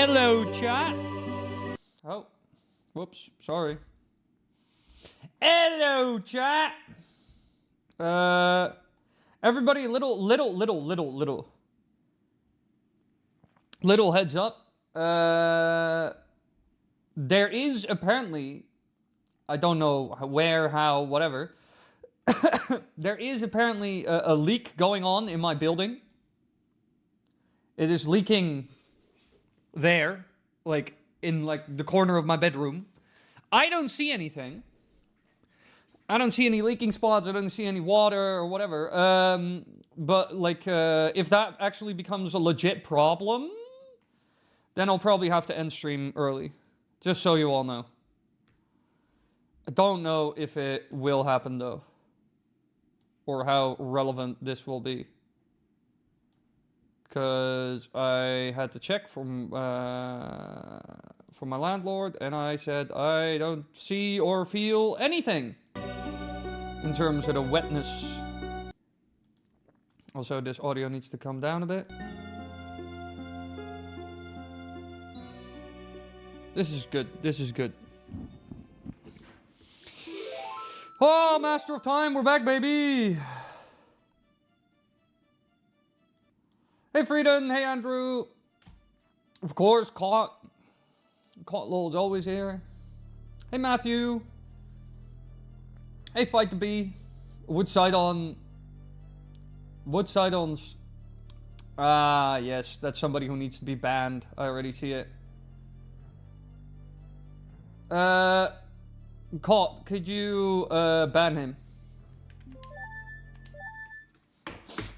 Hello, chat. Oh, whoops, sorry. Hello, chat. Everybody, little heads up. There is apparently, I don't know where, how, whatever. There is apparently a leak going on in my building. It is leaking there, like in like the corner of my bedroom. I don't see anything. I don't see any leaking spots. I don't see any water or whatever. But like, if that actually becomes a legit problem, then I'll probably have to end stream early. Just so you all know. I don't know if it will happen though, or how relevant this will be. Because I had to check from my landlord, and I said I don't see or feel anything in terms of the wetness. Also, this audio needs to come down a bit. This is good. This is good. Oh, Master of Time, we're back, baby. Hey, Frieden. Hey, Andrew. Of course, Caught Lol's always here. Hey, Matthew. Hey, Fight the Bee. Woodsidon's. Ah, yes, that's somebody who needs to be banned. I already see it. Caught, could you ban him?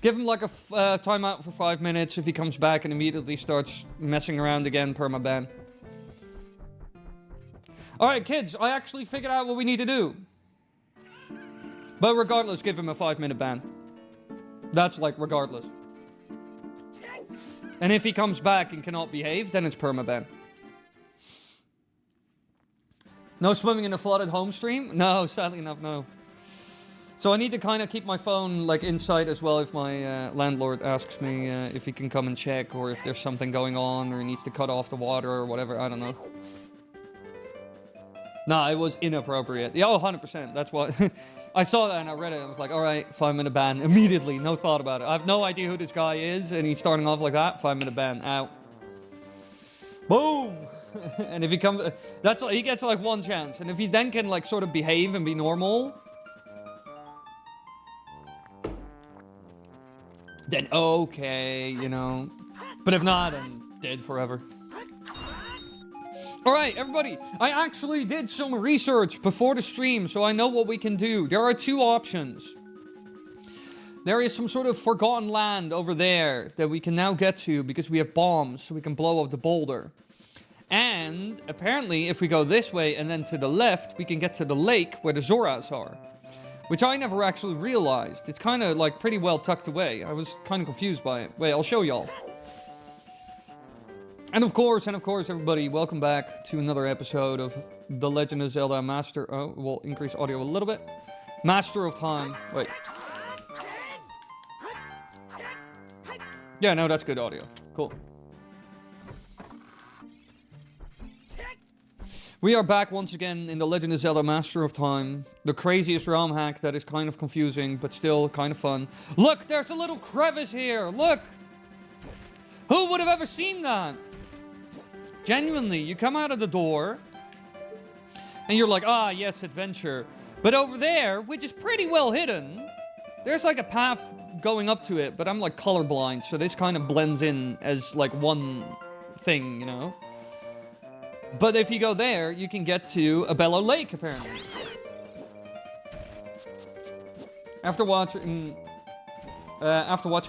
Give him like a timeout for 5 minutes. If he comes back and immediately starts messing around again, permaban. Alright, kids, I actually figured out what we need to do. But regardless, give him a 5-minute ban. That's like regardless. And if he comes back and cannot behave, then it's permaban. No swimming in a flooded home stream? No, sadly enough, no. So I need to kind of keep my phone like inside as well if my landlord asks me if he can come and check, or if there's something going on, or he needs to cut off the water or whatever, I don't know. Nah, it was inappropriate. Yeah, 100%, that's what... I saw that and I read it, I was like, alright, 5-minute ban, immediately, no thought about it. I have no idea who this guy is, and he's starting off like that, 5-minute ban, out. Boom! And if he comes... he gets like one chance, and if he then can like sort of behave and be normal... then okay, you know. But if not, then dead forever. Alright, everybody. I actually did some research before the stream, so I know what we can do. There are two options. There is some sort of forgotten land over there that we can now get to because we have bombs, so we can blow up the boulder. And apparently, if we go this way and then to the left, we can get to the lake where the Zoras are. Which I never actually realized. It's kind of like pretty well tucked away. I was kind of confused by it. Wait, I'll show y'all. And of course, everybody, welcome back to another episode of The Legend of Zelda Master... Oh, we'll increase audio a little bit. Master of Time. Wait. Yeah, no, that's good audio. Cool. We are back once again in The Legend of Zelda Master of Time. The craziest ROM hack that is kind of confusing, but still kind of fun. Look, there's a little crevice here. Look. Who would have ever seen that? Genuinely, you come out of the door, and you're like, ah, yes, adventure. But over there, which is pretty well hidden, there's like a path going up to it, but I'm like colorblind, so this kind of blends in as like one thing, you know? But if you go there, you can get to a Bellow Lake, apparently. After watching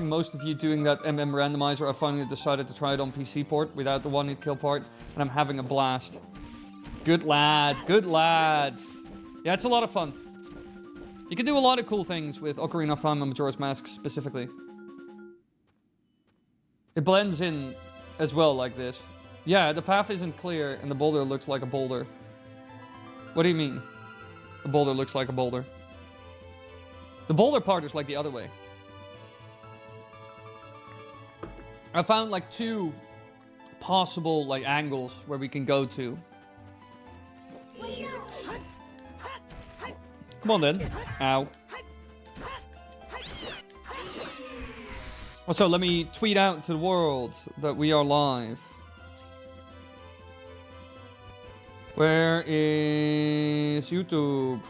most of you doing that MM randomizer, I finally decided to try it on PC port without the one-hit kill part, and I'm having a blast. Good lad, good lad. Yeah, it's a lot of fun. You can do a lot of cool things with Ocarina of Time and Majora's Mask specifically. It blends in as well like this. Yeah, the path isn't clear, and the boulder looks like a boulder. What do you mean? The boulder looks like a boulder. The boulder part is like the other way. I found like 2 possible like angles where we can go to. Come on then. Ow. Also, let me tweet out to the world that we are live. Where is YouTube?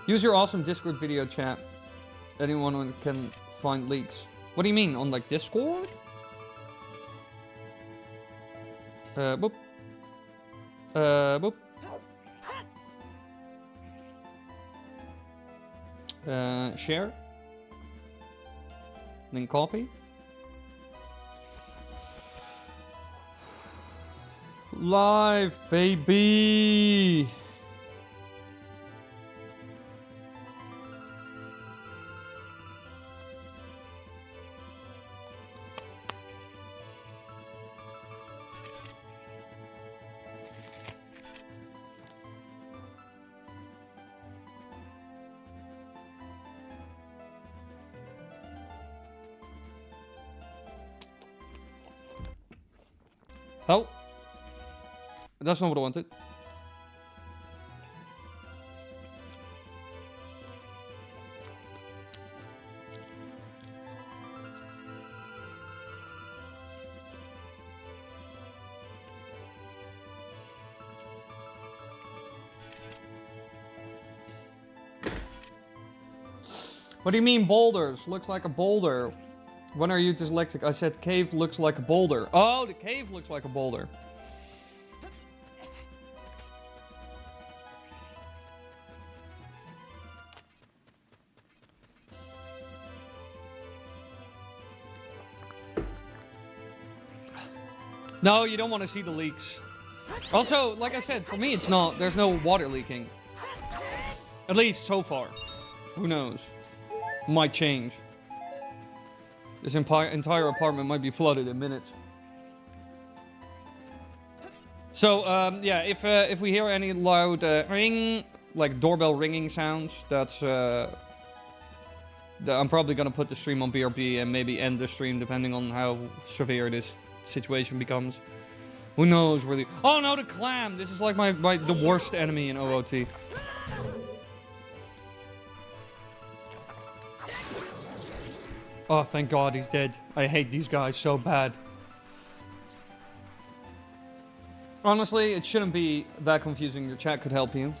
Use your awesome Discord video chat. Anyone can find leaks. What do you mean? On like Discord? Boop. Boop. Share. Then copy. Live, baby. Oh, that's not what I wanted. What do you mean boulders? Looks like a boulder. When are you dyslexic? I said cave looks like a boulder. Oh, the cave looks like a boulder. No, you don't want to see the leaks. Also, like I said, for me it's not. There's no water leaking. At least so far. Who knows? Might change. This entire apartment might be flooded in minutes. So, yeah, if we hear any loud ring, like doorbell ringing sounds, that's I'm probably gonna put the stream on BRB and maybe end the stream depending on how severe this situation becomes. Who knows where the... Oh no, the clam! This is like the worst enemy in OOT. Oh, thank God he's dead. I hate these guys so bad. Honestly, it shouldn't be that confusing. Your chat could help you.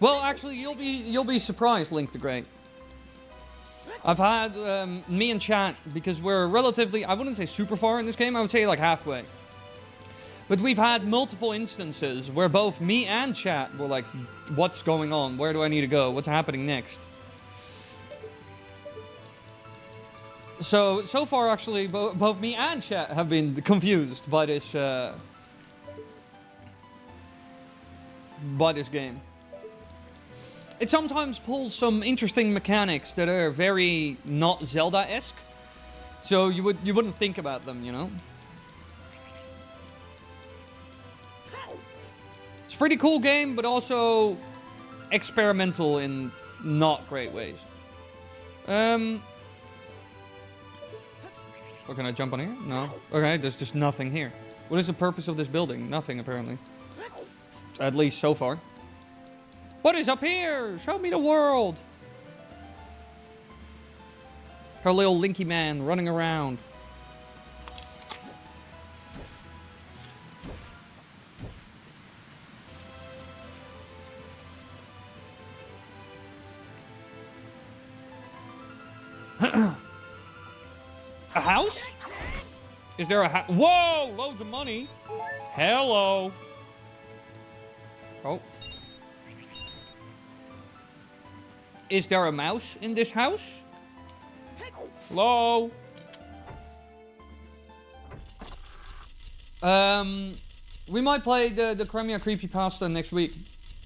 Well, actually, you'll be surprised, Link the Great. I've had me and chat, because we're relatively, I wouldn't say super far in this game, I would say like halfway. But we've had multiple instances where both me and chat were like, what's going on? Where do I need to go? What's happening next? So far, actually, both me and chat have been confused by this game. It sometimes pulls some interesting mechanics that are very not Zelda-esque. So you wouldn't think about them, you know? It's a pretty cool game, but also experimental in not great ways. What, can I jump on here? No. Okay, there's just nothing here. What is the purpose of this building? Nothing, apparently. At least so far. What is up here? Show me the world. Her little Linky man running around. A house? Is there a house? Whoa! Loads of money. Hello. Oh. Is there a mouse in this house? Hello? We might play the Crimea Creepypasta next week.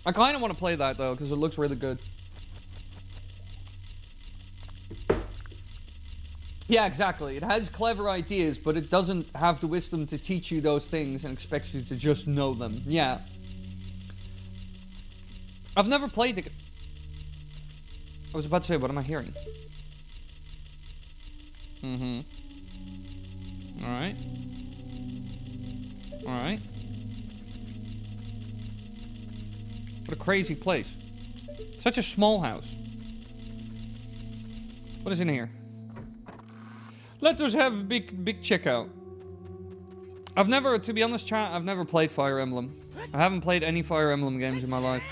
I kind of want to play that, though, because it looks really good. Yeah, exactly. It has clever ideas, but it doesn't have the wisdom to teach you those things and expects you to just know them. Yeah. I've never played the... I was about to say, what am I hearing? Mm-hmm. Alright. Alright. What a crazy place. Such a small house. What is in here? Let us have a big checkout. I've never, to be honest, chat, I've never played Fire Emblem. I haven't played any Fire Emblem games in my life.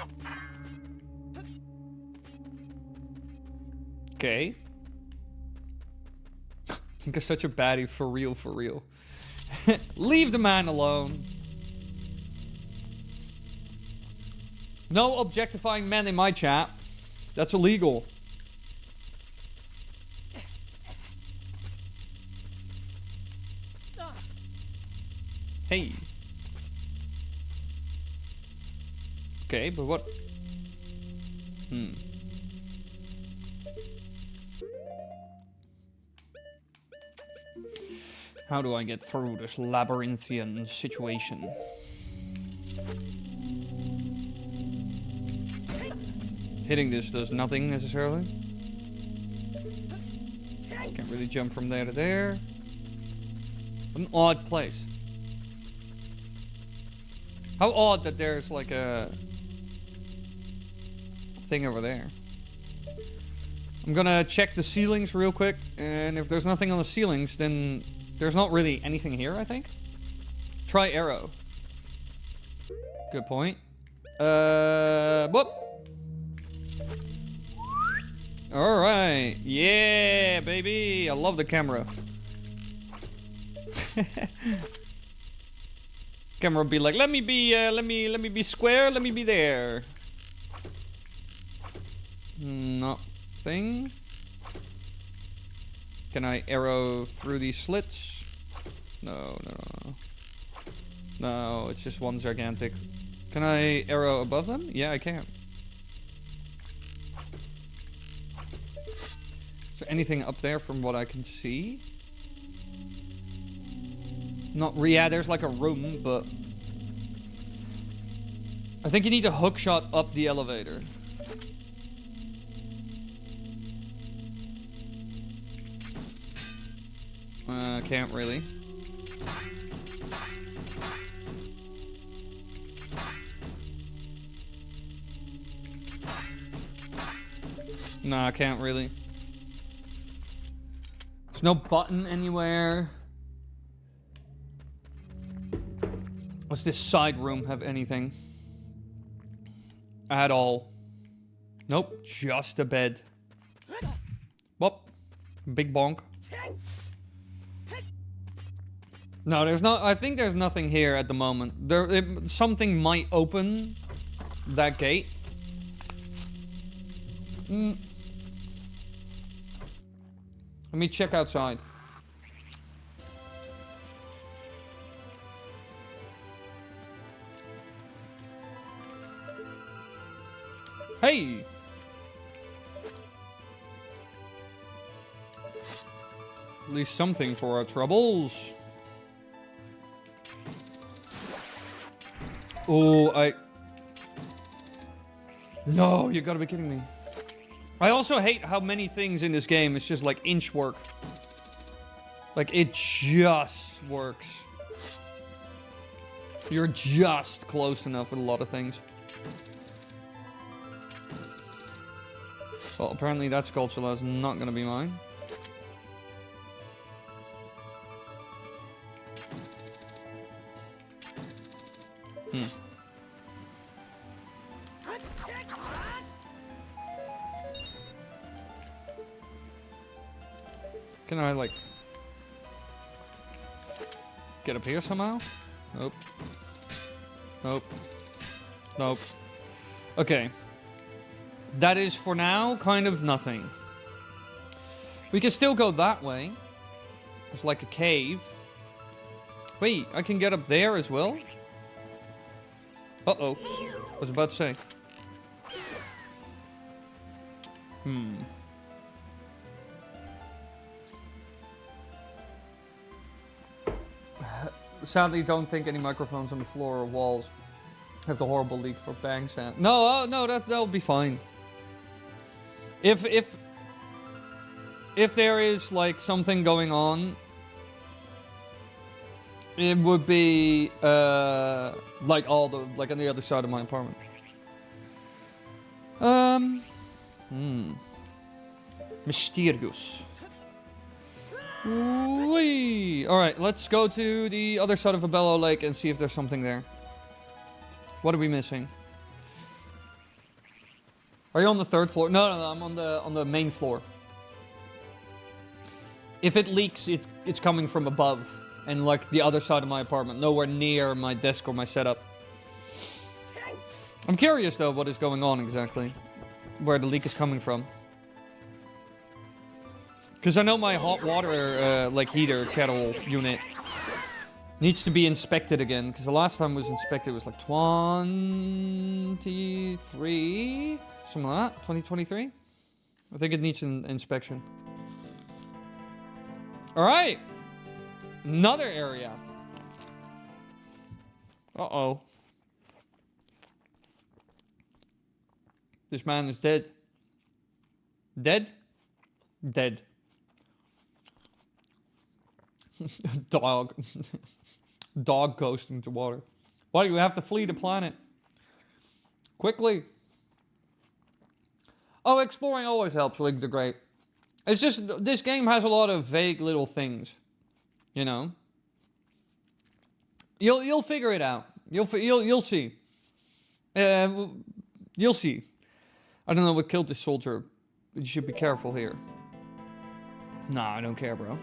Okay. You're such a baddie, for real, for real. Leave the man alone. No objectifying men in my chat. That's illegal. Hey. Okay, but what? How do I get through this labyrinthian situation? Hitting this does nothing necessarily. Can't really jump from there to there. What an odd place. How odd that there's like a thing over there. I'm gonna check the ceilings real quick, and if there's nothing on the ceilings, then there's not really anything here, I think. Try arrow. Good point. Whoop. Alright. Yeah, baby. I love the camera. Camera be like, let me be square, let me be there. Nothing. Can I arrow through these slits? No. No, it's just one gigantic. Can I arrow above them? Yeah, I can. Is there anything up there from what I can see? Not really. Yeah, there's like a room, but I think you need a hook shot up the elevator. Can't really. Nah, I can't really. There's no button anywhere. Does this side room have anything? At all? Nope, just a bed. Whoop. Big bonk. No, there's not. I think there's nothing here at the moment. Something might open that gate. Let me check outside. Hey! At least something for our troubles. Oh, No, you gotta be kidding me. I also hate how many things in this game, it's just like inch work. Like, it just works. You're just close enough with a lot of things. Well, apparently that Skulltula is not gonna be mine. Can I, like, get up here somehow? Nope. Nope. Nope. Okay. That is, for now, kind of nothing. We can still go that way. It's like a cave. Wait, I can get up there as well? Uh-oh. I was about to say. Sadly, don't think any microphones on the floor or walls have the horrible leak for bang sound. No, no, that'll be fine. If there is like something going on, It would be like all the like on the other side of my apartment. Mysterious. Whee! Alright, let's go to the other side of Abello Lake and see if there's something there. What are we missing? Are you on the 3rd floor? No, I'm on the main floor. If it leaks, it's coming from above. And like the other side of my apartment. Nowhere near my desk or my setup. I'm curious though what is going on exactly. Where the leak is coming from. Because I know my hot water like heater kettle unit needs to be inspected again. Because the last time it was inspected was like 23? Something like that? 2023? I think it needs an inspection. Alright! Another area. Uh-oh. This man is dead. Dead? Dead. Dog. Dog goes into water. Why do you have to flee the planet? Quickly. Oh, exploring always helps, Link the Great. It's just, this game has a lot of vague little things. You know? You'll figure it out. You'll see. You'll see. I don't know what killed this soldier, but you should be careful here. Nah, I don't care, bro.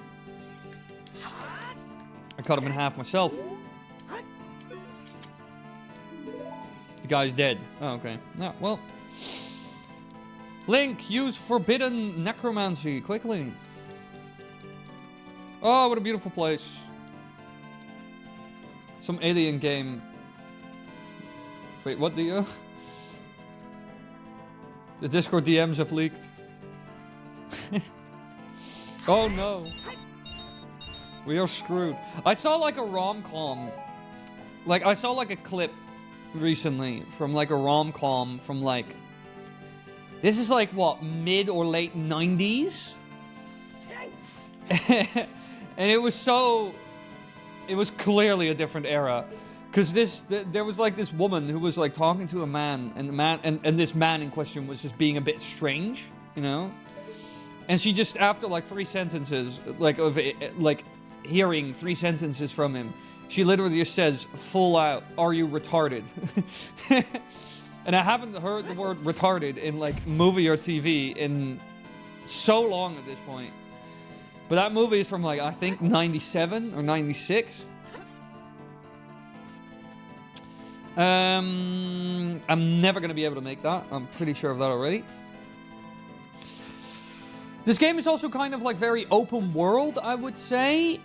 I cut him in half myself. The guy's dead. Oh, okay. Yeah, well. Link, use forbidden necromancy, quickly. Oh, what a beautiful place. Some alien game. Wait, what do you... The Discord DMs have leaked. Oh no. We are screwed. I saw like a rom-com. Like, I saw like a clip recently from like a rom-com from like... This is like, what, mid or late 90s? And it was so... It was clearly a different era. Because there was like this woman who was like talking to a man, and this man in question was just being a bit strange, you know? And she just, after like 3 sentences, like of it, like hearing 3 sentences from him, she literally just says, full out, "Are you retarded?" And I haven't heard the word retarded in like movie or TV in so long at this point. But that movie is from like, I think 97 or 96. I'm never going to be able to make that. I'm pretty sure of that already. This game is also kind of like very open world, I would say,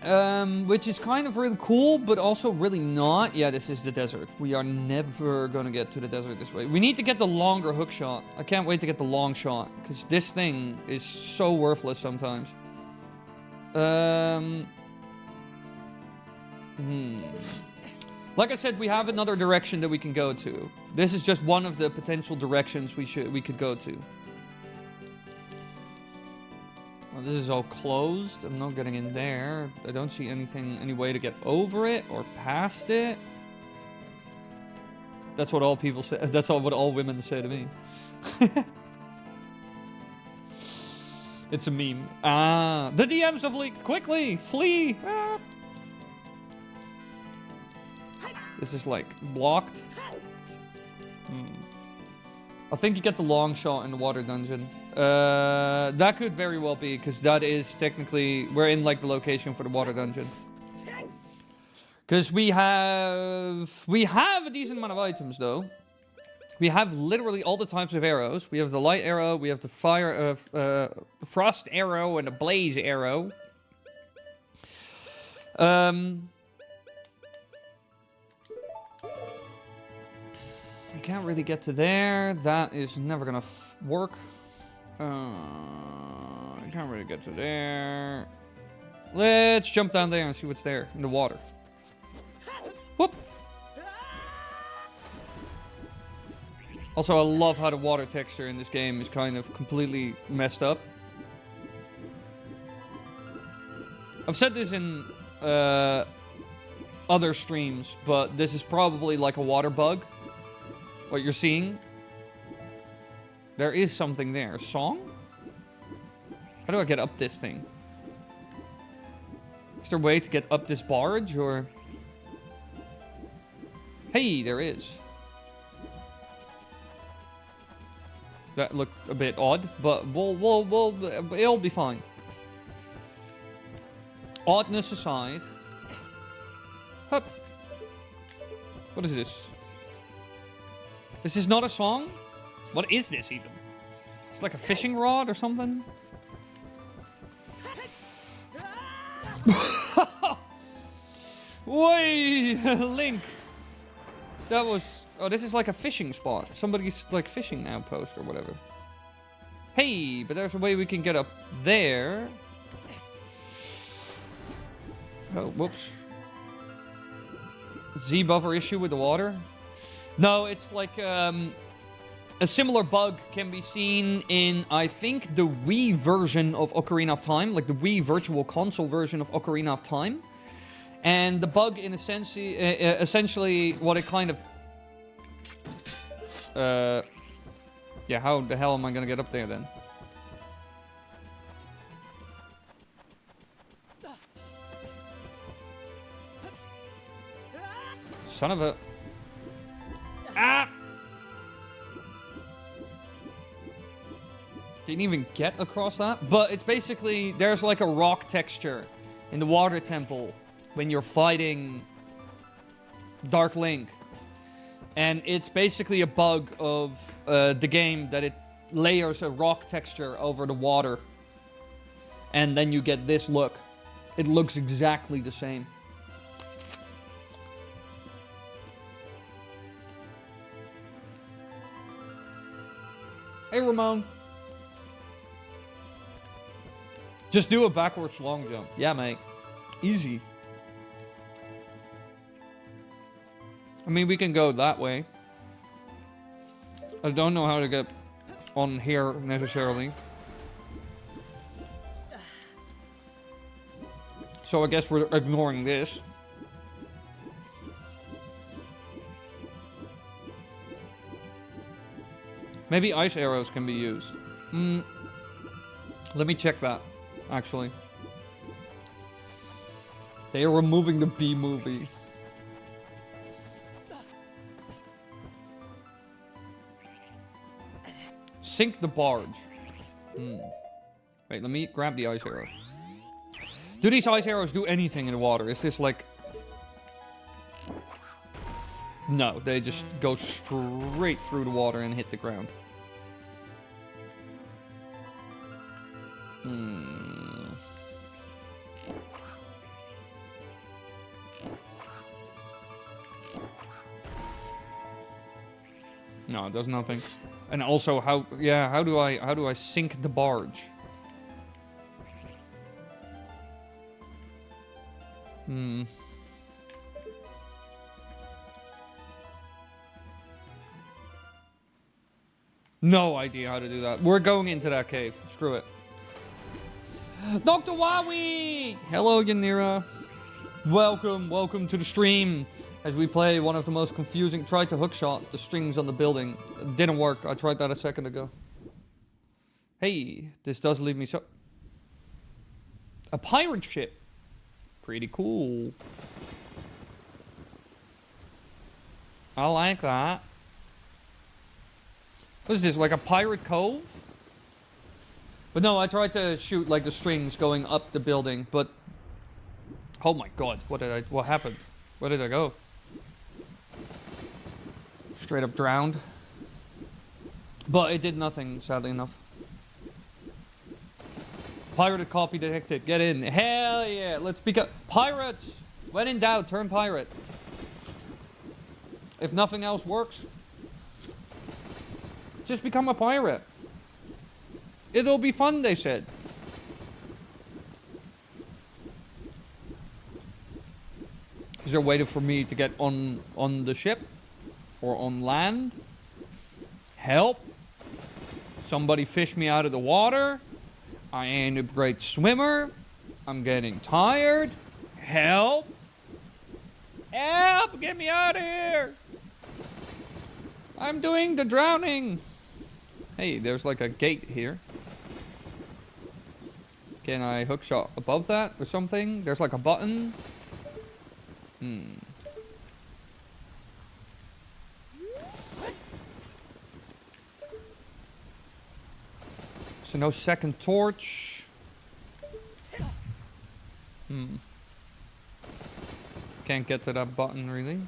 which is kind of really cool, but also really not. Yeah, this is the desert. We are never going to get to the desert this way. We need to get the longer hook shot. I can't wait to get the long shot, because this thing is so worthless sometimes. Like I said, we have another direction that we can go to. This is just one of the potential directions we could go to. Well, this is all closed. I'm not getting in there. I don't see any way to get over it or past it. That's what all people say. That's what all women say to me. It's a meme. Ah, the DMs have leaked. Quickly, flee. Ah. This is like blocked. I think you get the long shot in the water dungeon. That could very well be, because that is technically... We're in like the location for the water dungeon. Because we have a decent amount of items though. We have literally all the types of arrows. We have the light arrow, we have the fire, frost arrow, and a blaze arrow. I can't really get to there. That is never gonna work. I can't really get to there. Let's jump down there and see what's there in the water. Whoop! Also, I love how the water texture in this game is kind of completely messed up. I've said this in other streams, but this is probably like a water bug. What you're seeing. There is something there. Song? How do I get up this thing? Is there a way to get up this barge, or... Hey, there is. That looked a bit odd, but it'll be fine. Oddness aside. Hup. What is this? This is not a song? What is this even? It's like a fishing rod or something? Wait, Link. That was... Oh, this is like a fishing spot. Somebody's like fishing outpost or whatever. Hey, but there's a way we can get up there. Oh, whoops. Z-buffer issue with the water? No, it's like a similar bug can be seen in, I think, the Wii version of Ocarina of Time, like the Wii Virtual Console version of Ocarina of Time. And the bug, in essentially, what it kind of... yeah, how the hell am I gonna get up there then? Son of a... Ah! Didn't even get across that. But it's basically... There's like a rock texture in the water temple when you're fighting Dark Link. And it's basically a bug of the game that it layers a rock texture over the water. And then you get this look. It looks exactly the same. Hey, Ramon. Just do a backwards long jump. Yeah, mate. Easy. I mean, we can go that way. I don't know how to get on here necessarily. So I guess we're ignoring this. Maybe ice arrows can be used. Let me check that, actually. They are removing the B movie. Sink the barge. Wait, let me grab the ice arrows. Do these ice arrows do anything in the water? Is this like... No, they just go straight through the water and hit the ground. No, it does nothing. And also, how do I sink the barge? No idea how to do that. We're going into that cave. Screw it. Dr.Wily! Hello, Yanira. Welcome to the stream. As we play one of the most confusing... Tried to hookshot the strings on the building. It didn't work. I tried that a second ago. Hey, this does leave me so... A pirate ship. Pretty cool. I like that. What is this, like a pirate cove? But no, I tried to shoot like the strings going up the building, but... Oh my god, what happened? Where did I go? Straight up drowned. But it did nothing, sadly enough. Pirated copy detected. Get in. Hell yeah. Let's become pirates. When in doubt, turn pirate. If nothing else works, just become a pirate. It'll be fun, they said. Is there a way for me to get on the ship? Or on land? Help. Somebody fish me out of the water. I ain't a great swimmer. I'm getting tired. Help. Help! Get me out of here! I'm doing the drowning! Hey, there's like a gate here. Can I hookshot above that or something? There's like a button. So no second torch. Can't get to that button really.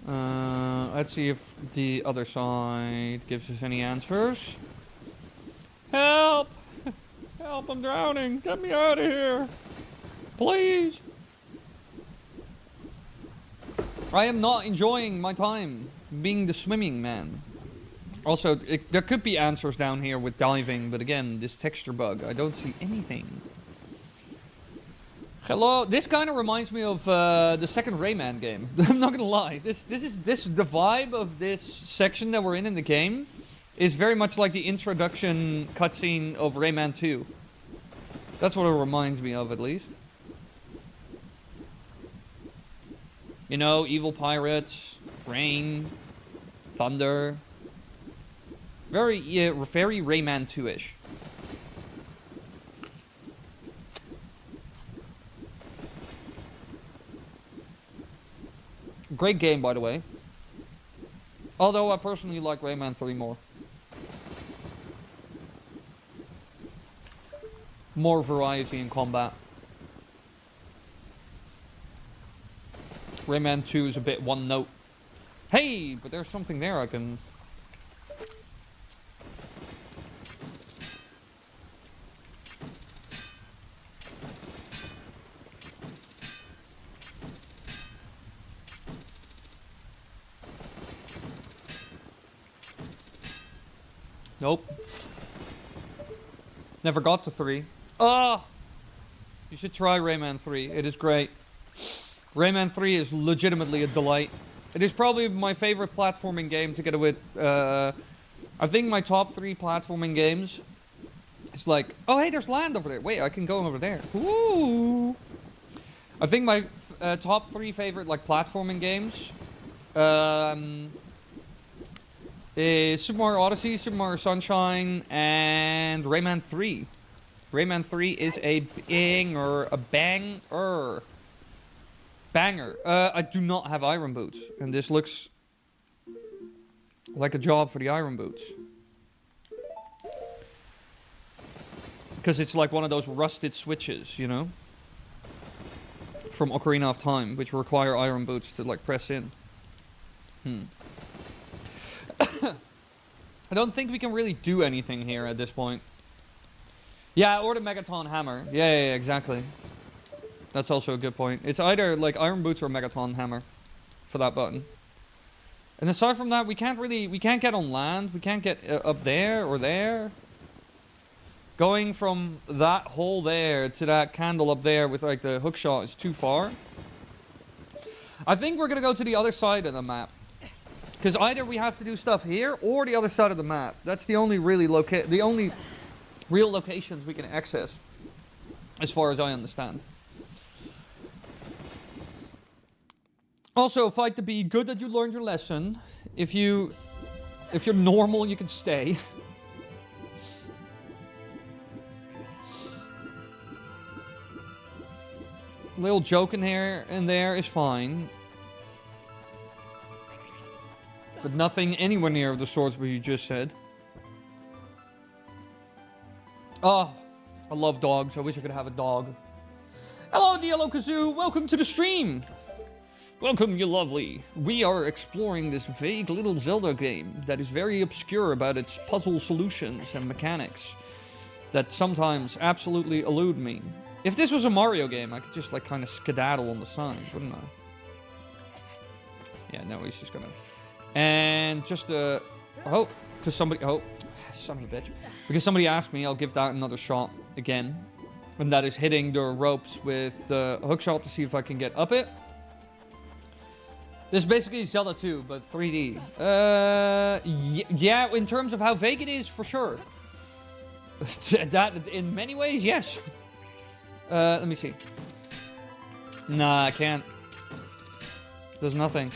Let's see if the other side gives us any answers. Help! Help, I'm drowning! Get me out of here! Please! I am not enjoying my time being the swimming man. Also, there could be answers down here with diving, but again, this texture bug, I don't see anything. Hello, this kind of reminds me of the second Rayman game. I'm not gonna lie. The vibe of this section that we're in the game is very much like the introduction cutscene of Rayman 2. That's what it reminds me of, at least. You know, evil pirates, rain, thunder. Very Rayman 2-ish. Great game, by the way. Although I personally like Rayman 3 more. More variety in combat. Rayman 2 is a bit one note. Hey, but there's something there I can... Nope. Never got to 3. Oh! You should try Rayman 3. It is great. Rayman 3 is legitimately a delight. It is probably my favorite platforming game together with... I think my top 3 platforming games... It's like... Oh, hey, there's land over there. Wait, I can go over there. Ooh! I think my top 3 favorite, like, platforming games... is Super Mario Odyssey, Super Mario Sunshine, and Rayman 3. Rayman 3 is a banger. A banger. Banger. I do not have iron boots, and this looks like a job for the iron boots. Because it's like one of those rusted switches, you know? From Ocarina of Time, which require iron boots to, like, press in. I don't think we can really do anything here at this point. Yeah, or the Megaton Hammer. Yeah, exactly. That's also a good point. It's either like Iron Boots or Megaton Hammer for that button. And aside from that, we can't get on land. We can't get up there or there. Going from that hole there to that candle up there with like the hookshot is too far. I think we're gonna go to the other side of the map. Because either we have to do stuff here or the other side of the map. That's the only real locations we can access, as far as I understand. Also, fight to be good that you learned your lesson. If you're normal, you can stay. Little joke in here and there is fine. But nothing anywhere near the sorts what you just said. Oh, I love dogs. I wish I could have a dog. Hello, the Yellow Kazoo. Welcome to the stream. Welcome, you lovely. We are exploring this vague little Zelda game that is very obscure about its puzzle solutions and mechanics that sometimes absolutely elude me. If this was a Mario game, I could just like kind of skedaddle on the side, wouldn't I? Yeah, no, he's just gonna... And just son of a bitch. Because somebody asked me, I'll give that another shot again. And that is hitting the ropes with the hookshot to see if I can get up it. This is basically Zelda 2, but 3D. Yeah, in terms of how vague it is, for sure. That, in many ways, yes. Let me see. Nah, I can't. There's nothing.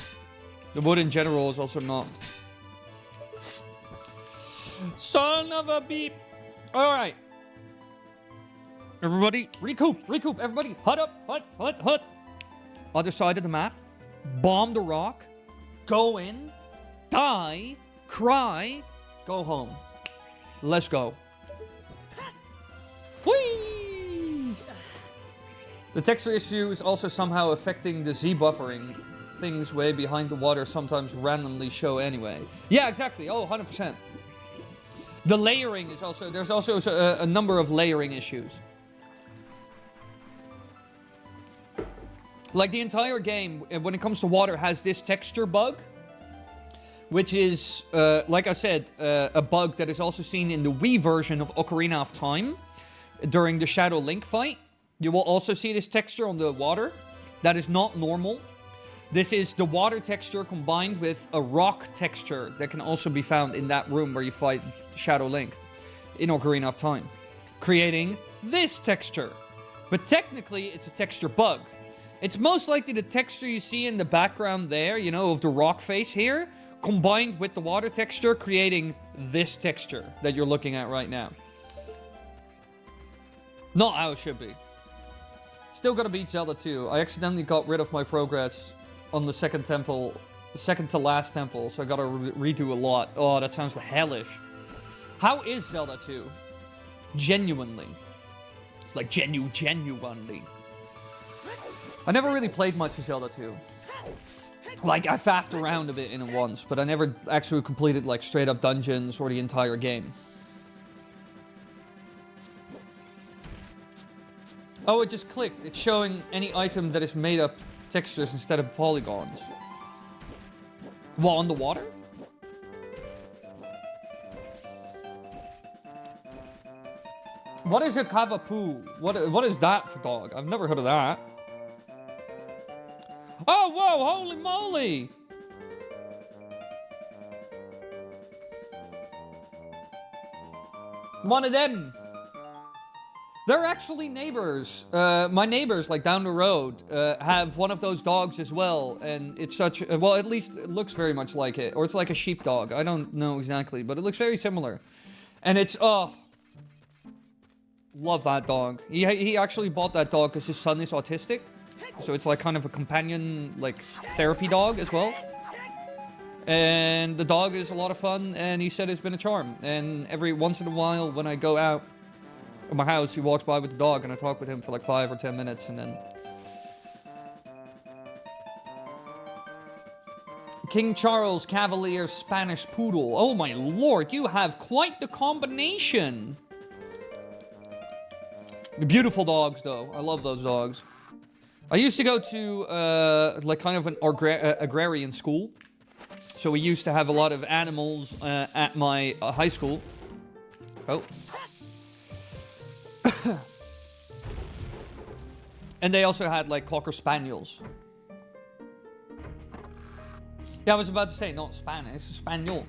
The wood in general is also not. Son of a beep. Alright. Everybody, recoup, everybody. Hut up, hut. Other side of the map. Bomb the rock. Go in. Die. Cry. Go home. Let's go. Whee! The texture issue is also somehow affecting the Z buffering. Things way behind the water sometimes randomly show anyway. Yeah, exactly. Oh, 100%. The layering is also... There's also a number of layering issues. Like, the entire game, when it comes to water, has this texture bug. Which is, like I said, a bug that is also seen in the Wii version of Ocarina of Time. During the Shadow Link fight. You will also see this texture on the water. That is not normal. This is the water texture combined with a rock texture that can also be found in that room where you fight Shadow Link in Ocarina of Time. Creating this texture. But technically, it's a texture bug. It's most likely the texture you see in the background there, you know, of the rock face here, combined with the water texture, creating this texture that you're looking at right now. Not how it should be. Still gotta beat Zelda 2. I accidentally got rid of my progress on the second temple, the second to last temple, so I gotta redo a lot. Oh, that sounds hellish. How is Zelda 2? Genuinely. Like, genuinely. I never really played much of Zelda 2. Like, I faffed around a bit in it once, but I never actually completed, like, straight-up dungeons or the entire game. Oh, it just clicked. It's showing any item that is made up textures instead of polygons. While on the water? What is a kavapu? What is that for dog? I've never heard of that. Oh, whoa, holy moly! One of them. They're actually neighbors. My neighbors, like down the road, have one of those dogs as well. And it's such... well, at least it looks very much like it. Or it's like a sheepdog. I don't know exactly, but it looks very similar. And it's... oh... love that dog. He actually bought that dog because his son is autistic. So it's like kind of a companion, like, therapy dog as well. And the dog is a lot of fun, and he said it's been a charm. And every once in a while, when I go out of my house, he walks by with the dog, and I talk with him for like 5 or 10 minutes, and then... King Charles Cavalier Spanish Poodle. Oh my lord, you have quite the combination. Beautiful dogs, though. I love those dogs. I used to go to, like, kind of an agrarian school. So we used to have a lot of animals at my high school. Oh. And they also had, like, Cocker Spaniels. Yeah, I was about to say, not Spanish, Spaniel.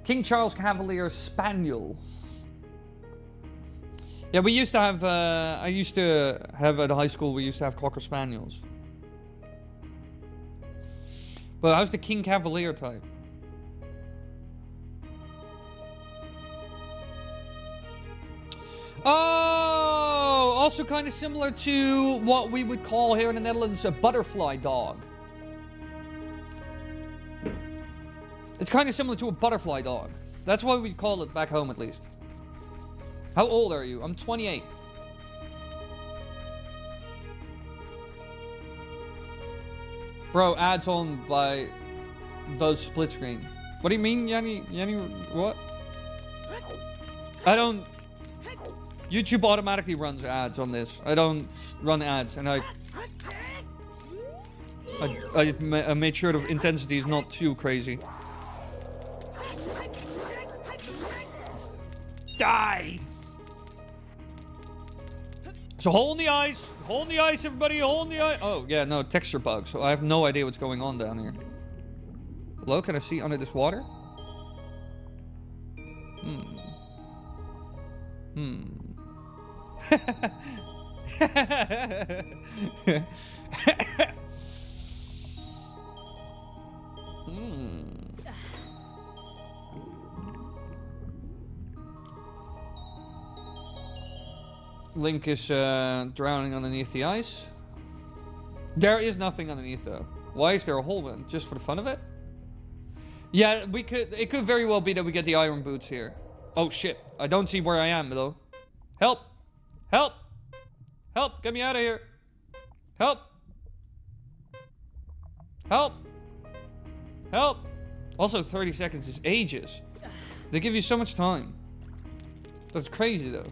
King Charles Cavalier Spaniel. Yeah, we used to have, I used to have at high school, we used to have Cocker Spaniels. But how's the King Cavalier type? Oh, also kind of similar to what we would call here in the Netherlands a butterfly dog. It's kind of similar to a butterfly dog. That's what we call it back home, at least. How old are you? I'm 28. Bro, ads on by does split screen. What do you mean, Yanni? What? I don't... YouTube automatically runs ads on this. I don't run ads, and I made sure the intensity is not too crazy. Die! So hole in the ice, everybody, hole in the ice. Oh, yeah, no, texture bug. So I have no idea what's going on down here. Hello, can I see under this water? Link is drowning underneath the ice. There is nothing underneath though. Why is there a hole then? Just for the fun of it? Yeah, we could. It could very well be that we get the iron boots here. Oh shit! I don't see where I am though. Help! Help! Help! Get me out of here! Help! Help! Help! Also, 30 seconds is ages. They give you so much time. That's crazy though.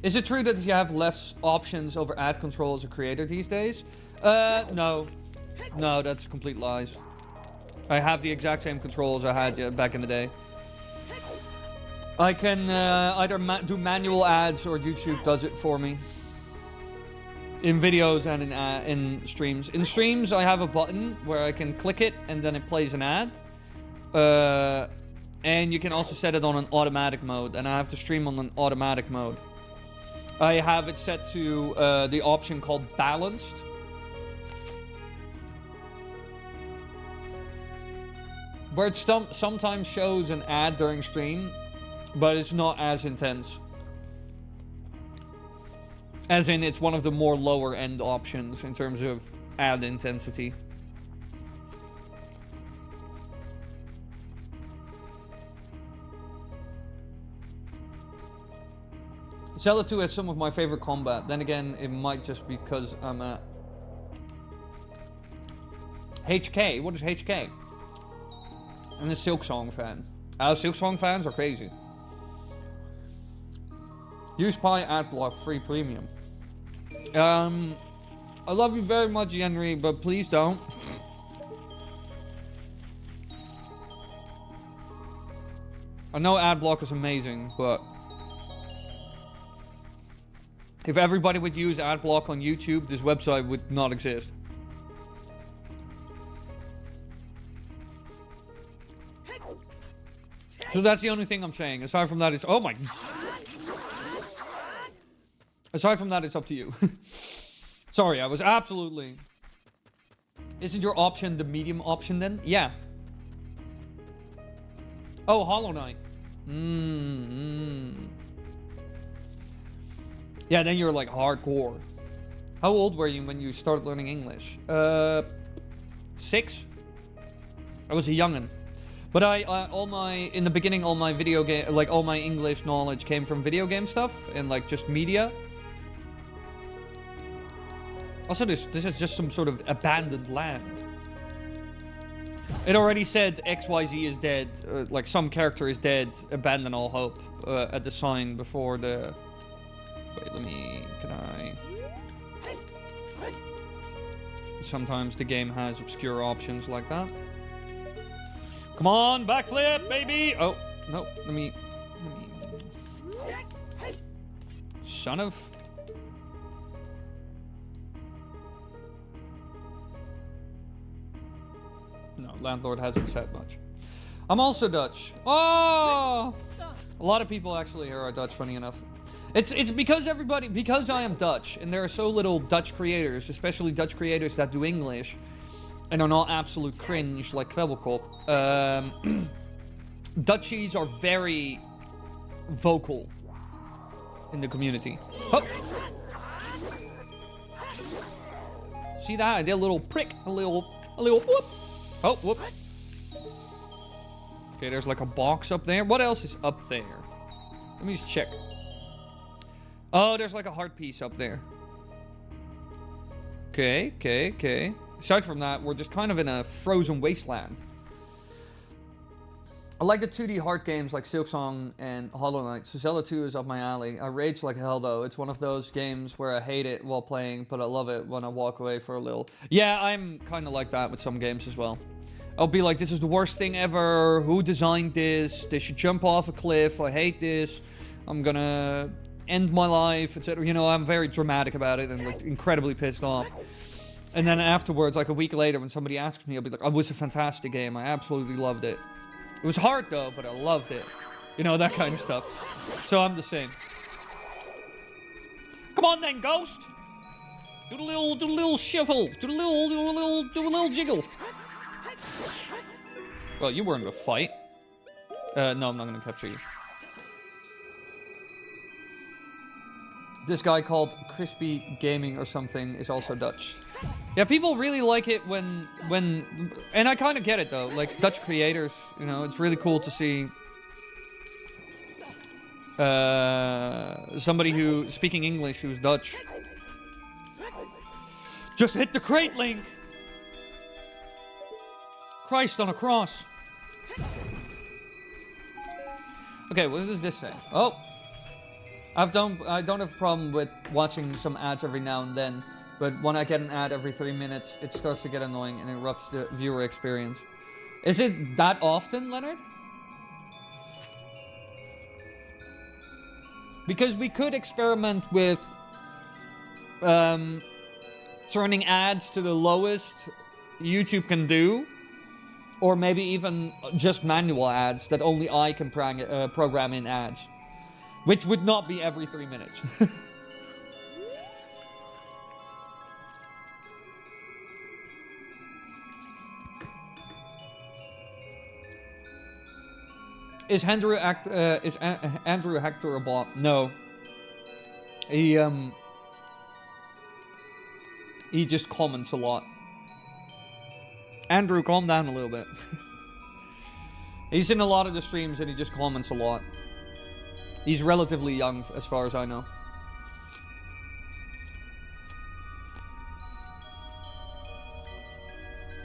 Is it true that you have less options over ad control as a creator these days? No. No, that's complete lies. I have the exact same controls I had back in the day. I can either do manual ads or YouTube does it for me. In videos and in streams. In streams, I have a button where I can click it and then it plays an ad. And you can also set it on an automatic mode. And I have to stream on an automatic mode. I have it set to the option called balanced. Where it sometimes shows an ad during stream, but it's not as intense. As in, it's one of the more lower end options in terms of ad intensity. Zelda 2 has some of my favorite combat. Then again, it might just be because I'm a... HK? What is HK? I'm a Silk Song fan. Silk Song fans are crazy. Use Pi Adblock free premium. I love you very much, Henry, but please don't. I know Adblock is amazing, but if everybody would use Adblock on YouTube, this website would not exist. So that's the only thing I'm saying. Aside from that, it's... Oh my... Aside from that, it's up to you. Sorry, I was absolutely... Isn't your option the medium option then? Yeah. Oh, Hollow Knight. Yeah, then you're like hardcore. How old were you when you started learning English? 6? I was a youngin'. But in the beginning, all my video game, like all my English knowledge came from video game stuff and like just media. Also, this is just some sort of abandoned land. It already said XYZ is dead, like some character is dead, abandon all hope, at the sign before the... Wait, can I... Sometimes the game has obscure options like that. Come on, backflip, baby! Oh, no, let me... Son of... No, landlord hasn't said much. I'm also Dutch. Oh! A lot of people actually here are Dutch, funny enough. It's because because I am Dutch, and there are so little Dutch creators, especially Dutch creators that do English, and are not absolute cringe like Kvebbelkop. Dutchies are very vocal in the community. Oh. See that? I did a little prick, a little whoop. Oh, whoops. Okay, there's like a box up there. What else is up there? Let me just check. Oh, there's like a heart piece up there. Okay. Aside from that, we're just kind of in a frozen wasteland. I like the 2D heart games like Silksong and Hollow Knight, so Zelda 2 is up my alley. I rage like hell though. It's one of those games where I hate it while playing, but I love it when I walk away for a little. Yeah, I'm kind of like that with some games as well. I'll be like, this is the worst thing ever. Who designed this? They should jump off a cliff. I hate this. I'm gonna end my life, etc. You know, I'm very dramatic about it and like incredibly pissed off. And then afterwards, like a week later, when somebody asks me, I'll be like, oh, it was a fantastic game. I absolutely loved it. It was hard though, but I loved it. You know, that kind of stuff. So I'm the same. Come on then, ghost. Do the little shuffle. Do a little jiggle. Well, you weren't a fight. No, I'm not gonna capture you. This guy called Crispy Gaming or something is also Dutch. Yeah, people really like it when, and I kind of get it though. Like Dutch creators, you know, it's really cool to see somebody who speaking English who's Dutch. Just hit the crate, Link. Christ on a cross. Okay, what does this say? Oh. I don't have a problem with watching some ads every now and then, but when I get an ad every 3 minutes, it starts to get annoying and interrupts the viewer experience. Is it that often, Leonard? Because we could experiment with turning ads to the lowest YouTube can do, or maybe even just manual ads that only I can program in ads. Which would not be every 3 minutes. Is Andrew Hector a bot? No. He just comments a lot. Andrew, calm down a little bit. He's in a lot of the streams and he just comments a lot. He's relatively young, as far as I know.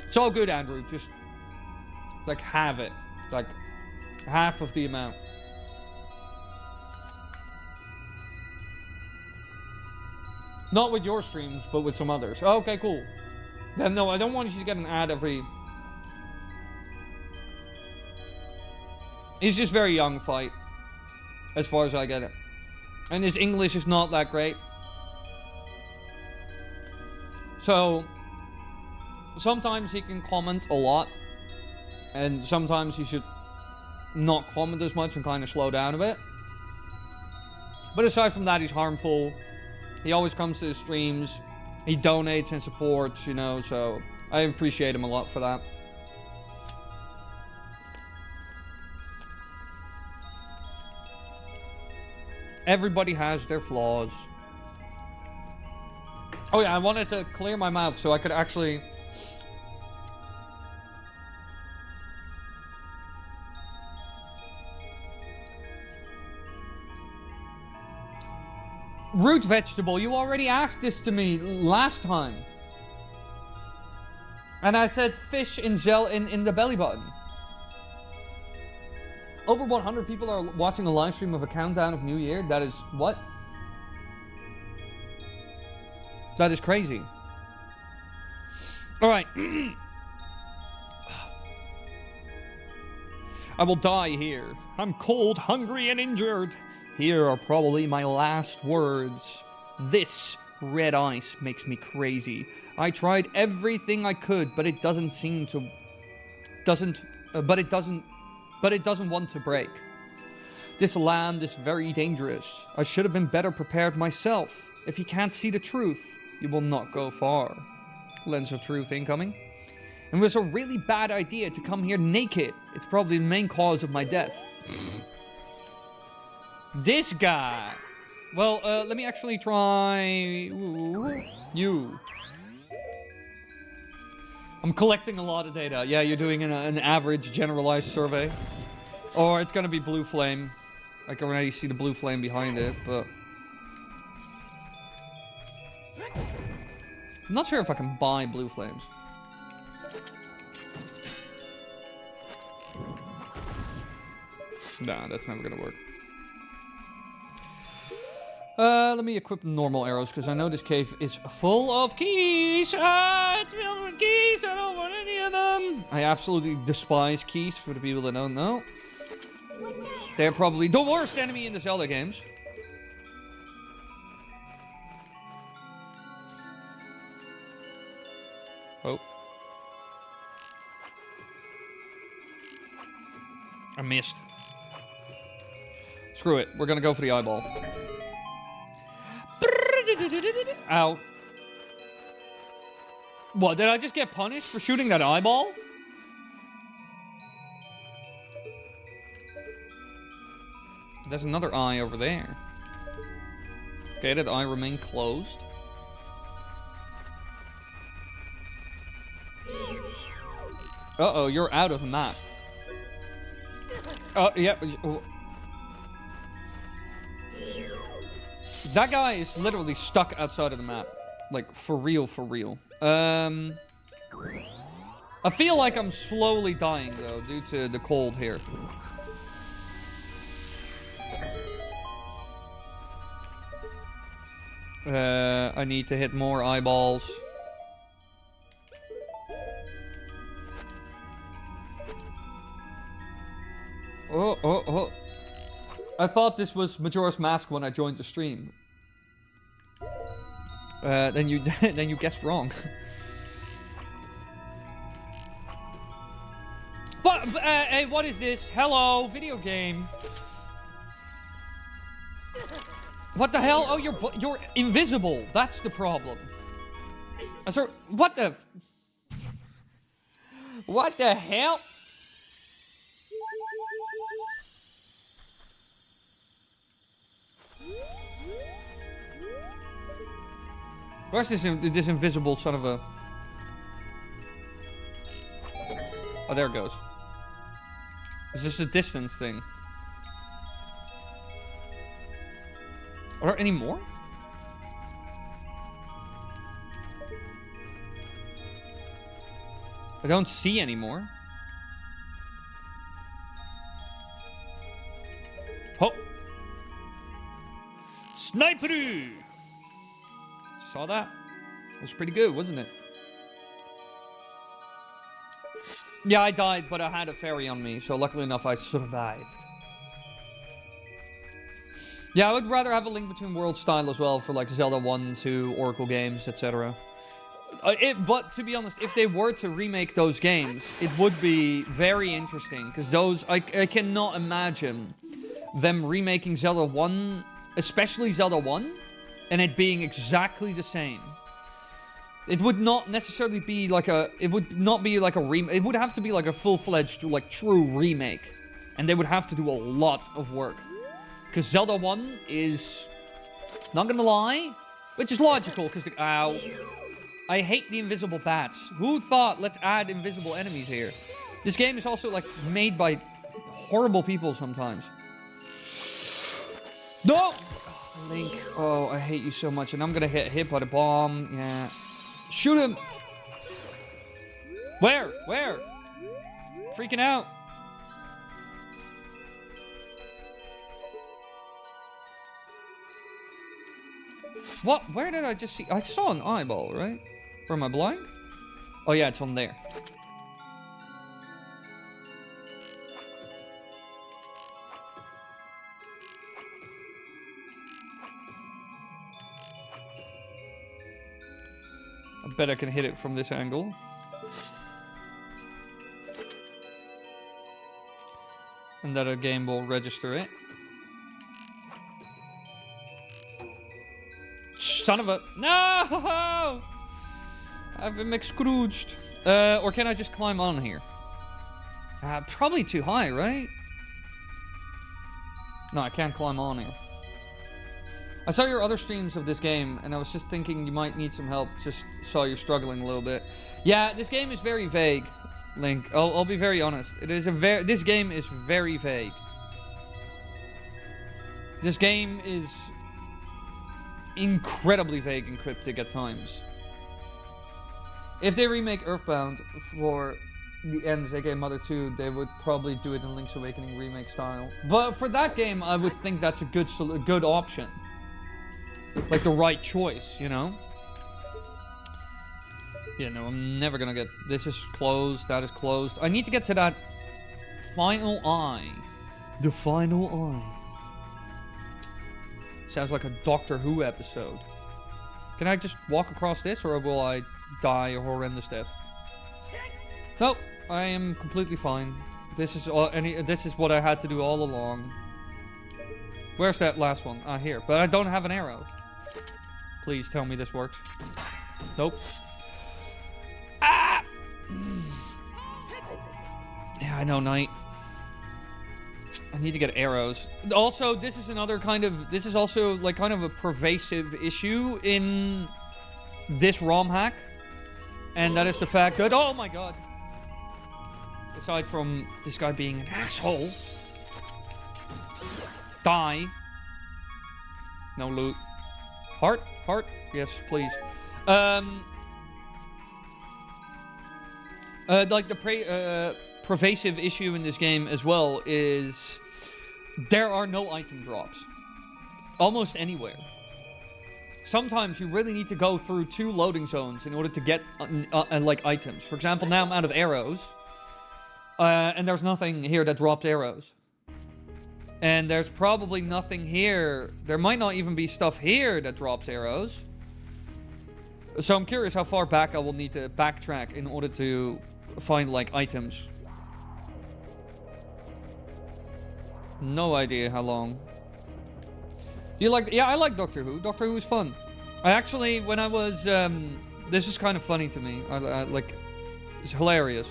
It's all good, Andrew. Just, like, have it. Like, half of the amount. Not with your streams, but with some others. Oh, okay, cool. Then, no, I don't want you to get an ad every... He's just very young, Fight. As far as I get it. And his English is not that great. So, sometimes he can comment a lot. And sometimes he should not comment as much and kind of slow down a bit. But aside from that, he's harmful. He always comes to the streams. He donates and supports, you know, so I appreciate him a lot for that. Everybody has their flaws. Oh yeah, I wanted to clear my mouth so I could actually... Root vegetable, you already asked this to me last time. And I said fish in the belly button. Over 100 people are watching a live stream of a countdown of New Year. That is what? That is crazy. Alright. I will die here. I'm cold, hungry, and injured. Here are probably my last words. This red ice makes me crazy. I tried everything I could, but it doesn't seem to... But it doesn't want to break. This land is very dangerous. I should have been better prepared myself. If you can't see the truth, you will not go far. Lens of truth incoming. And it was a really bad idea to come here naked. It's probably the main cause of my death. This guy. Well, let me actually try... you. I'm collecting a lot of data. Yeah, you're doing an average generalized survey. Or it's gonna be blue flame. I can already see the blue flame behind it, but... I'm not sure if I can buy blue flames. Nah, that's never gonna work. Let me equip normal arrows, because I know this cave is full of keys. It's filled with keys. I don't want any of them. I absolutely despise keys, for the people that don't know. They're probably the worst enemy in the Zelda games. Oh. I missed. Screw it. We're gonna go for the eyeball. Ow. What, did I just get punished for shooting that eyeball? There's another eye over there. Okay, that eye remain closed. Uh-oh, you're out of the map. Oh, yeah. That guy is literally stuck outside of the map. Like, for real, for real. I feel like I'm slowly dying, though, due to the cold here. I need to hit more eyeballs. Oh. I thought this was Majora's Mask when I joined the stream. Then you guessed wrong. Hey, what is this? Hello, video game. What the hell? Oh, you're invisible. That's the problem. So, what the hell? Where's this invisible son of a... Oh, there it goes. It's just a distance thing. Are there any more? I don't see any more. Oh! Sniper! Saw that? It was pretty good, wasn't it? Yeah, I died, but I had a fairy on me, so luckily enough I survived. Yeah, I would rather have a Link Between Worlds style as well for like Zelda 1, 2, Oracle games, etc. But to be honest, if they were to remake those games, it would be very interesting, because those, I cannot imagine them remaking Zelda 1, especially Zelda 1, and it being exactly the same. It would not necessarily be like a... It would not be like a remake. It would have to be like a full-fledged, like, true remake. And they would have to do a lot of work. Because Zelda 1 is... Not gonna lie. Which is logical, because the... Ow. I hate the invisible bats. Who thought, let's add invisible enemies here? This game is also, like, made by horrible people sometimes. No! Link, oh, I hate you so much, and I'm gonna get hit by the bomb. Yeah. Shoot him! Where? Freaking out. What? Where did I just see? I saw an eyeball, right? Or am I blind? Oh yeah, it's on there. I bet I can hit it from this angle. And that a game will register it. Son of a... No! I've been McScrooged. Or can I just climb on here? Probably too high, right? No, I can't climb on here. I saw your other streams of this game, and I was just thinking you might need some help. Just saw you're struggling a little bit. Yeah, this game is very vague, Link. I'll be very honest. This game is very vague. This game is incredibly vague and cryptic at times. If they remake Earthbound for the NZK Mother 2, they would probably do it in Link's Awakening remake style. But for that game, I would think that's a good option. Like the right choice, you know? Yeah, no, I'm never gonna get... This is closed, that is closed. I need to get to that final eye. The final eye. Sounds like a Doctor Who episode. Can I just walk across this, or will I die a horrendous death? Nope, I am completely fine. This is what I had to do all along. Where's that last one? Ah, here. But I don't have an arrow. Please tell me this works. Nope. Ah! Yeah, I know, Knight. I need to get arrows. Also, this is another kind of... This is also, like, kind of a pervasive issue in this ROM hack. And that is the fact that... Oh, my God. Aside from this guy being an asshole. Die. No loot. Heart? Heart? Yes, please. Like, the pervasive issue in this game as well is there are no item drops. Almost anywhere. Sometimes you really need to go through 2 loading zones in order to get, like, items. For example, now I'm out of arrows. And there's nothing here that drops arrows. And there's probably nothing here. There might not even be stuff here that drops arrows. So I'm curious how far back I will need to backtrack in order to find, like, items. No idea how long. Do you like... Yeah, I like Doctor Who. Doctor Who is fun. I actually, when I was... this is kind of funny to me. I like... It's hilarious.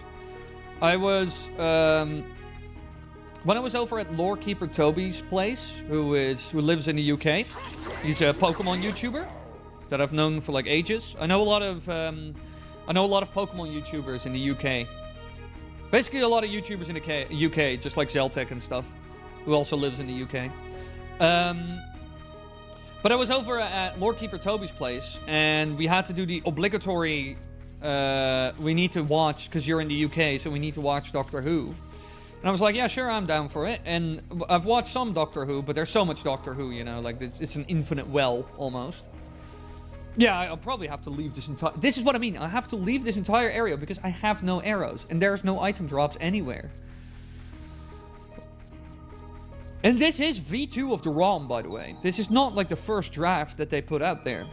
I was... when I was over at Lorekeeper Toby's place, who lives in the UK. He's a Pokemon YouTuber that I've known for, like, ages. I know a lot of Pokemon YouTubers in the UK. Basically, a lot of YouTubers in the UK, just like Zeltec and stuff, who also lives in the UK. But I was over at Lorekeeper Toby's place, and we had to do the obligatory... we need to watch, because you're in the UK, so we need to watch Doctor Who. And I was like, yeah, sure, I'm down for it. And I've watched some Doctor Who, but there's so much Doctor Who, you know, like, it's an infinite well, almost. Yeah, I'll probably have to leave this entire... This is what I mean. I have to leave this entire area because I have no arrows. And there's no item drops anywhere. And this is V2 of the ROM, by the way. This is not like the first draft that they put out there.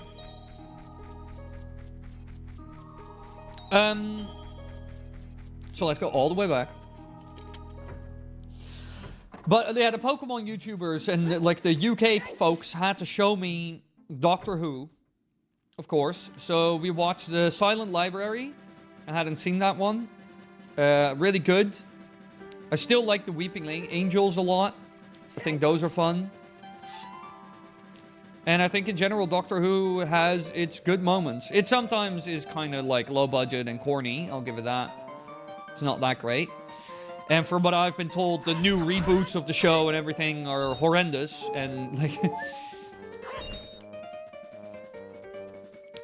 So let's go all the way back. But yeah, the Pokemon YouTubers and like the UK folks had to show me Doctor Who, of course. So we watched the Silent Library. I hadn't seen that one. Really good. I still like the Weeping Angels a lot. I think those are fun. And I think in general, Doctor Who has its good moments. It sometimes is kind of like low budget and corny. I'll give it that. It's not that great. And from what I've been told, the new reboots of the show and everything are horrendous. And like...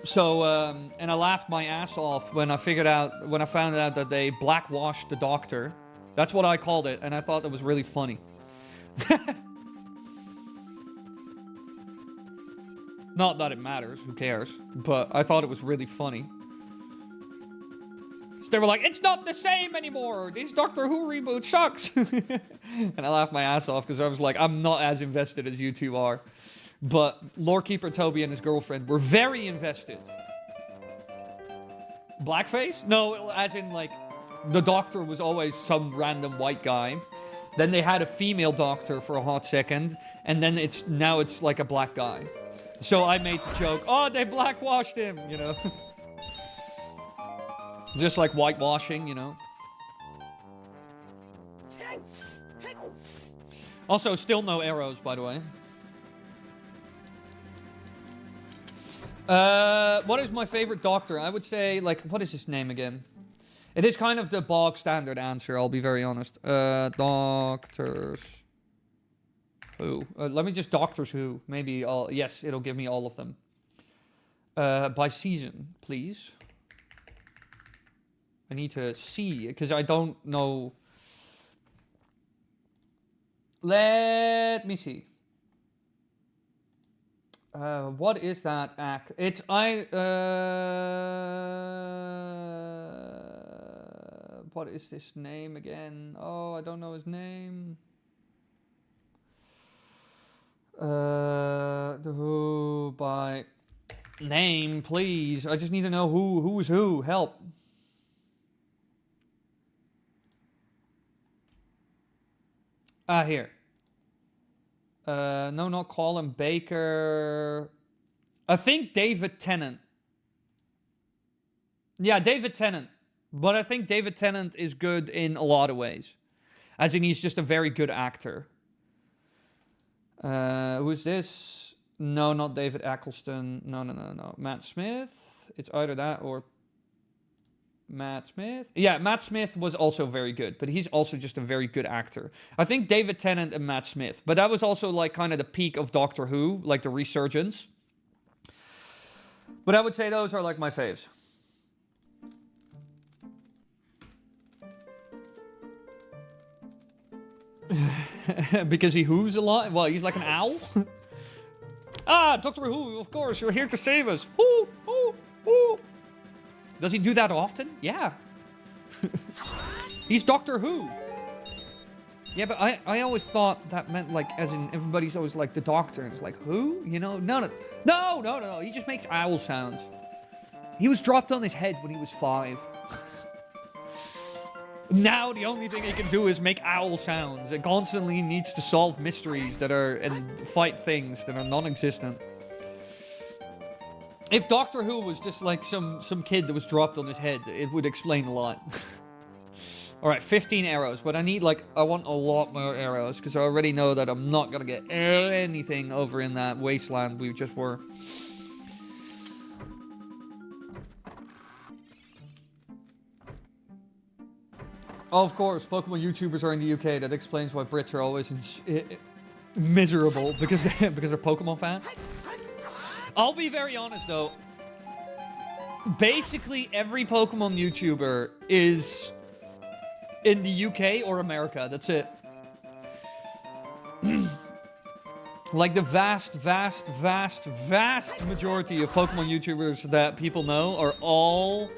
So, and I laughed my ass off when I found out that they blackwashed the Doctor. That's what I called it, and I thought that was really funny. Not that it matters, who cares? But I thought it was really funny. So they were like, it's not the same anymore! This Doctor Who reboot sucks! And I laughed my ass off because I was like, I'm not as invested as you two are. But Lorekeeper Toby and his girlfriend were very invested. Blackface? No, as in like, the Doctor was always some random white guy. Then they had a female Doctor for a hot second. And then now it's like a black guy. So I made the joke, oh, they blackwashed him, you know. Just like whitewashing, you know. Also, still no arrows, by the way. What is my favorite Doctor? I would say, like, what is his name again? It is kind of the bog standard answer, I'll be very honest. Doctors Who. Let me just Doctors Who. Maybe yes, it'll give me all of them. By season, please. I need to see, because I don't know. Let me see. What is that act? What is this name again? Oh, I don't know his name. The Who by name, please. I just need to know who's who. Help. Here. No, not Colin Baker. I think David Tennant. Yeah, David Tennant. But I think David Tennant is good in a lot of ways. As in, he's just a very good actor. Who's this? No, not David Eccleston. No. Matt Smith. It's either that or Matt Smith. Yeah, Matt Smith was also very good, but he's also just a very good actor. I think David Tennant and Matt Smith. But that was also like kind of the peak of Doctor Who, like the resurgence. But I would say those are like my faves. Because he whoos a lot? Well, he's like an owl. Ah, Doctor Who, of course, you're here to save us. Whoo, whoo, whoo. Does he do that often? Yeah. He's Doctor Who. Yeah, but I always thought that meant like, as in everybody's always like the Doctor, and it's like, who? You know? No. He just makes owl sounds. He was dropped on his head when he was 5. Now the only thing he can do is make owl sounds. It constantly needs to solve mysteries that are and fight things that are non-existent. If Doctor Who was just like some kid that was dropped on his head, it would explain a lot. Alright, 15 arrows, but I want a lot more arrows, because I already know that I'm not gonna get anything over in that wasteland we just were. Oh, of course, Pokemon YouTubers are in the UK. That explains why Brits are always miserable because they're Pokemon fans. I'll be very honest, though. Basically, every Pokemon YouTuber is in the UK or America. That's it. Like the vast majority of Pokemon YouTubers that people know are all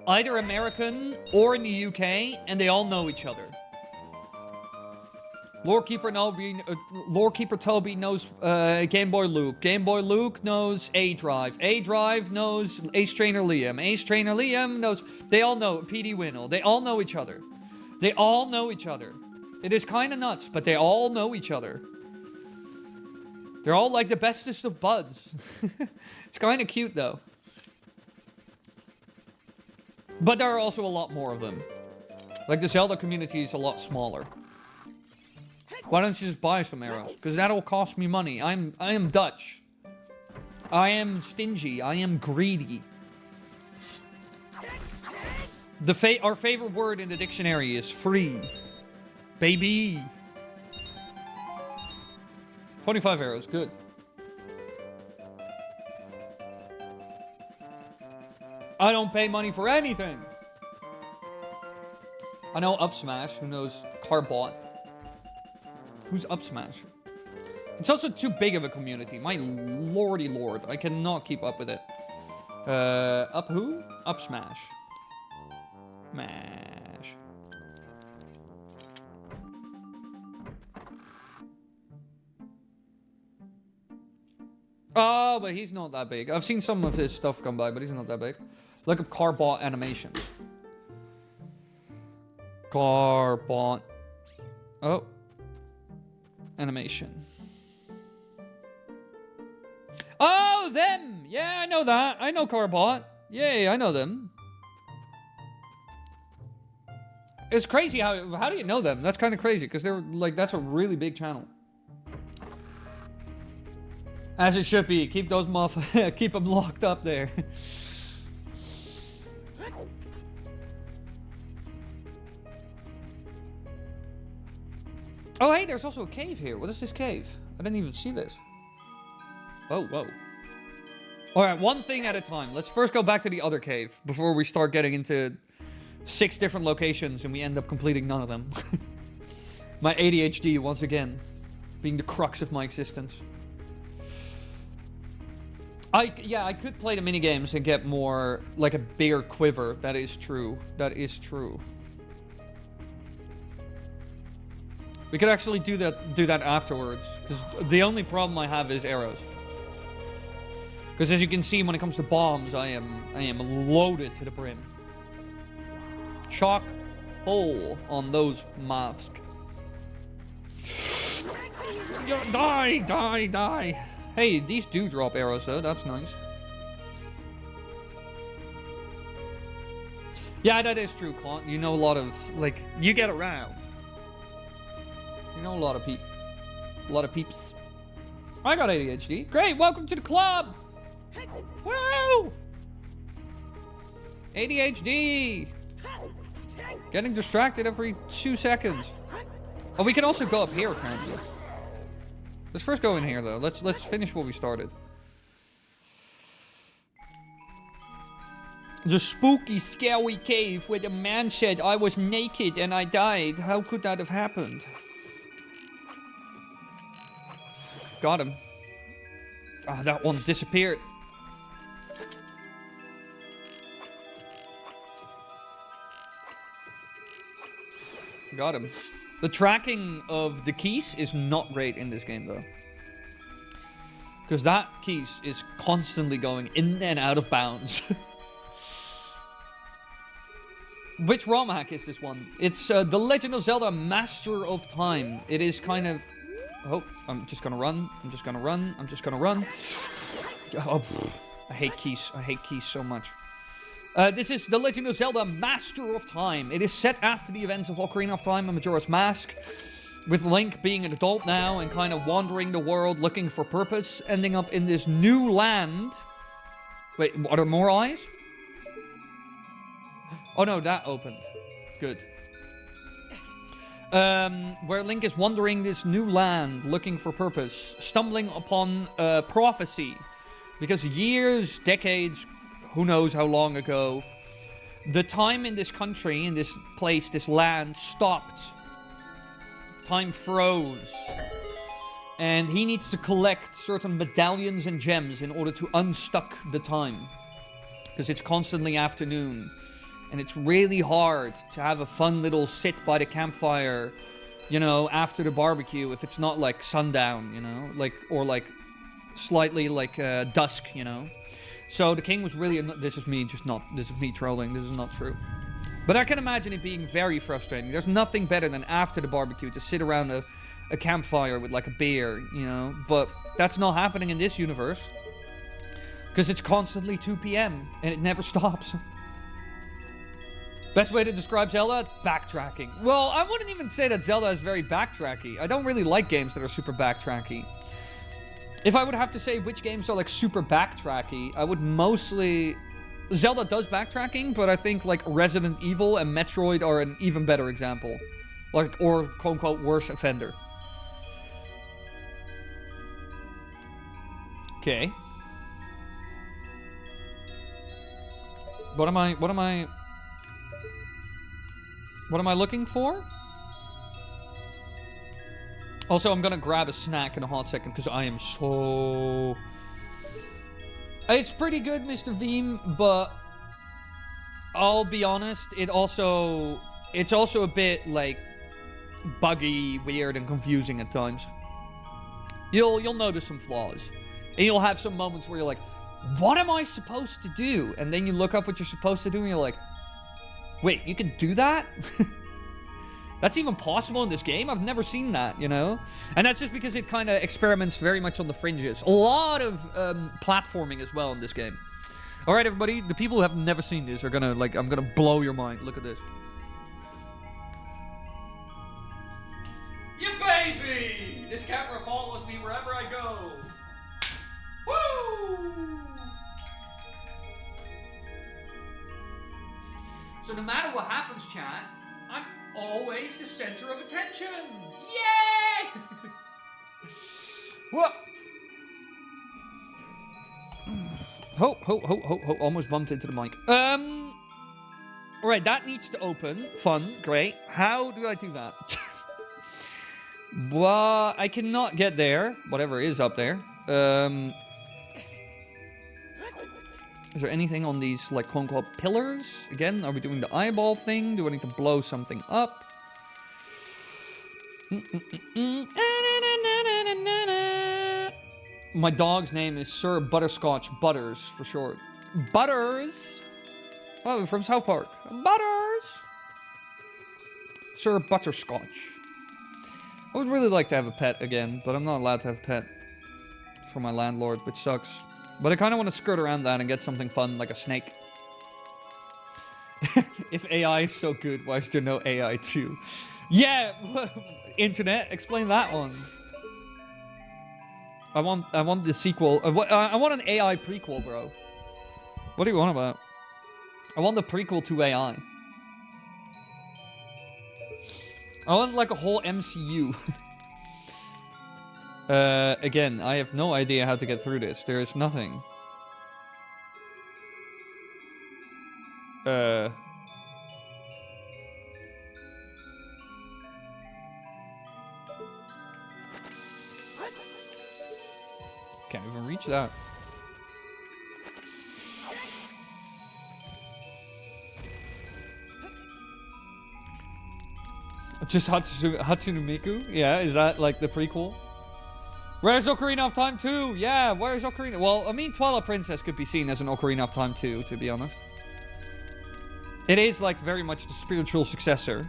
either American or in the UK, and they all know each other. Lorekeeper Toby knows Game Boy Luke. Game Boy Luke knows A-Drive. A-Drive knows Ace Trainer Liam. Ace Trainer Liam knows... They all know PD Winnell. They all know each other. They all know each other. It is kind of nuts, but they all know each other. They're all like the bestest of buds. It's kind of cute, though. But there are also a lot more of them. Like, the Zelda community is a lot smaller. Why don't you just buy some arrows? Because that'll cost me money. I am Dutch. I am stingy. I am greedy. Our favorite word in the dictionary is free. Baby. 25 arrows. Good. I don't pay money for anything. I know Up Smash, who knows Carbot. Who's Up Smash? It's also too big of a community. My lordy lord. I cannot keep up with it. Up who? Up Smash. Mash. Oh, but he's not that big. I've seen some of his stuff come by, but he's not that big. Look up Carbot animations. Carbot. Oh. Animation. Oh, them! Yeah, I know that. I know Carbot. Yay, I know them. It's crazy how do you know them? That's kind of crazy, because they're like, that's a really big channel. As it should be. Keep those keep them locked up there. Oh, hey, there's also a cave here. What is this cave? I didn't even see this. Oh, whoa. Alright, one thing at a time. Let's first go back to the other cave before we start getting into 6 different locations and we end up completing none of them. My ADHD, once again, being the crux of my existence. Yeah, I could play the minigames and get more, like a bigger quiver. That is true. That is true. We could actually do that afterwards, because the only problem I have is arrows. Because as you can see, when it comes to bombs, I am loaded to the brim. Chock full on those masks. Die! Hey, these do drop arrows though, that's nice. Yeah, that is true, Clint. You know a lot of, like, you get around. You know a lot of people. A lot of peeps. I got ADHD. Great, welcome to the club! Woo! ADHD! Getting distracted every 2 seconds. Oh, we can also go up here, apparently. Let's first go in here, though. Let's finish what we started. The spooky, scary cave where the man said I was naked and I died. How could that have happened? Got him. Ah, oh, that one disappeared. Got him. The tracking of the keys is not great in this game, though. Because that keys is constantly going in and out of bounds. Which ROM hack is this one? It's The Legend of Zelda Master of Time. It is kind of... Oh, I'm just gonna run. I'm just gonna run. I'm just gonna run. Oh, I hate keys. I hate keys so much. This is The Legend of Zelda Master of Time. It is set after the events of Ocarina of Time and Majora's Mask, with Link being an adult now and kind of wandering the world looking for purpose, ending up in this new land. Wait, are there more eyes? Oh no, that opened. Good. Where Link is wandering this new land, looking for purpose, stumbling upon a prophecy. Because years, decades, who knows how long ago, the time in this country, in this place, this land, stopped. Time froze. And he needs to collect certain medallions and gems in order to unstuck the time. Because it's constantly afternoon. And it's really hard to have a fun little sit by the campfire, you know, after the barbecue, if it's not like sundown, you know, like, or like slightly like dusk, you know. So the king was really, this is me trolling, this is not true. But I can imagine it being very frustrating. There's nothing better than after the barbecue to sit around a campfire with like a beer, you know. But that's not happening in this universe. Because it's constantly 2 p.m. and it never stops. Best way to describe Zelda? Backtracking. Well, I wouldn't even say that Zelda is very backtracky. I don't really like games that are super backtracky. If I would have to say which games are like super backtracky, I would mostly... Zelda does backtracking, but I think like Resident Evil and Metroid are an even better example. Like, or quote-unquote worse offender. Okay. What am I looking for? Also, I'm gonna grab a snack in a hot second because I am so... It's pretty good, Mr. Veem, but I'll be honest, it's also a bit like buggy, weird, and confusing at times. You'll notice some flaws, and you'll have some moments where you're like, "What am I supposed to do?" And then you look up what you're supposed to do, and you're like, "Wait, you can do that?" That's even possible in this game? I've never seen that, you know? And that's just because it kind of experiments very much on the fringes. A lot of platforming as well in this game. Alright, everybody, the people who have never seen this are gonna, like, I'm gonna blow your mind. Look at this. Yeah, baby! This camera follows me wherever I go. Woo! So no matter what happens, chat, I'm always the center of attention. Yay! Whoa! Ho, almost bumped into the mic. Alright, that needs to open. Fun, great. How do I do that? Well, I cannot get there. Whatever is up there. Is there anything on these, like, quote-unquote pillars? Again, are we doing the eyeball thing? Do I need to blow something up? My dog's name is Sir Butterscotch Butters, for short. Butters! Oh, from South Park. Butters! Sir Butterscotch. I would really like to have a pet again, but I'm not allowed to have a pet. for my landlord, which sucks. But I kind of want to skirt around that and get something fun, like a snake. If AI is so good, why is there no AI too? Yeah, internet, explain that one. I want the sequel. I want an AI prequel, bro. What do you want about? I want the prequel to AI. I want like a whole MCU. Again, I have no idea how to get through this. There is nothing. Can't even reach that. Just Hatsune Miku? Yeah, is that like the prequel? Where's Ocarina of Time 2? Yeah, where's Ocarina? Well, I mean, Twilight Princess could be seen as an Ocarina of Time 2, to be honest. It is like very much the spiritual successor.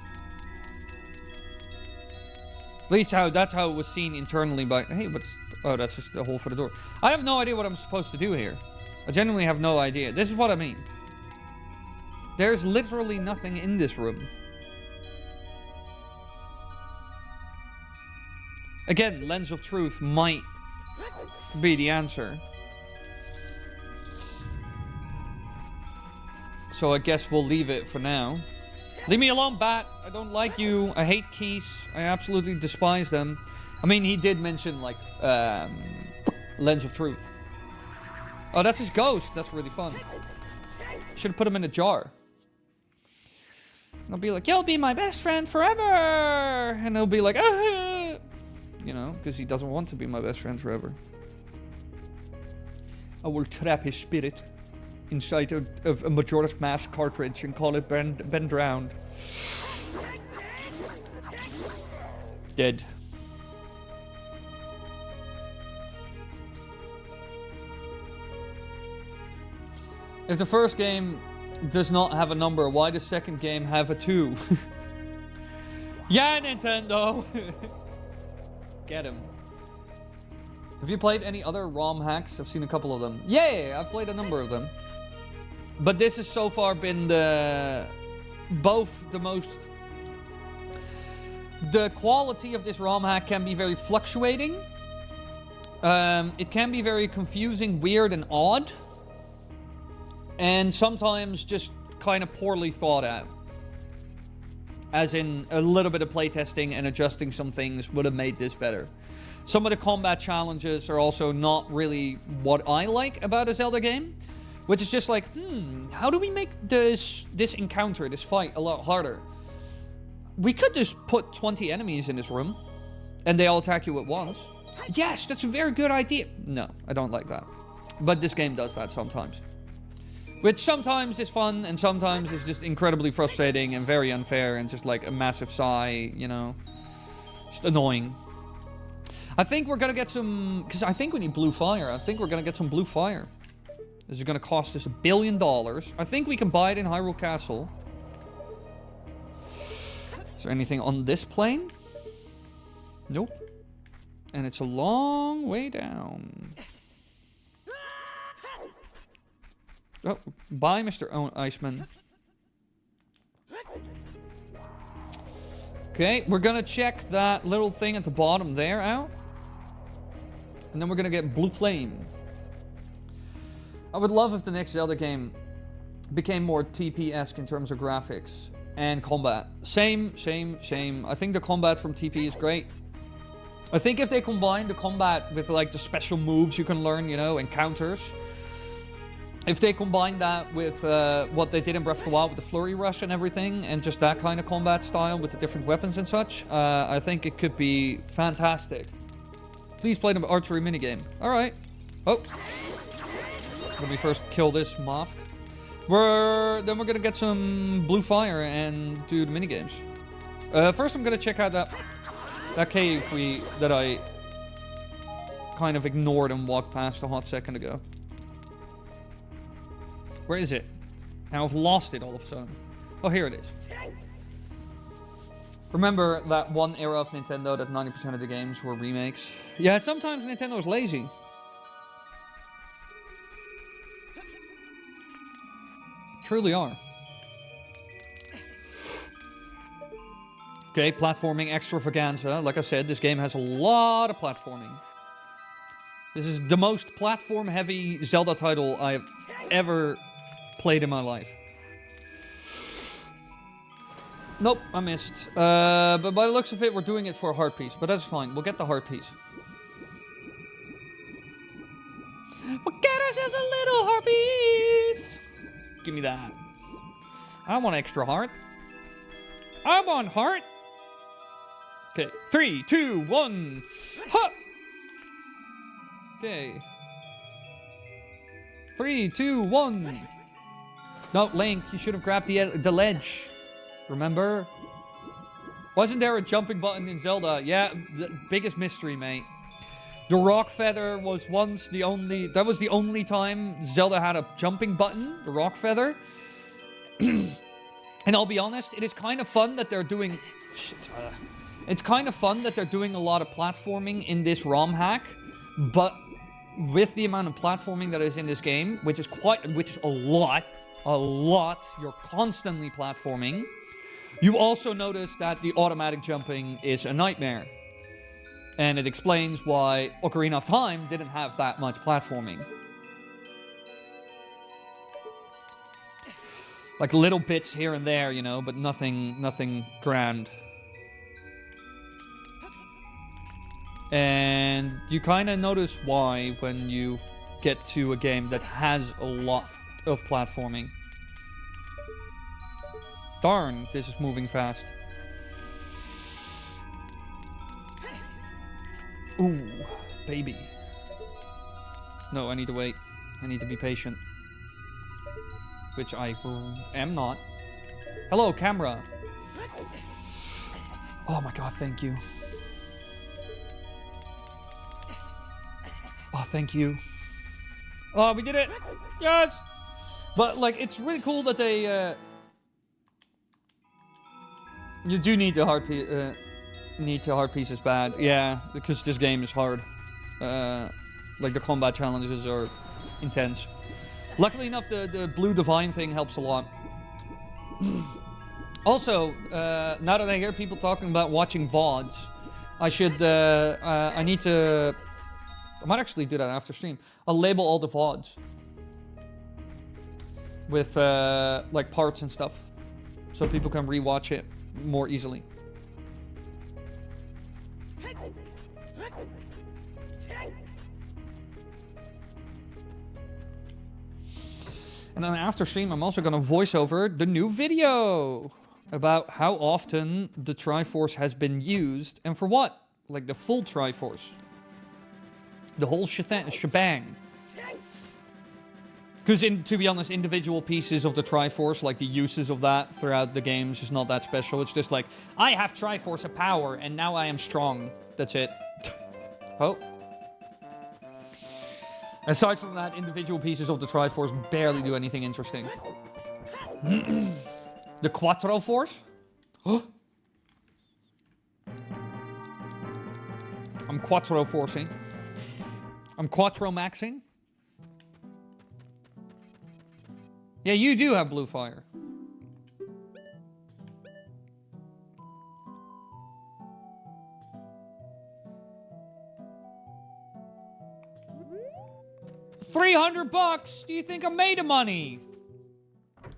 At least that's how it was seen internally by... Hey, what's... Oh, that's just the hole for the door. I have no idea what I'm supposed to do here. I genuinely have no idea. This is what I mean. There's literally nothing in this room. Again, Lens of Truth might be the answer. So I guess we'll leave it for now. Leave me alone, Bat. I don't like you. I hate keys. I absolutely despise them. I mean, he did mention, like, Lens of Truth. Oh, that's his ghost. That's really fun. Should have put him in a jar. And I'll be like, you'll be my best friend forever. And he'll be like, ah. You know, because he doesn't want to be my best friend forever. I will trap his spirit inside of a Majora's Mask cartridge and call it Ben Drowned. Dead. If the first game does not have a number, why does the second game have a 2? Yeah, Nintendo! Get him. Have you played any other ROM hacks? I've seen a couple of them. Yeah, I've played a number of them. But this has so far been the quality of this ROM hack can be very fluctuating. It can be very confusing, weird, and odd. And sometimes just kind of poorly thought out. As in, a little bit of playtesting and adjusting some things would have made this better. Some of the combat challenges are also not really what I like about a Zelda game. Which is just like, how do we make this encounter, this fight, a lot harder? We could just put 20 enemies in this room. And they all attack you at once. Yes, that's a very good idea. No, I don't like that. But this game does that sometimes. Which sometimes is fun, and sometimes is just incredibly frustrating and very unfair, and just like a massive sigh, you know. Just annoying. I think we're gonna get some... Because I think we need blue fire. I think we're gonna get some blue fire. This is gonna cost us $1 billion. I think we can buy it in Hyrule Castle. Is there anything on this plane? Nope. And it's a long way down. Oh, bye, Mr. Iceman. Okay, we're gonna check that little thing at the bottom there out. And then we're gonna get blue flame. I would love if the next Zelda game became more TP-esque in terms of graphics and combat. Same. I think the combat from TP is great. I think if they combine the combat with like the special moves you can learn, you know, and counters. If they combine that with what they did in Breath of the Wild with the flurry rush and everything, and just that kind of combat style with the different weapons and such, I think it could be fantastic. Please play the archery minigame. Alright. Oh. Let me first kill this Moth. Then we're gonna get some blue fire and do the minigames. First I'm gonna check out that cave that I kind of ignored and walked past a hot second ago. Where is it? Now I've lost it all of a sudden. Oh, here it is. Remember that one era of Nintendo that 90% of the games were remakes? Yeah, sometimes Nintendo's lazy. Truly are. Okay, platforming extravaganza. Like I said, this game has a lot of platforming. This is the most platform-heavy Zelda title I have ever played in my life. Nope, I missed. But by the looks of it, we're doing it for a heart piece. But that's fine. We'll get the heart piece. We'll get ourselves a little heart piece. Give me that. I want extra heart. I want heart. Okay, 3, 2, 1. Ha! Okay. 3, 2, 1. No, Link, you should have grabbed the ledge. Remember? Wasn't there a jumping button in Zelda? Yeah, the biggest mystery, mate. The rock feather was once the only... That was the only time Zelda had a jumping button. The rock feather. And I'll be honest, it is kind of fun that they're doing... It's kind of fun that they're doing a lot of platforming in this ROM hack, but with the amount of platforming that is in this game, which is a lot, you're constantly platforming, you also notice that the automatic jumping is a nightmare. And it explains why Ocarina of Time didn't have that much platforming. Like little bits here and there, you know, but nothing grand. And you kind of notice why when you get to a game that has a lot of platforming. Darn, this is moving fast. Ooh, baby. No, I need to wait. I need to be patient. Which I am not. Hello, camera. Oh my god, thank you. Oh, thank you. Oh, we did it! Yes! But, like, it's really cool that they, You do need the heart piece, pieces bad. Yeah, because this game is hard. Like, the combat challenges are intense. Luckily enough, the blue divine thing helps a lot. Also, now that I hear people talking about watching VODs, I need to... I might actually do that after stream. I'll label all the VODs. With, like, parts and stuff. So people can rewatch it more easily. And then after stream, I'm also going to voice over the new video about how often the Triforce has been used and for what. Like the full Triforce. The whole shebang. Because, to be honest, individual pieces of the Triforce, like the uses of that throughout the games, is not that special. It's just like, I have Triforce of power, and now I am strong. That's it. Oh. Aside from that, individual pieces of the Triforce barely do anything interesting. The Quattro Force? I'm Quattro Forcing. I'm Quattro Maxing. Yeah, you do have blue fire. $300? Do you think I'm made of money?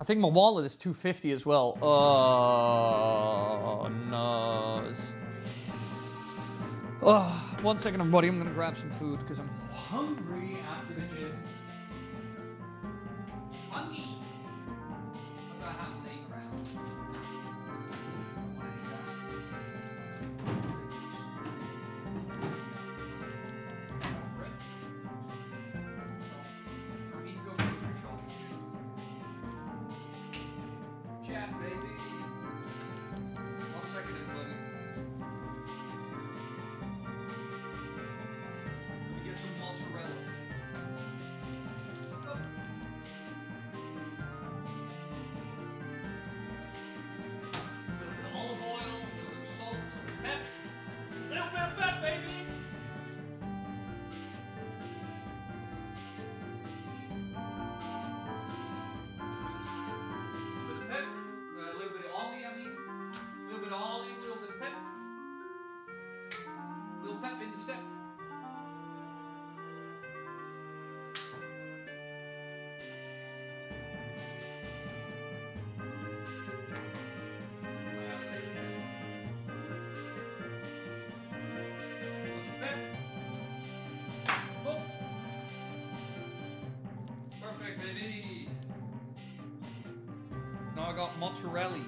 I think my wallet is $250 as well. Oh, no. Oh, 1 second, everybody. I'm gonna grab some food because I'm hungry after the gym. Hungry. Look, I have laying around. I need to go grocery shopping. Chat, baby. 1 second, everybody. Let me get some mozzarella. Oh. Double tap in the step. Perfect, baby. Now I got mozzarella.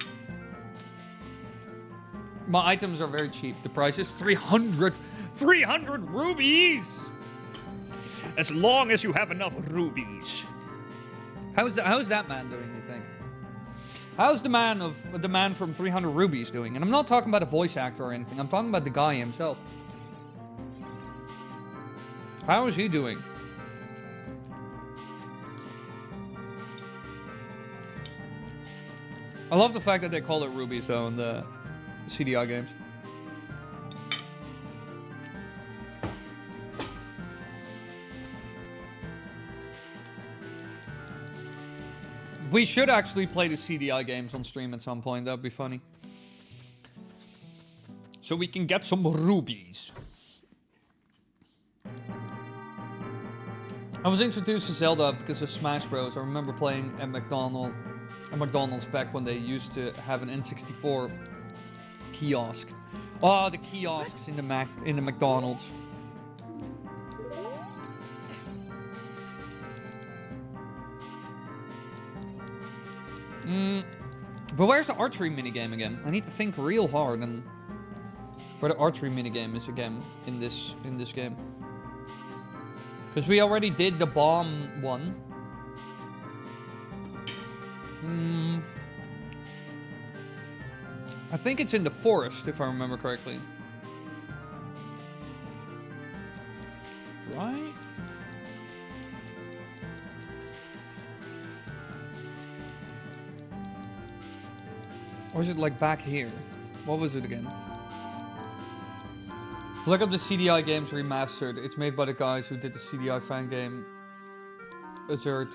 My items are very cheap. The price is 300 rubies. As long as you have enough rubies. How's that man doing, you think? How's the man from 300 rubies doing? And I'm not talking about a voice actor or anything. I'm talking about the guy himself. How is he doing? I love the fact that they call it rubies though in the CDI games. We should actually play the CDI games on stream at some point. That'd be funny. So we can get some rubies. I was introduced to Zelda because of Smash Bros. I remember playing at McDonald's back when they used to have an N64 kiosk. Oh, the kiosks in the McDonald's. But where's the archery minigame again? I need to think real hard and where the archery minigame is again in this game. Because we already did the bomb one. I think it's in the forest, if I remember correctly. Right? Or is it like back here? What was it again? Look up the CDI Games Remastered. It's made by the guys who did the CDI fan game Zora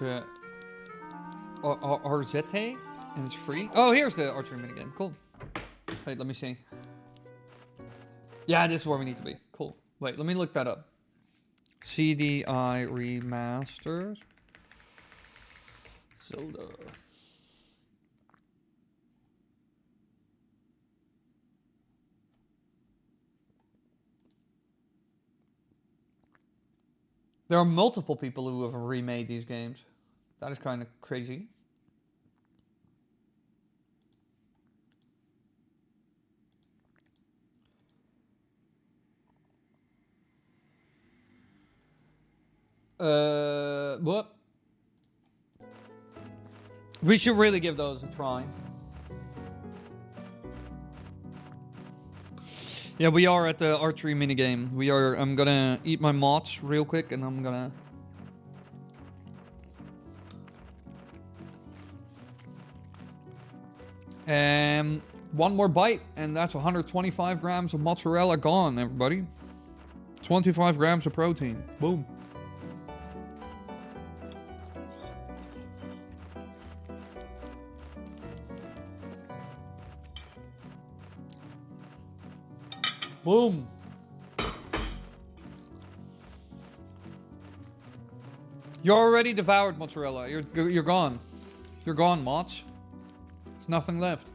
Arzete, and it's free. Oh, here's the archery minigame. Cool. Wait, let me see. Yeah, this is where we need to be. Cool. Wait, let me look that up. CDI Remasters. Zelda. There are multiple people who have remade these games. That is kind of crazy. What? We should really give those a try. Yeah, we are at the archery minigame. I'm gonna eat my mods real quick and I'm gonna... one more bite and that's 125 grams of mozzarella gone, everybody. 25 grams of protein. Boom. Boom. You're already devoured, mozzarella. You're gone. You're gone, Mots. There's nothing left.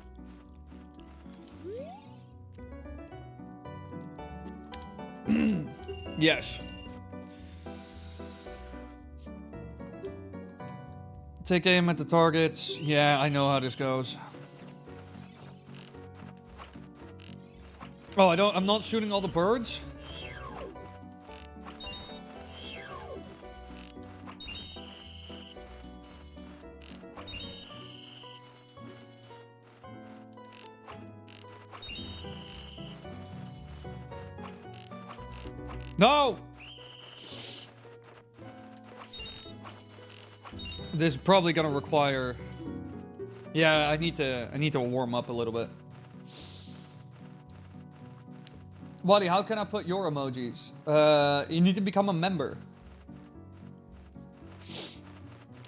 Yes. Take aim at the targets. Yeah, I know how this goes. Oh, I'm not shooting all the birds? No! This is probably gonna require... Yeah, I need to warm up a little bit. Wally, how can I put your emojis? You need to become a member.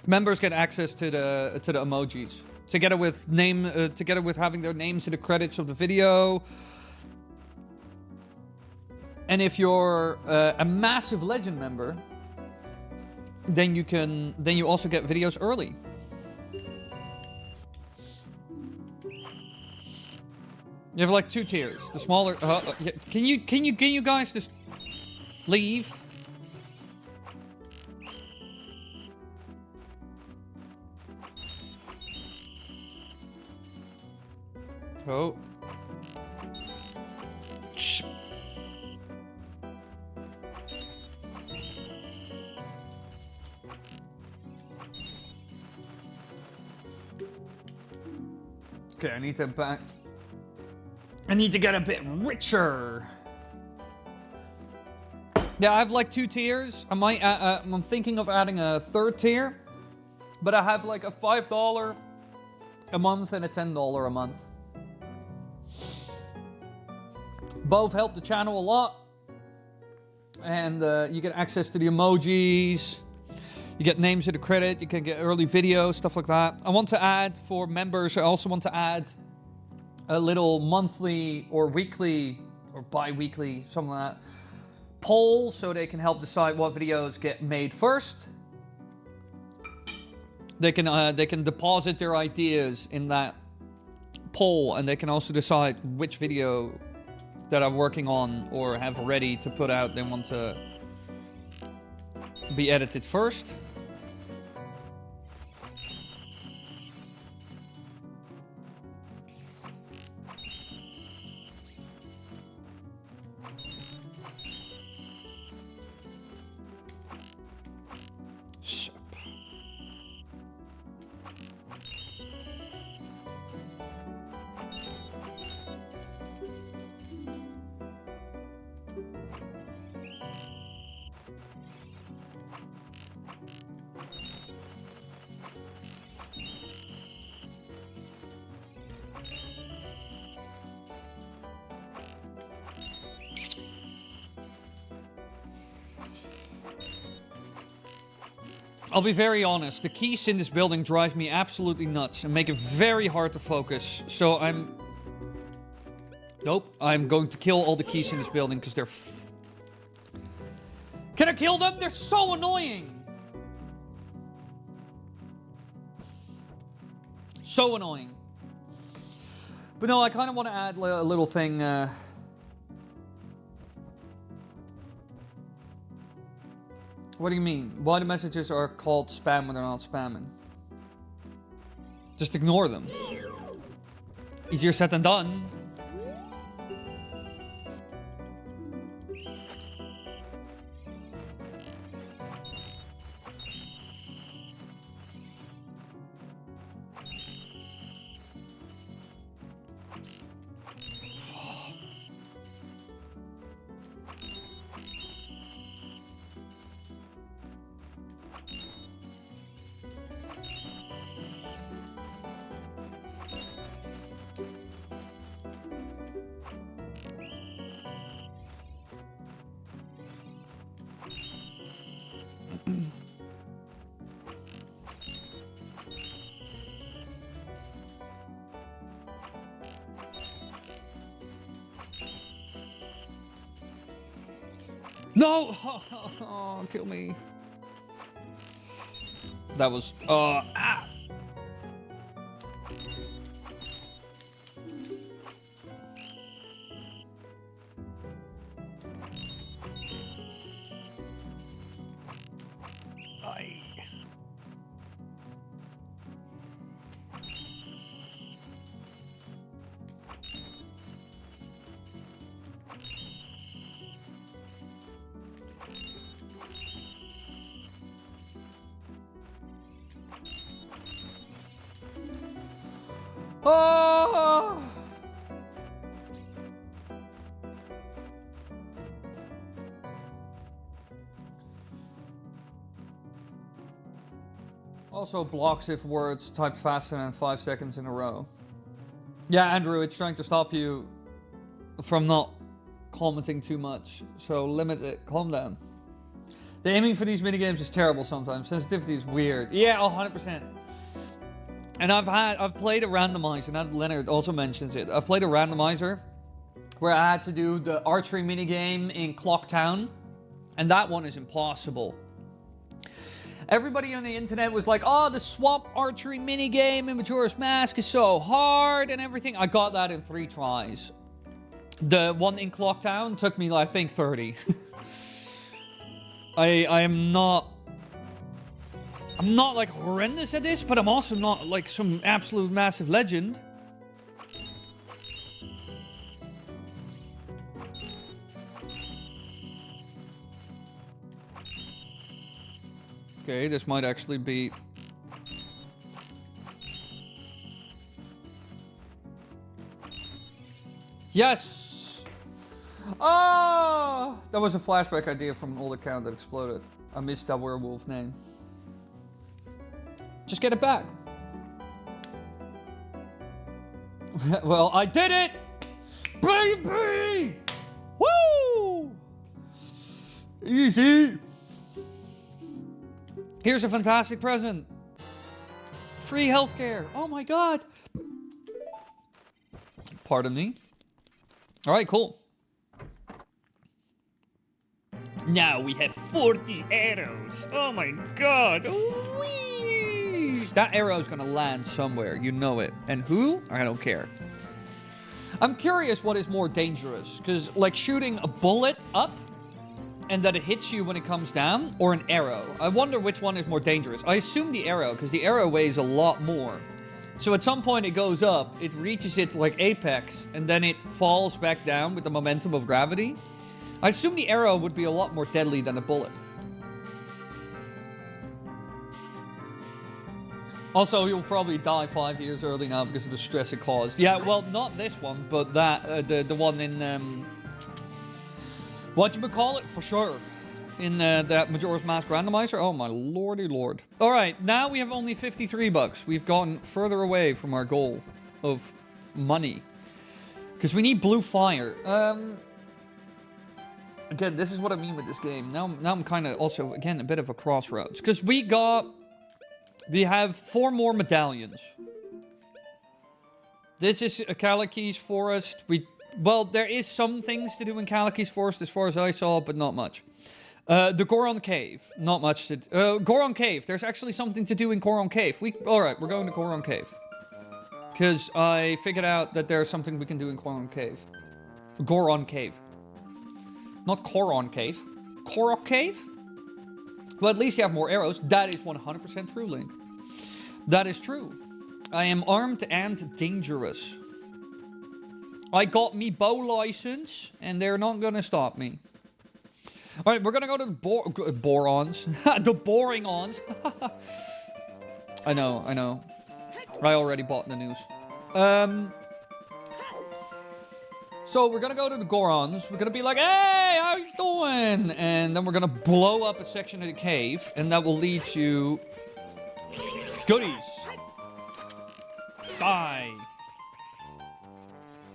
Members get access to the emojis, together with having their names in the credits of the video. And if you're a massive Legend member, then you also get videos early. You have like 2 tiers. The smaller. Can you guys just leave? Oh. Shh. Okay, I need to get a bit richer. Yeah, I have like 2 tiers. I might. I'm thinking of adding a 3rd tier, but I have like a $5 a month and a $10 a month. Both help the channel a lot, and you get access to the emojis. You get names of the credit. You can get early videos, stuff like that. I want to add for members. I also want to add a little monthly or weekly or bi-weekly, something like that, poll so they can help decide what videos get made first. They can deposit their ideas in that poll, and they can also decide which video that I'm working on or have ready to put out they want to be edited first. I'll be very honest, the keys in this building drive me absolutely nuts and make it very hard to focus. So Nope, I'm going to kill all the keys in this building because they're Can I kill them? They're so annoying! So annoying. But no, I kind of want to add a little thing. What do you mean? Why the messages are called spam when they're not spamming? Just ignore them. Easier said than done. No! Oh, kill me. That was... ah! Oh! Also blocks if words typed faster than 5 seconds in a row. Yeah, Andrew, it's trying to stop you from not commenting too much. So limit it. Calm down. The aiming for these minigames is terrible sometimes. Sensitivity is weird. Yeah, 100%. And I've played a randomizer, and Leonard also mentions it. I've played a randomizer, where I had to do the archery minigame in Clocktown, and that one is impossible. Everybody on the internet was like, oh, the swamp archery minigame in Majora's Mask is so hard and everything. I got that in 3 tries. The one in Clocktown took me, I think, 30. I'm not like horrendous at this, but I'm also not like some absolute massive legend. Okay, this might actually be... Yes! Ah! That was a flashback idea from an old account that exploded. I missed that werewolf name. Just get it back. Well, I did it! Baby! Woo! Easy! Here's a fantastic present. Free healthcare. Oh my god. Pardon me. Alright, cool. Now we have 40 arrows. Oh my god. Whee! That arrow's gonna land somewhere. You know it. And who? I don't care. I'm curious what is more dangerous. Because, like, shooting a bullet up and that it hits you when it comes down, or an arrow. I wonder which one is more dangerous. I assume the arrow, because the arrow weighs a lot more. So at some point it goes up, it reaches its like apex, and then it falls back down with the momentum of gravity. I assume the arrow would be a lot more deadly than a bullet. Also, you'll probably die 5 years early now because of the stress it caused. Yeah, well, not this one, but that the one in whatchamacallit, for sure. In that Majora's Mask randomizer. Oh my lordy lord. Alright, now we have only 53 bucks. We've gotten further away from our goal of money. Because we need blue fire. Again, this is what I mean with this game. Now I'm kind of also, again, a bit of a crossroads. Because we have 4 more medallions. This is a Kalaki's Forest. Well, there is some things to do in Kalaki's Forest as far as I saw, but not much. The Goron Cave. Not much to do. Goron Cave. There's actually something to do in Goron Cave. Alright, we're going to Goron Cave. Because I figured out that there's something we can do in Goron Cave. Goron Cave. Not Goron Cave. Korok Cave? Well, at least you have more arrows. That is 100% true, Link. That is true. I am armed and dangerous. I got me bow license, and they're not gonna stop me. Alright, we're gonna go to the Borons. The Boring-ons. I know. I already bought the news. So we're gonna go to the Gorons. We're gonna be like, hey, how you doing? And then we're gonna blow up a section of the cave, and that will lead to goodies. Die.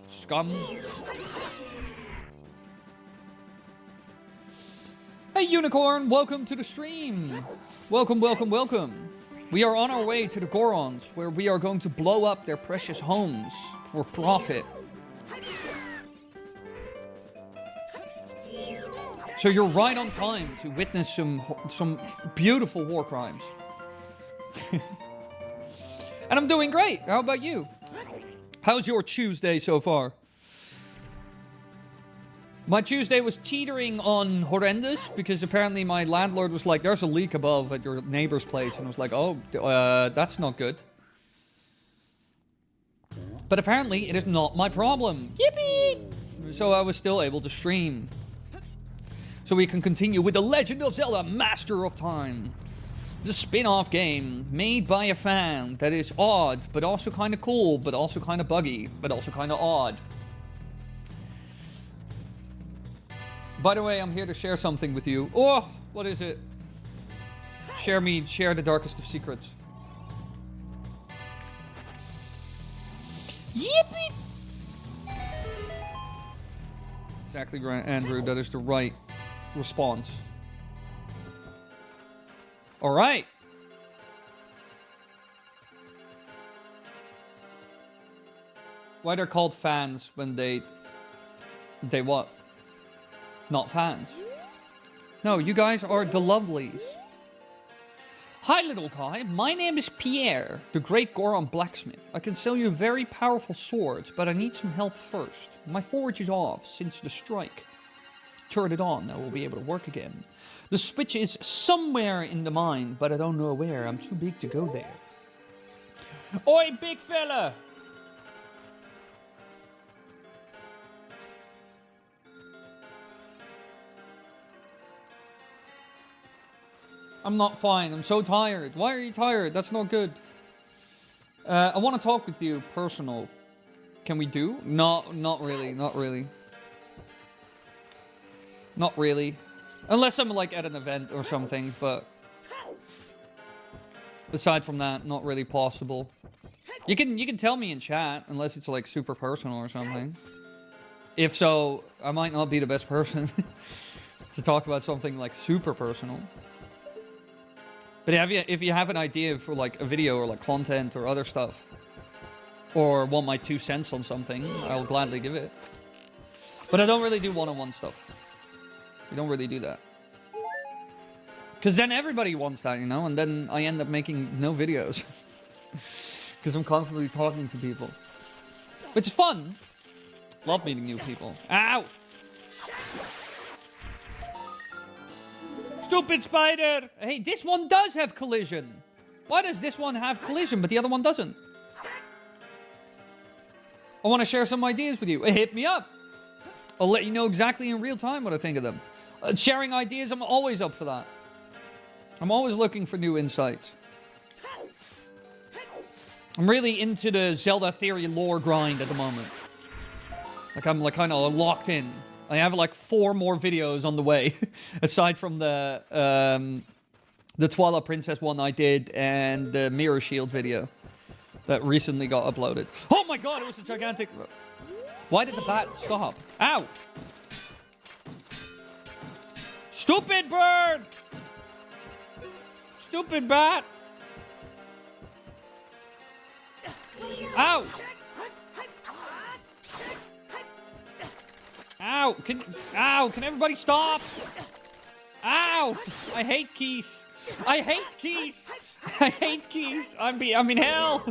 Scum. Hey, Unicorn, welcome to the stream. Welcome. We are on our way to the Gorons, where we are going to blow up their precious homes for profit. So you're right on time to witness some beautiful war crimes. And I'm doing great. How about you? How's your Tuesday so far? My Tuesday was teetering on horrendous because apparently my landlord was like, there's a leak above at your neighbor's place. And I was like, oh, that's not good. But apparently it is not my problem. Yippee! So I was still able to stream. So we can continue with The Legend of Zelda Master of Time. The spin-off game made by a fan that is odd, but also kind of cool, but also kind of buggy, but also kind of odd. By the way, I'm here to share something with you. Oh, what is it? Share the darkest of secrets. Yippee! Exactly right, Andrew. That is the right response. All right. Why they're called fans when they They what? Not fans. No, you guys are the lovelies. Hi, little guy. My name is Pierre, the great Goron blacksmith. I can sell you very powerful swords, but I need some help first. My forge is off since the strike. Turn it on, I will be able to work again. The switch is somewhere in the mine, but I don't know where. I'm too big to go there. Oi, big fella! I'm not fine. I'm so tired. Why are you tired? That's not good. I want to talk with you personal. Can we do? No, not really. Not really. Not really. Unless I'm like at an event or something, but aside from that, not really possible. You can tell me in chat, unless it's like super personal or something. If so, I might not be the best person to talk about something like super personal. But if you have an idea for like a video or like content or other stuff, or want my 2 cents on something, I'll gladly give it. But I don't really do one-on-one stuff. We don't really do that. Because then everybody wants that, you know, and then I end up making no videos. Because I'm constantly talking to people. Which is fun. Love meeting new people. Ow! Stupid spider! Hey, this one does have collision. Why does this one have collision, but the other one doesn't? I want to share some ideas with you. Hit me up. I'll let you know exactly in real time what I think of them. Sharing ideas, I'm always up for that. I'm always looking for new insights. I'm really into the Zelda theory lore grind at the moment. Like, I'm like kind of locked in. I have like 4 more videos on the way, aside from the Twilight Princess one I did and the Mirror Shield video that recently got uploaded. Oh my god, it was a gigantic... Why did the bat stop? Ow! Stupid bird! Stupid bat! Ow! Ow! Can everybody stop? Ow! I hate keys. I hate keys. I hate keys. I'm in hell.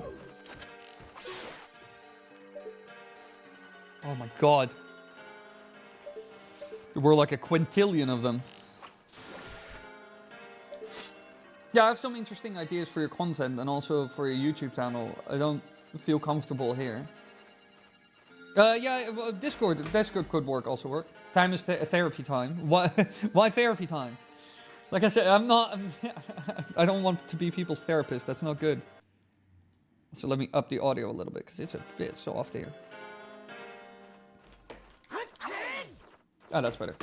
Oh my god. There were like a quintillion of them. Yeah, I have some interesting ideas for your content and also for your YouTube channel. I don't feel comfortable here. Yeah, well, Discord could also work. Time is therapy time. Why therapy time? Like I said, I don't want to be people's therapist. That's not good. So let me up the audio a little bit, because it's a bit soft here. Ah, that's better.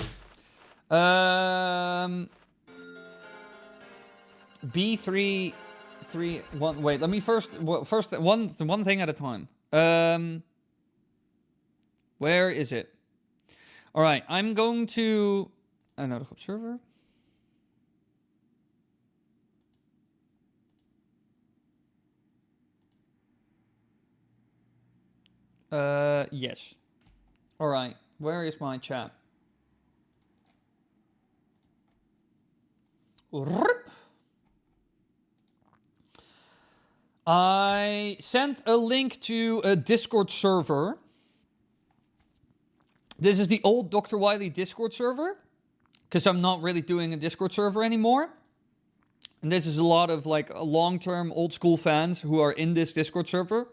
B3, 3, 1. Wait, let me first one thing at a time. Where is it? All right, I'm going to nodig op server. Yes. All right, where is my chat? I sent a link to a Discord server. This is the old Dr.Wily Discord server, because I'm not really doing a Discord server anymore. And this is a lot of like long-term old school fans who are in this Discord server.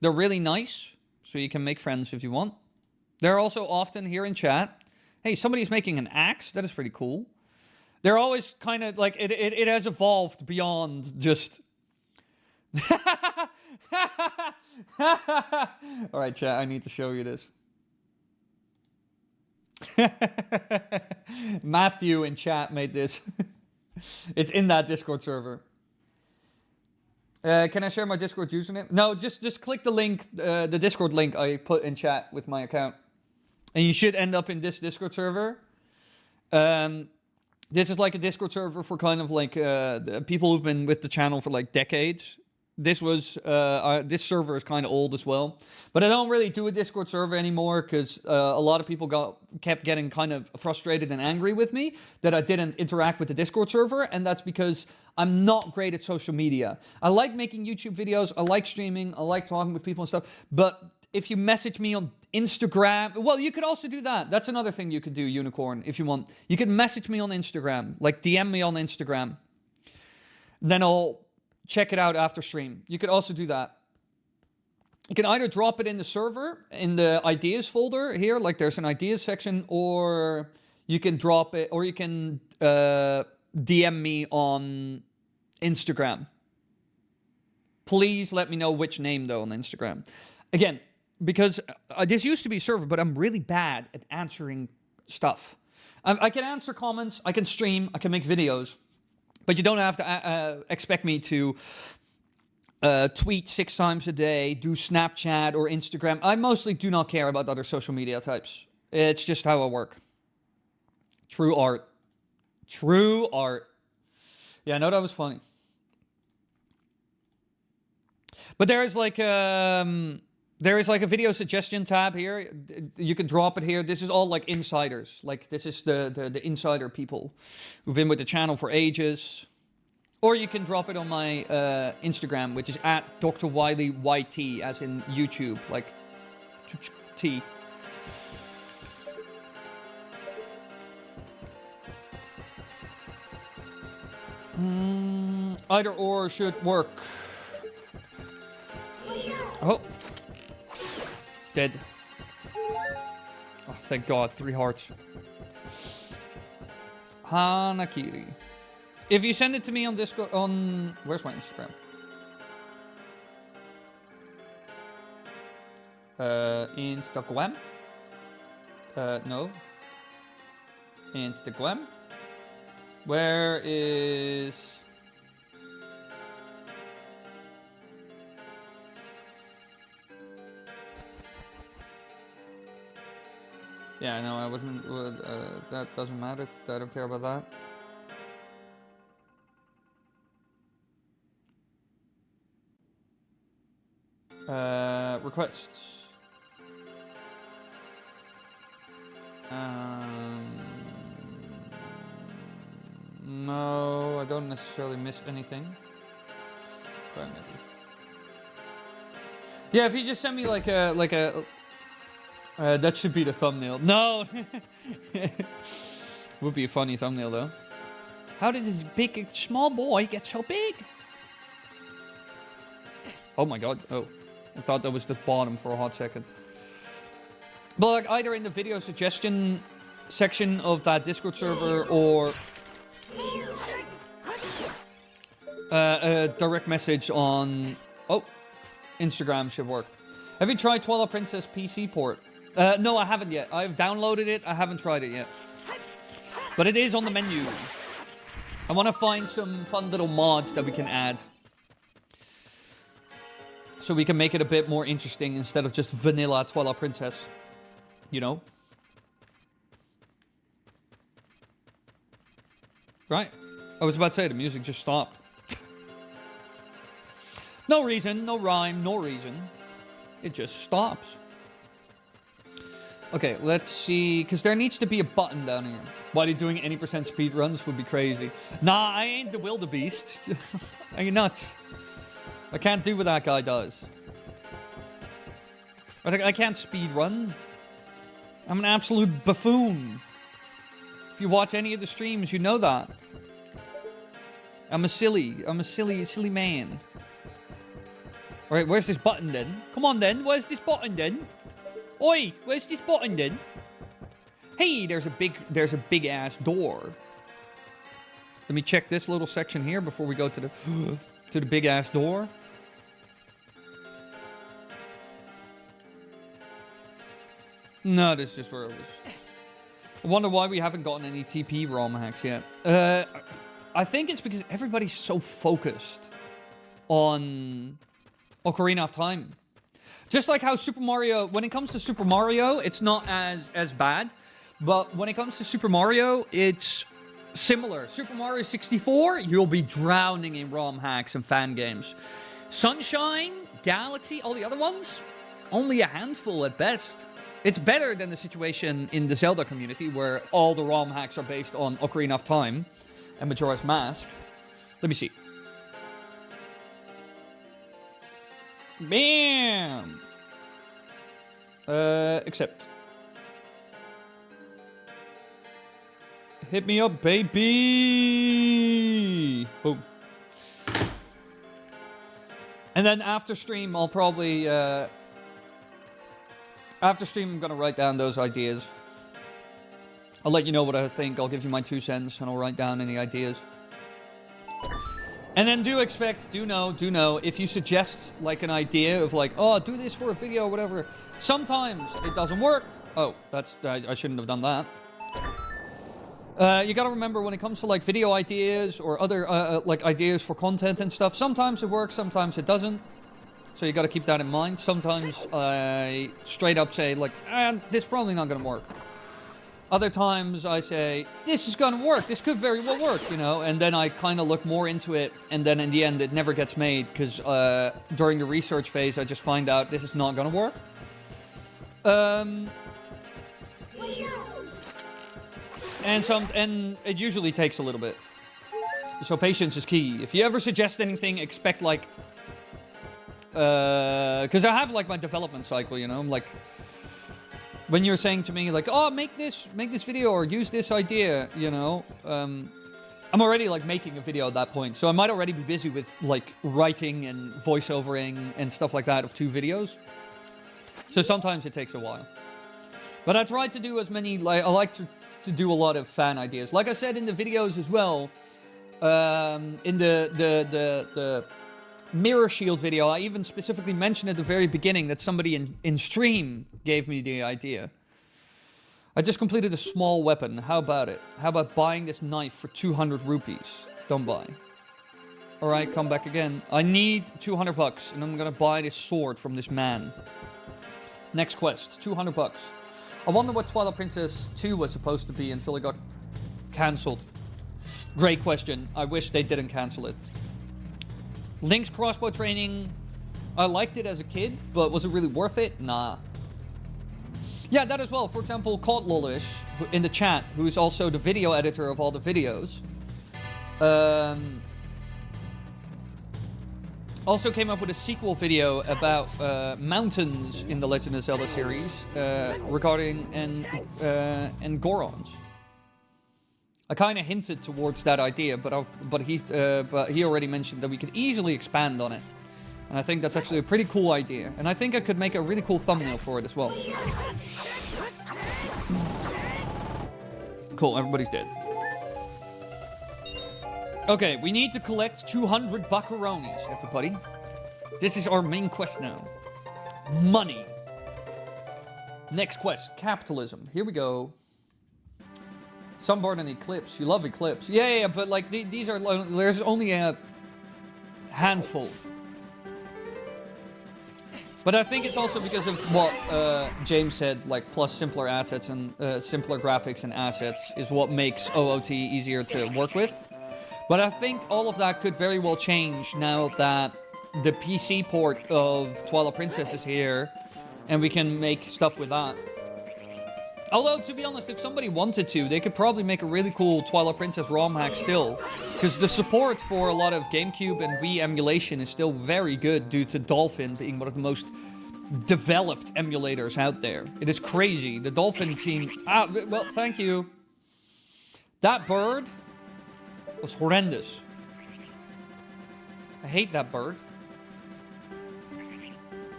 They're really nice, so you can make friends if you want. They're also often here in chat. Hey, somebody's making an axe. That is pretty cool. They're always kind of like, it has evolved beyond just... All right, chat, I need to show you this. Matthew in chat made this. It's in that Discord server. Can I share my Discord username? No, just click the link, the Discord link I put in chat with my account. And you should end up in this Discord server. This is like a Discord server for kind of like people who've been with the channel for like decades. This was this server is kind of old as well, but I don't really do a Discord server anymore because a lot of people kept getting kind of frustrated and angry with me that I didn't interact with the Discord server, and that's because I'm not great at social media. I like making YouTube videos, I like streaming, I like talking with people and stuff, but if you message me on Instagram, well, you could also do that. That's another thing you could do, Unicorn, if you want. You could message me on Instagram, like DM me on Instagram. Then I'll check it out after stream. You could also do that. You can either drop it in the server, in the ideas folder here, like there's an ideas section, or you can drop it, or you can DM me on Instagram. Please let me know which name, though, on Instagram. Again, because this used to be a server, but I'm really bad at answering stuff. I can answer comments, I can stream, I can make videos, but you don't have to expect me to tweet 6 times a day, do Snapchat or Instagram. I mostly do not care about other social media types. It's just how I work. True art. True art. Yeah, I know that was funny. But there is like a video suggestion tab here. You can drop it here. This is all like insiders. Like this is the insider people who've been with the channel for ages. Or you can drop it on my Instagram, which is at Dr.Wily YT, as in YouTube, like T. Either or should work. Oh. Dead. Oh, thank God. 3 hearts. Hanakiri. If you send it to me on Discord, on... Where's my Instagram? Instagram? No. Instagram? Where is... Yeah, no, I wasn't... that doesn't matter. I don't care about that. Requests. No, I don't necessarily miss anything. But maybe. Yeah, if you just send me like a that should be the thumbnail. No! Would be a funny thumbnail though. How did this small boy get so big? Oh my God. Oh. I thought that was the bottom for a hot second. But like either in the video suggestion section of that Discord server or a direct message on Instagram should work. Have you tried Twilight Princess PC port? No, I haven't yet. I've downloaded it. I haven't tried it yet. But it is on the menu. I want to find some fun little mods that we can add. So we can make it a bit more interesting instead of just vanilla Twilight Princess. You know? Right. I was about to say, the music just stopped. No reason, no rhyme, no reason. It just stops. Okay, let's see. Because there needs to be a button down here. While you're doing any % speed runs would be crazy. Nah, I ain't the wildebeest. Are you nuts? I can't do what that guy does. I can't speed run. I'm an absolute buffoon. If you watch any of the streams, you know that. I'm a silly man. Alright, where's this button then? Come on then, where's this button then? Oi, where's this button then? Hey, there's a big ass door. Let me check this little section here before we go to the big ass door. No, this is just where it was. I wonder why we haven't gotten any TP ROM hacks yet. I think it's because everybody's so focused on Ocarina of Time. Just like how Super Mario, when it comes to Super Mario, it's not as bad. But when it comes to Super Mario, it's similar. Super Mario 64, you'll be drowning in ROM hacks and fan games. Sunshine, Galaxy, all the other ones, only a handful at best. It's better than the situation in the Zelda community where all the ROM hacks are based on Ocarina of Time and Majora's Mask. Let me see. Bam! Accept. Hit me up, baby! Boom. And then after stream, I'll probably... after stream, I'm gonna write down those ideas. I'll let you know what I think. I'll give you my 2 cents, and I'll write down any ideas. And then do know, if you suggest, like, an idea of, like, oh, do this for a video or whatever, sometimes it doesn't work. Oh, I shouldn't have done that. You gotta remember when it comes to, like, video ideas or other, like, ideas for content and stuff, sometimes it works, sometimes it doesn't. So you gotta keep that in mind. Sometimes I straight up say, like, this is probably not gonna work. Other times I say, this is gonna work, this could very well work, you know, and then I kind of look more into it, and then in the end it never gets made, because during the research phase I just find out this is not gonna work. And it usually takes a little bit. So patience is key. If you ever suggest anything, expect, like, because I have, like, my development cycle, you know, I'm like, when you're saying to me, like, oh, make this video or use this idea, you know, I'm already, like, making a video at that point. So I might already be busy with, like, writing and voiceovering and stuff like that of 2 videos. So sometimes it takes a while. But I try to do as many, like, I like to do a lot of fan ideas. Like I said in the videos as well, in the Mirror Shield video, I even specifically mentioned at the very beginning that somebody in stream gave me the idea. I just completed a small weapon. How about it? How about buying this knife for 200 rupees? Don't buy. Alright, come back again. I need 200 bucks, and I'm gonna buy this sword from this man. Next quest, 200 bucks. I wonder what Twilight Princess 2 was supposed to be until it got cancelled. Great question. I wish they didn't cancel it. Link's crossbow training, I liked it as a kid, but was it really worth it? Nah. Yeah, that as well. For example, Caught Lolish in the chat, who's also the video editor of all the videos, also came up with a sequel video about mountains in the Legend of Zelda series regarding and Gorons. I kind of hinted towards that idea, but he already mentioned that we could easily expand on it, and I think that's actually a pretty cool idea. And I think I could make a really cool thumbnail for it as well. Cool, everybody's dead. Okay, we need to collect 200 buckaronis, everybody. This is our main quest now. Money. Next quest, capitalism. Here we go. Sunburn and Eclipse. You love Eclipse. Yeah, but like these are, there's only a handful. But I think it's also because of what James said, like plus simpler assets and simpler graphics and assets is what makes OOT easier to work with. But I think all of that could very well change now that the PC port of Twilight Princess is here and we can make stuff with that. Although, to be honest, if somebody wanted to, they could probably make a really cool Twilight Princess ROM hack still. Because the support for a lot of GameCube and Wii emulation is still very good due to Dolphin being one of the most developed emulators out there. It is crazy. The Dolphin team... well, thank you. That bird was horrendous. I hate that bird.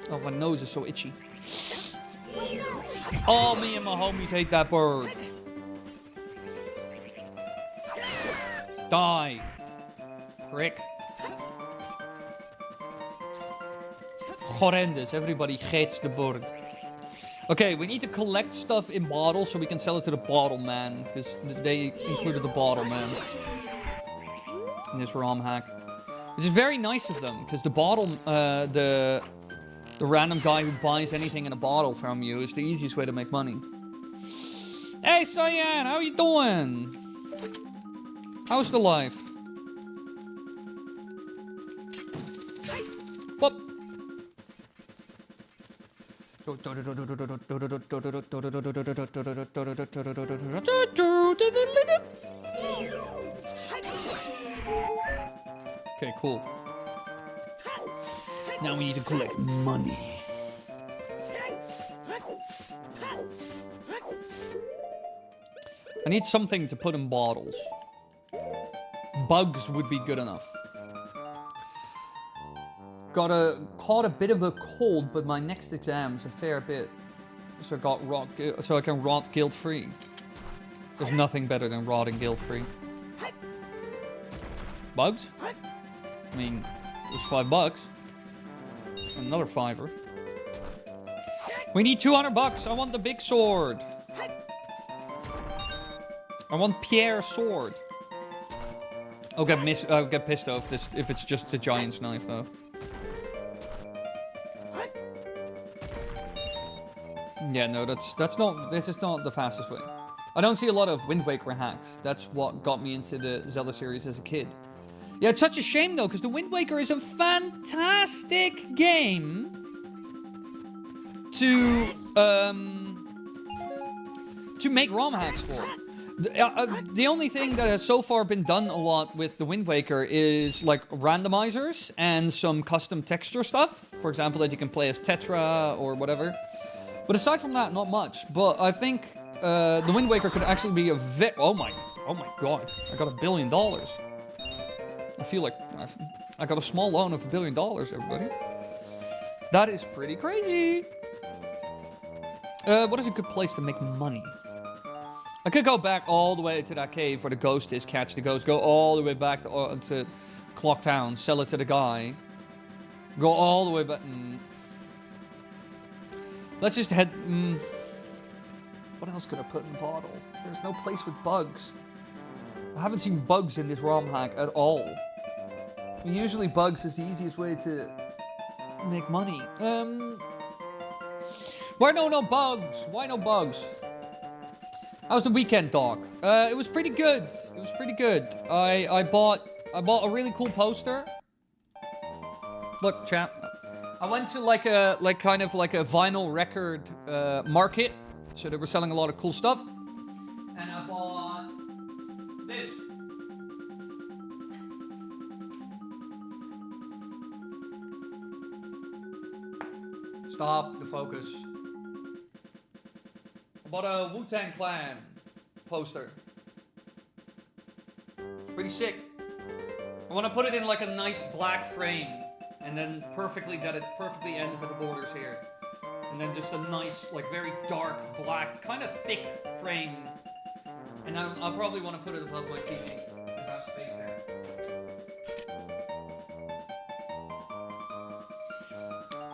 Oh, my nose is so itchy. Oh, me and my homies hate that bird. Die. Prick. Horrendous. Everybody hates the bird. Okay, we need to collect stuff in bottles so we can sell it to the bottle man. Because they included the bottle man in this ROM hack. Which is very nice of them. Because the bottle, the random guy who buys anything in a bottle from you is the easiest way to make money. Hey, Cyan, how you doing? How's the life? Okay, cool. Now we need to collect money. I need something to put in bottles. Bugs would be good enough. Caught a bit of a cold, but my next exam's a fair bit. So I can rot guilt-free. There's nothing better than rotting guilt-free. Bugs? I mean, there's $5. Another $5. We need $200. I want the big sword. I want Pierre's sword. I'll get pissed off if it's just the giant's knife, though. Yeah, no, this is not the fastest way. I don't see a lot of Wind Waker hacks. That's what got me into the Zelda series as a kid. Yeah, it's such a shame, though, because the Wind Waker is a fantastic game to make ROM hacks for. The only thing that has so far been done a lot with the Wind Waker is like randomizers and some custom texture stuff. For example, that you can play as Tetra or whatever. But aside from that, not much. But I think the Wind Waker could actually be a oh my god, I got $1 billion. I feel like I got a small loan of $1 billion, everybody. That is pretty crazy. What is a good place to make money? I could go back all the way to that cave where the ghost is, catch the ghost, go all the way back to Clock Town, sell it to the guy, go all the way back. Let's just head. What else could I put in the bottle? There's no place with bugs. I haven't seen bugs in this ROM hack at all. Usually bugs is the easiest way to make money. Why no bugs? Why no bugs? How's the weekend, dog? It was pretty good. It was pretty good. I bought a really cool poster. Look, chap. I went to kind of like a vinyl record market, so they were selling a lot of cool stuff. And I bought this. Stop the focus. I bought a Wu-Tang Clan poster. Pretty sick. I want to put it in like a nice black frame, and then it perfectly ends at the borders here. And then just a nice, like very dark black, kind of thick frame. And I'll probably want to put it above my TV. If I have space there.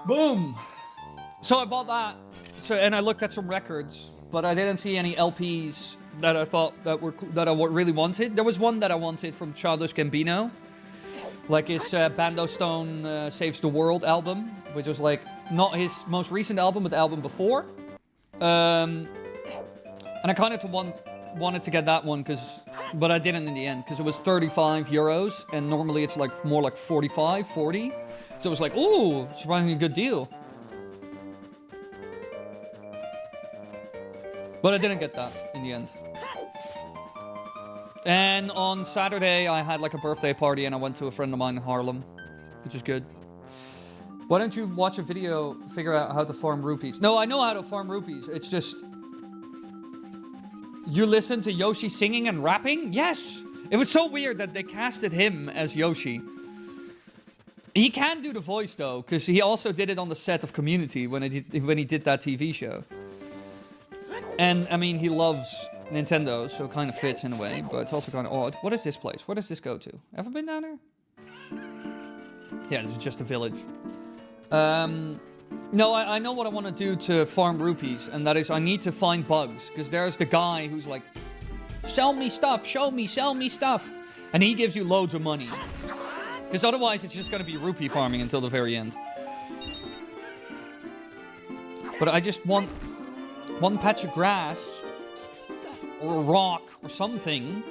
Boom! So I bought that. And I looked at some records, but I didn't see any LPs that I thought that I really wanted. There was one that I wanted from Childish Gambino, like his Bando Stone Saves the World album, which was like not his most recent album, but the album before. And I kind of wanted to get that one, but I didn't in the end, because it was 35 euros, and normally it's like more like 45, 40. So it was like, ooh, surprisingly good deal. But I didn't get that in the end. And on Saturday, I had like a birthday party, and I went to a friend of mine in Harlem, which is good. Why don't you watch a video, figure out how to farm rupees? No, I know how to farm rupees. It's just... You listen to Yoshi singing and rapping? Yes! It was so weird that they casted him as Yoshi. He can do the voice, though, because he also did it on the set of Community when he did that TV show. And, I mean, he loves Nintendo, so it kind of fits in a way, but it's also kind of odd. What is this place? Where does this go to? Ever been down there? Yeah, this is just a village. No, I know what I want to do to farm rupees, and that is I need to find bugs, because there's the guy who's like, sell me stuff, sell me stuff. And he gives you loads of money. Because otherwise it's just going to be rupee farming until the very end. But I just want one patch of grass, or a rock, or something.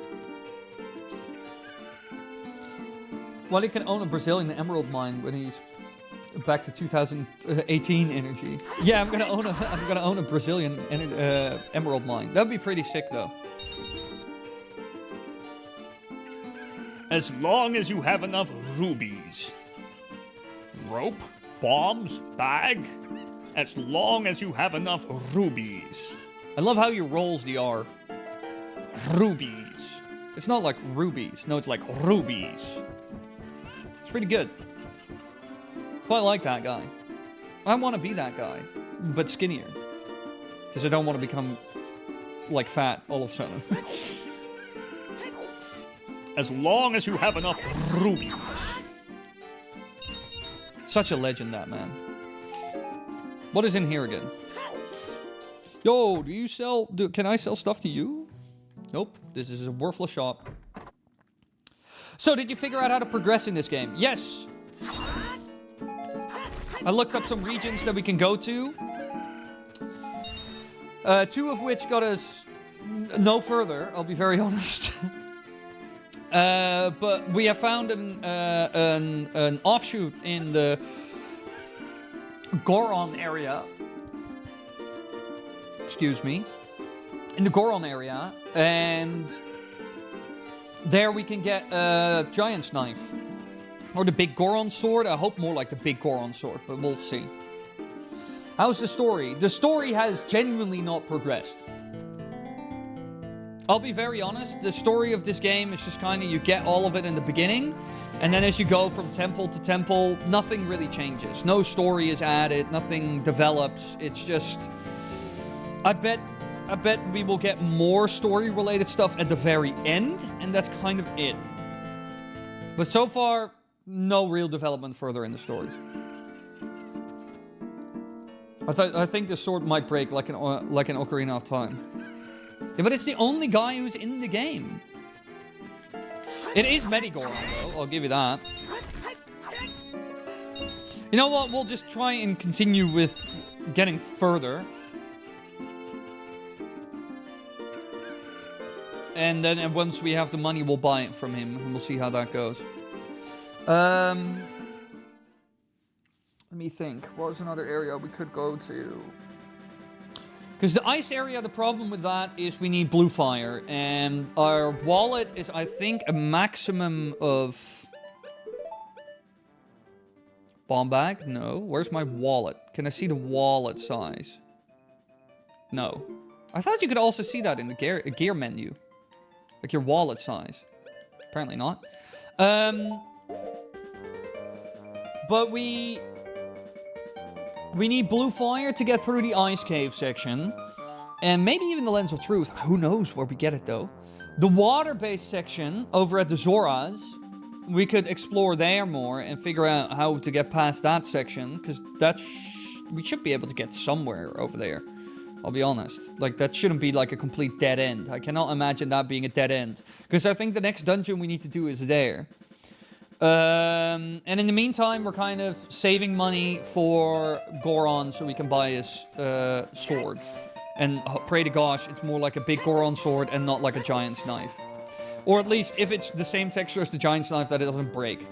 Well, he can own a Brazilian emerald mine when he's Back to 2018 energy. Yeah, I'm gonna own a Brazilian emerald mine. That'd be pretty sick, though. As long as you have enough rubies. Rope, bombs, bag. As long as you have enough rubies. I love how he rolls the R. Rubies. It's not like rubies. No, it's like rubies. It's pretty good. Quite like that guy. I want to be that guy, but skinnier. Because I don't want to become, like, fat all of a sudden. As long as you have enough rubies. Such a legend, that man. What is in here again? Yo, do you sell... can I sell stuff to you? Nope. This is a worthless shop. So, did you figure out how to progress in this game? Yes! I looked up some regions that we can go to. 2 of which got us no further, I'll be very honest. But we have found an offshoot in the Goron area. Excuse me. In the Goron area. And there we can get a giant's knife. Or the big Goron sword. I hope more like the big Goron sword, but we'll see. How's the story? The story has genuinely not progressed. I'll be very honest. The story of this game is just kind of, you get all of it in the beginning. And then as you go from temple to temple, nothing really changes. No story is added. Nothing develops. It's just... I bet we will get more story-related stuff at the very end. And that's kind of it. But so far... no real development further in the stories. I think the sword might break like an Ocarina of Time. Yeah, but it's the only guy who's in the game. It is Goron, though. I'll give you that. You know what? We'll just try and continue with getting further. And then once we have the money, we'll buy it from him. And we'll see how that goes. Let me think. What was another area we could go to? Because the ice area, the problem with that is we need blue fire. And our wallet is, I think, a maximum of... bomb bag? No. Where's my wallet? Can I see the wallet size? No. I thought you could also see that in the gear menu. Like your wallet size. Apparently not. But we need blue fire to get through the ice cave section. And maybe even the lens of truth. Who knows where we get it, though. The water-based section over at the Zoras. We could explore there more and figure out how to get past that section. Because we should be able to get somewhere over there. I'll be honest. Like, that shouldn't be like a complete dead end. I cannot imagine that being a dead end. Because I think the next dungeon we need to do is there. And in the meantime, we're kind of saving money for Goron so we can buy his sword. And pray to gosh, it's more like a big Goron sword and not like a giant's knife. Or at least, if it's the same texture as the giant's knife, that it doesn't break.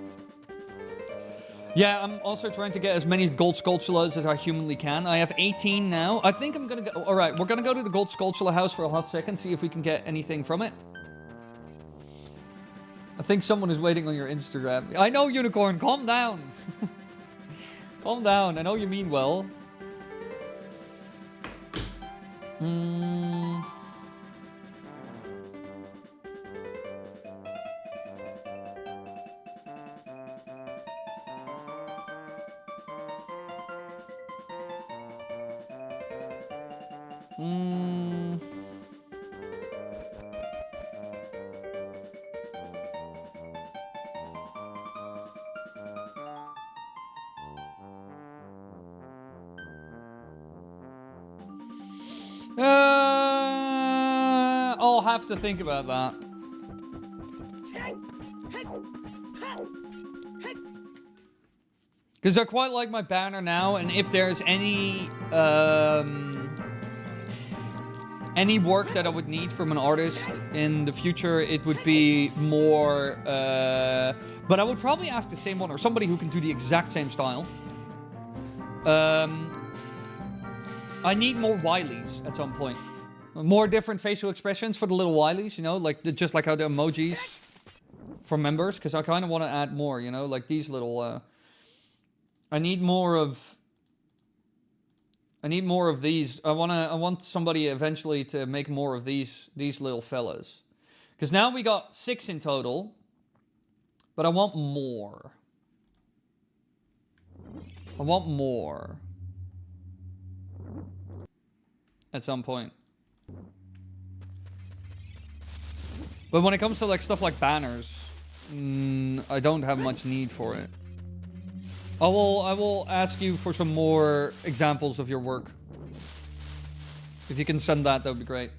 Yeah, I'm also trying to get as many gold sculptulas as I humanly can. I have 18 now. I think I'm gonna go... Alright, we're gonna go to the gold sculptula house for a hot second, see if we can get anything from it. I think someone is waiting on your Instagram. I know, Unicorn, calm down. Calm down, I know you mean well. I'll have to think about that. Because I quite like my banner now, and if there's any work that I would need from an artist in the future, it would be more... but I would probably ask the same one, or somebody who can do the exact same style. I need more Wileys at some point. More different facial expressions for the little Wileys, you know, like just like how the emojis for members, because I kind of want to add more, you know, like these little. I need more of these. I want somebody eventually to make more of these little fellas, because now we got 6 in total, but I want more. I want more. At some point. But when it comes to like stuff like banners, I don't have much need for it. I will ask you for some more examples of your work. If you can send that would be great.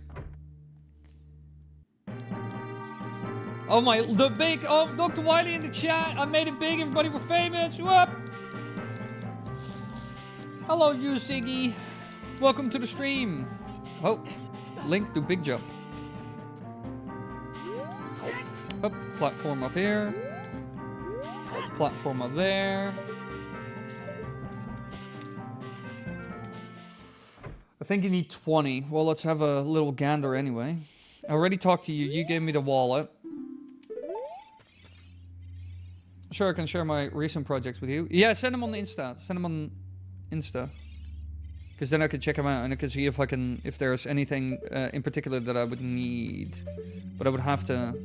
Oh my, Dr.Wily in the chat. I made it big, everybody, we're famous. Whoop. Hello, you Ziggy. Welcome to the stream. Oh, Link do big jump. Up, platform up here. Platform up there. I think you need 20. Well, let's have a little gander anyway. I already talked to you. You gave me the wallet. Sure, I can share my recent projects with you. Yeah, send them on the Insta. Send them on Insta. Because then I could check them out and I could see if there's anything in particular that I would need. But I would have to.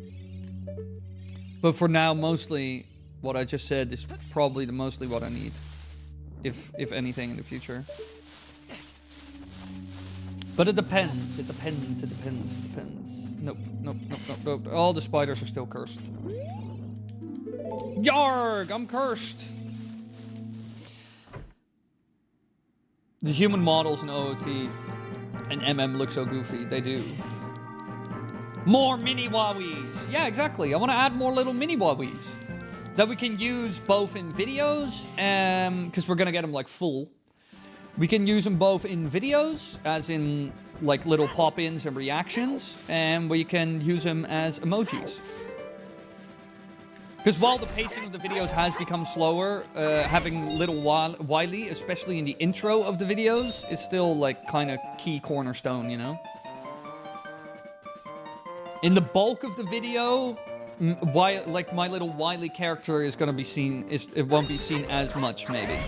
But for now, mostly what I just said is probably mostly what I need. If anything in the future. But it depends. It depends. It depends. It depends. Nope. Nope. Nope. Nope. Nope. All the spiders are still cursed. Yarg! I'm cursed! The human models in OOT and MM look so goofy. They do. More mini Wowies! Yeah, exactly. I want to add more little mini Wowies. That we can use both in videos, because we're going to get them like full. We can use them both in videos, as in like little pop-ins and reactions, and we can use them as emojis. Because while the pacing of the videos has become slower, having little Wily, especially in the intro of the videos, is still like kind of key cornerstone, you know? In the bulk of the video, like my little Wily character is going to be seen, it won't be seen as much, maybe.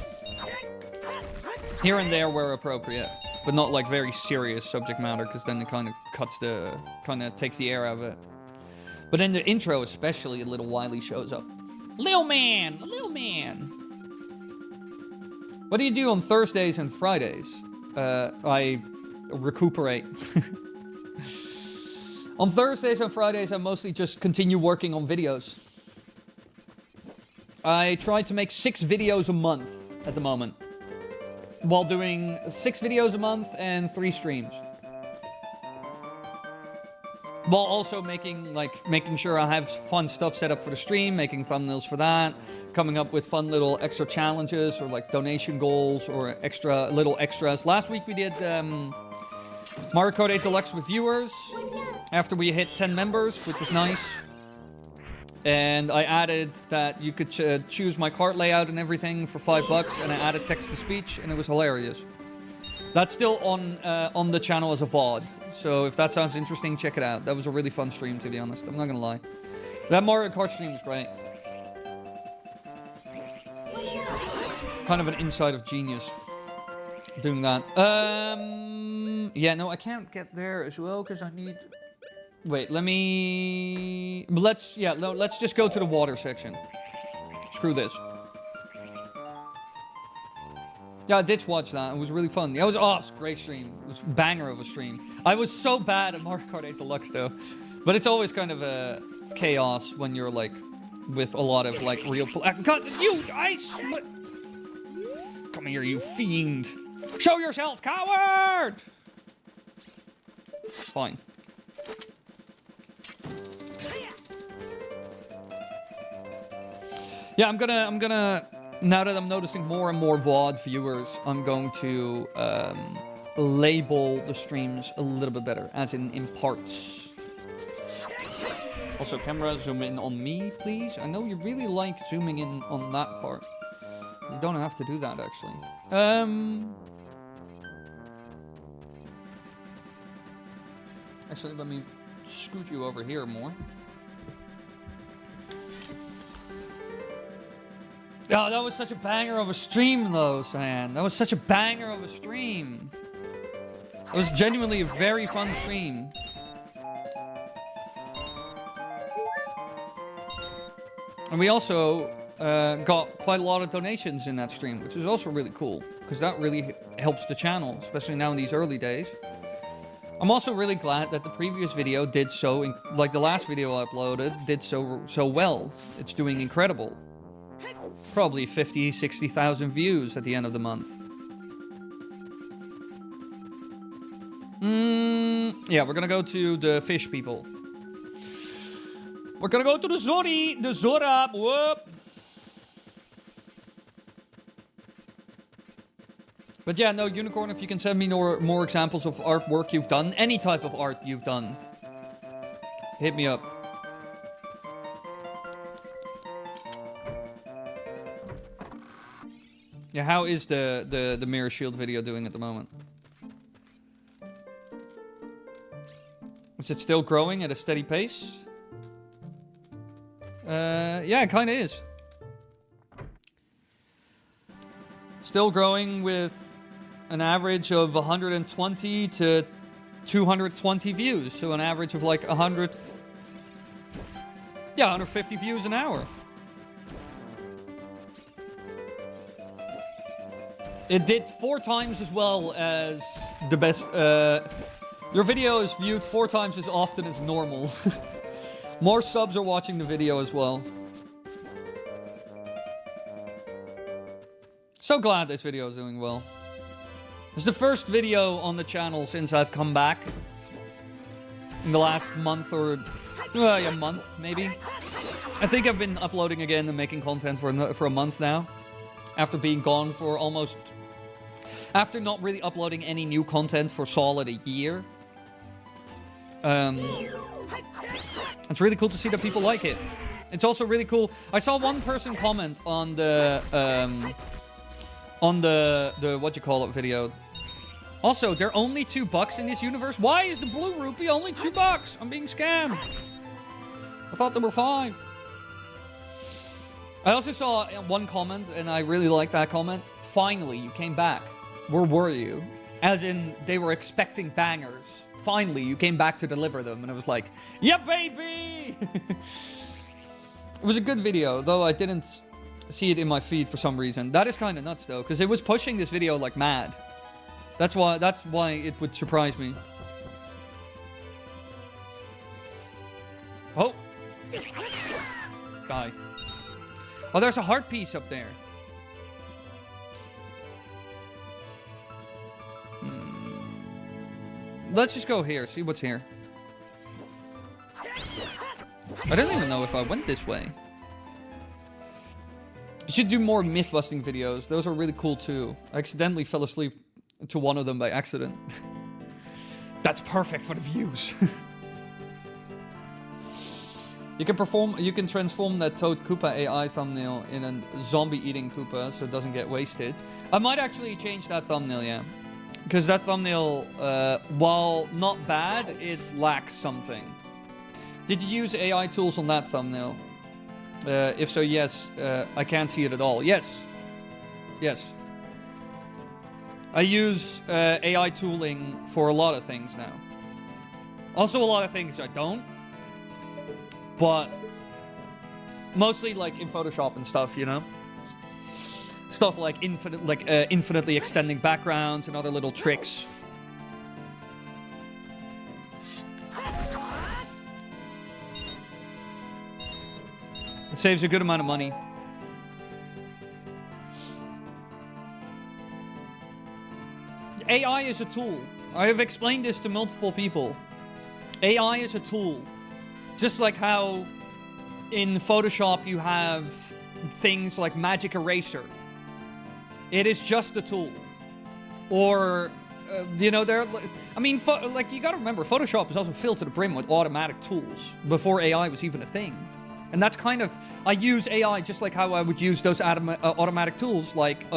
Here and there where appropriate, but not like very serious subject matter, because then it kind of takes the air out of it. But in the intro, especially, a little Wily shows up. Lil man! Lil man! What do you do on Thursdays and Fridays? I recuperate. On Thursdays and Fridays, I mostly just continue working on videos. I try to make 6 videos a month at the moment. While doing 6 videos a month and 3 streams. While also making sure I have fun stuff set up for the stream, making thumbnails for that, coming up with fun little extra challenges or like donation goals or little extras. Last week we did Mario Kart 8 Deluxe with viewers after we hit 10 members, which was nice. And I added that you could choose my cart layout and everything for $5, and I added text-to-speech, and it was hilarious. That's still on the channel as a VOD. So if that sounds interesting, check it out. That was a really fun stream, to be honest. I'm not gonna lie. That Mario Kart stream was great. Kind of an inside of genius doing that. Yeah, no, I can't get there as well because I need. Wait, let's just go to the water section. Screw this. Yeah, I did watch that. It was really fun. Yeah, it was great stream. It was a banger of a stream. I was so bad at Mario Kart 8 Deluxe though. But it's always kind of a chaos when you're like with a lot of like real God, come here, you fiend. Show yourself, coward! Fine. Yeah, I'm gonna now that I'm noticing more and more VOD viewers, I'm going to label the streams a little bit better, as in parts. Also, camera, zoom in on me, please. I know you really like zooming in on that part. You don't have to do that, actually. Actually, let me scoot you over here more. Oh, that was such a banger of a stream, though, San. That was such a banger of a stream. It was genuinely a very fun stream. And we also got quite a lot of donations in that stream, which is also really cool, because that really helps the channel, especially now in these early days. I'm also really glad that the previous video did so, like the last video I uploaded, did so well. It's doing incredible. Probably 50, 60,000 views at the end of the month. Yeah, we're gonna go to the fish people. We're gonna go to the Zora, whoop. But yeah, no, Unicorn, if you can send me more examples of artwork you've done, any type of art you've done, hit me up. Yeah, how is the mirror shield video doing at the moment? Is it still growing at a steady pace? Yeah, it kind of is. Still growing with an average of 120 to 220 views. So an average of like 150 views an hour. It did 4 times as well as the best. Your video is viewed 4 times as often as normal. More subs are watching the video as well. So glad this video is doing well. It's the first video on the channel since I've come back. In the last month or... a month, maybe. I think I've been uploading again and making content for a month now. After being gone for almost... After not really uploading any new content for solid a year. It's really cool to see that people like it. It's also really cool. I saw one person comment on the what you call it video. Also, there are only $2 in this universe. Why is the blue rupee only $2? I'm being scammed. I thought there were 5. I also saw one comment, and I really liked that comment. Finally, you came back. Where were you? As in, they were expecting bangers. Finally, you came back to deliver them. And I was like, yeah, baby! It was a good video, though I didn't see it in my feed for some reason. That is kind of nuts, though, because it was pushing this video like mad. That's why it would surprise me. Oh! Die. Oh, there's a heart piece up there. Let's just go here, see what's here. I don't even know if I went this way. You should do more myth-busting videos. Those are really cool, too. I accidentally fell asleep to one of them by accident. That's perfect for the views. You can transform that Toad Koopa AI thumbnail in a zombie-eating Koopa so it doesn't get wasted. I might actually change that thumbnail, yeah. Because that thumbnail, while not bad, it lacks something. Did you use AI tools on that thumbnail? If so, yes. I can't see it at all. Yes. Yes. I use AI tooling for a lot of things now. Also, a lot of things I don't. But mostly like in Photoshop and stuff, you know? Stuff like infinitely extending backgrounds and other little tricks. It saves a good amount of money. AI is a tool. I have explained this to multiple people. AI is a tool. Just like how in Photoshop you have things like Magic Eraser. It is just a tool. Or, you know, I mean, like, you gotta remember, Photoshop is also filled to the brim with automatic tools before AI was even a thing. And that's kind of, I use AI just like how I would use those automatic tools like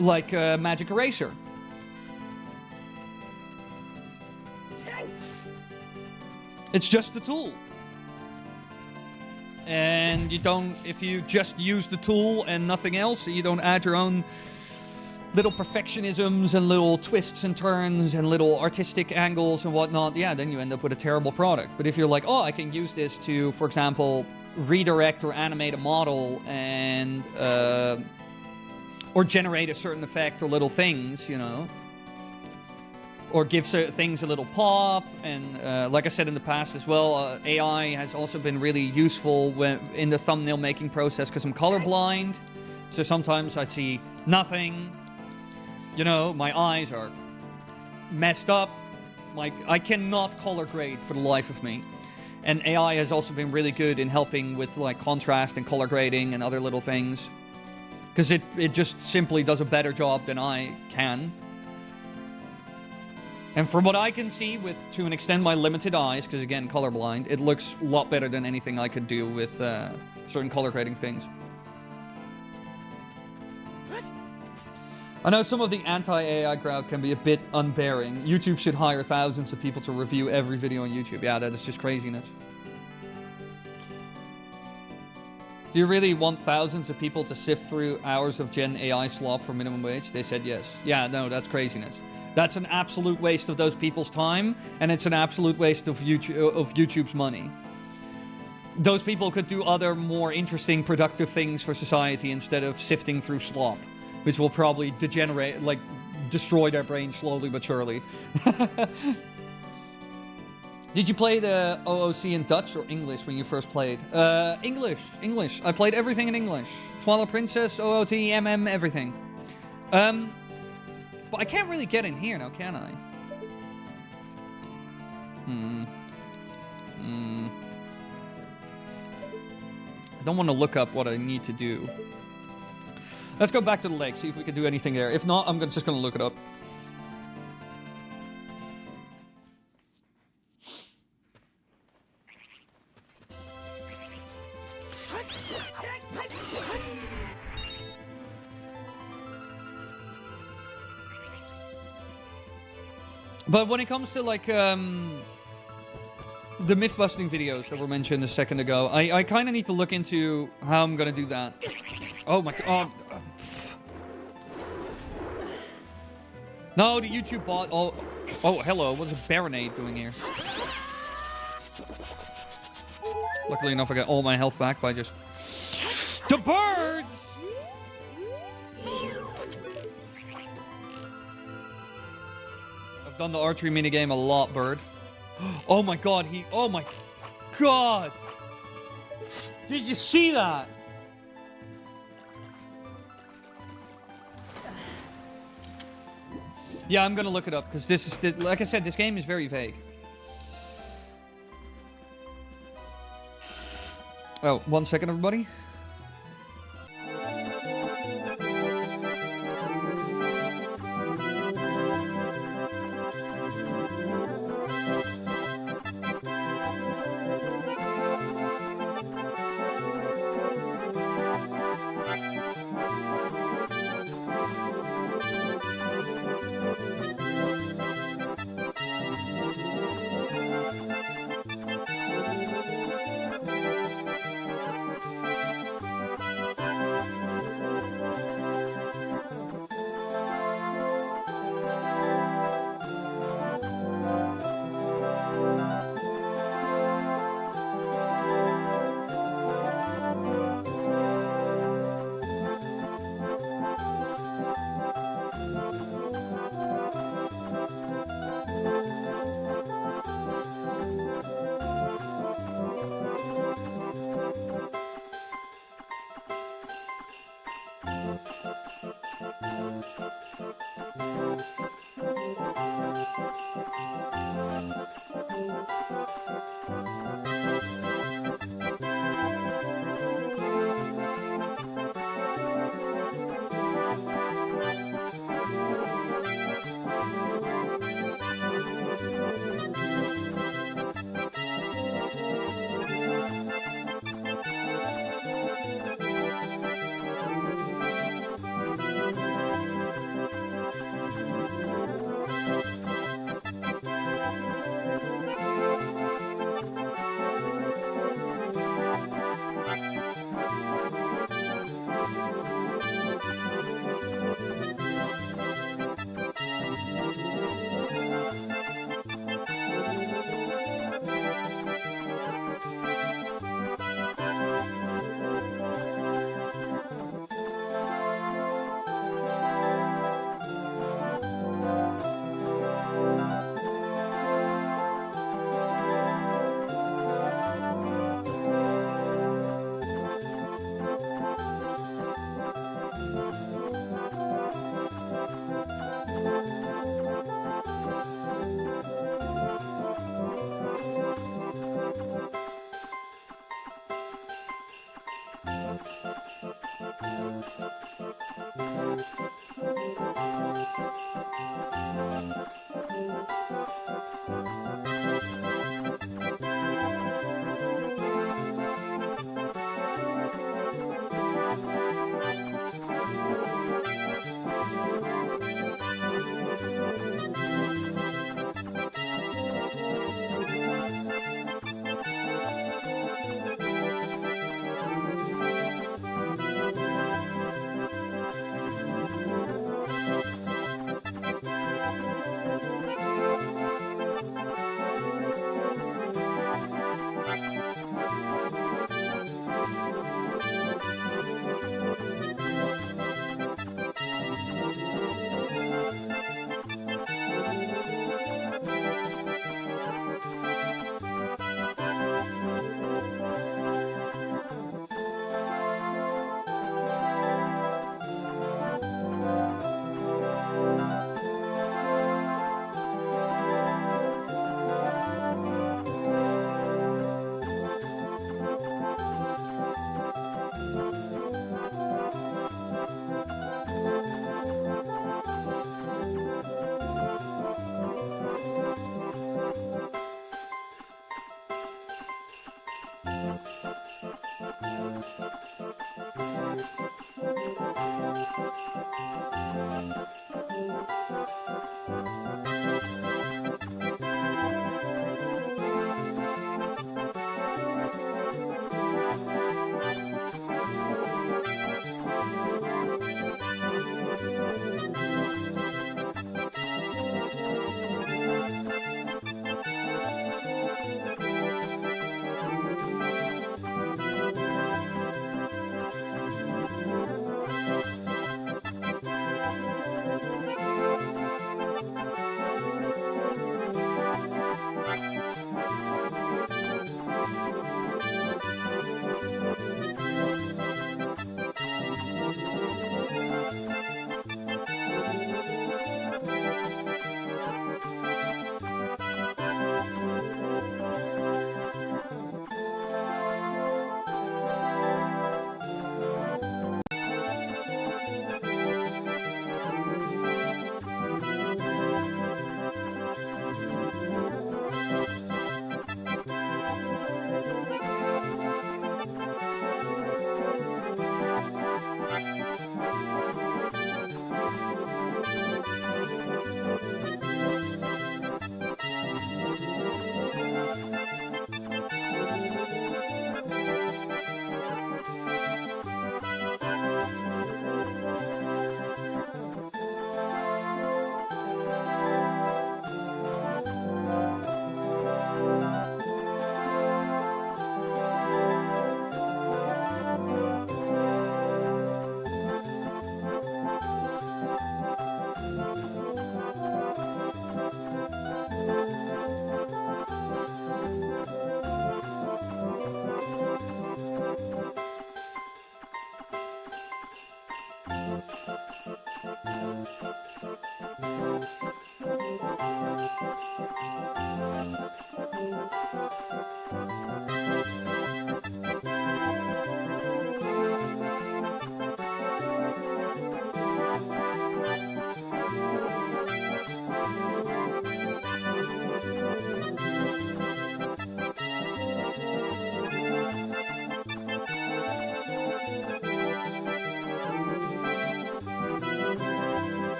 Magic Eraser. It's just a tool. And you don't, if you just use the tool and nothing else, you don't add your own little perfectionisms and little twists and turns and little artistic angles and whatnot, yeah, then you end up with a terrible product. But if you're like, oh, I can use this to, for example, redirect or animate a model and, or generate a certain effect or little things, you know, or give things a little pop. And like I said in the past as well, AI has also been really useful in the thumbnail making process because I'm colorblind. So sometimes I see nothing. You know, my eyes are messed up. I cannot color grade for the life of me. And AI has also been really good in helping with like contrast and color grading and other little things. Because it just simply does a better job than I can. And from what I can see to an extent my limited eyes, because again, colorblind, it looks a lot better than anything I could do with certain color grading things. I know some of the anti-AI crowd can be a bit unbearing. YouTube should hire thousands of people to review every video on YouTube. Yeah, that is just craziness. Do you really want thousands of people to sift through hours of Gen AI slop for minimum wage? They said yes. Yeah, no, that's craziness. That's an absolute waste of those people's time, and it's an absolute waste of YouTube's money. Those people could do other more interesting, productive things for society instead of sifting through slop, which will probably degenerate, like, destroy their brain slowly but surely. Did you play the OOC in Dutch or English when you first played? English. I played everything in English. Twilight Princess, OOT, MM, everything. But I can't really get in here now, can I? I don't want to look up what I need to do. Let's go back to the lake, see if we can do anything there. If not, I'm just going to look it up. But when it comes to, like, the myth-busting videos that were mentioned a second ago, I kind of need to look into how I'm going to do that. Oh, my God. No, the YouTube bot... Oh, hello. What's a Baronade doing here? Luckily enough, I got all my health back by just... The birds! Done the archery minigame a lot, bird. Oh my god, oh my god! Did you see that? Yeah, I'm gonna look it up, because this is, like I said, this game is very vague. Oh, 1 second, everybody.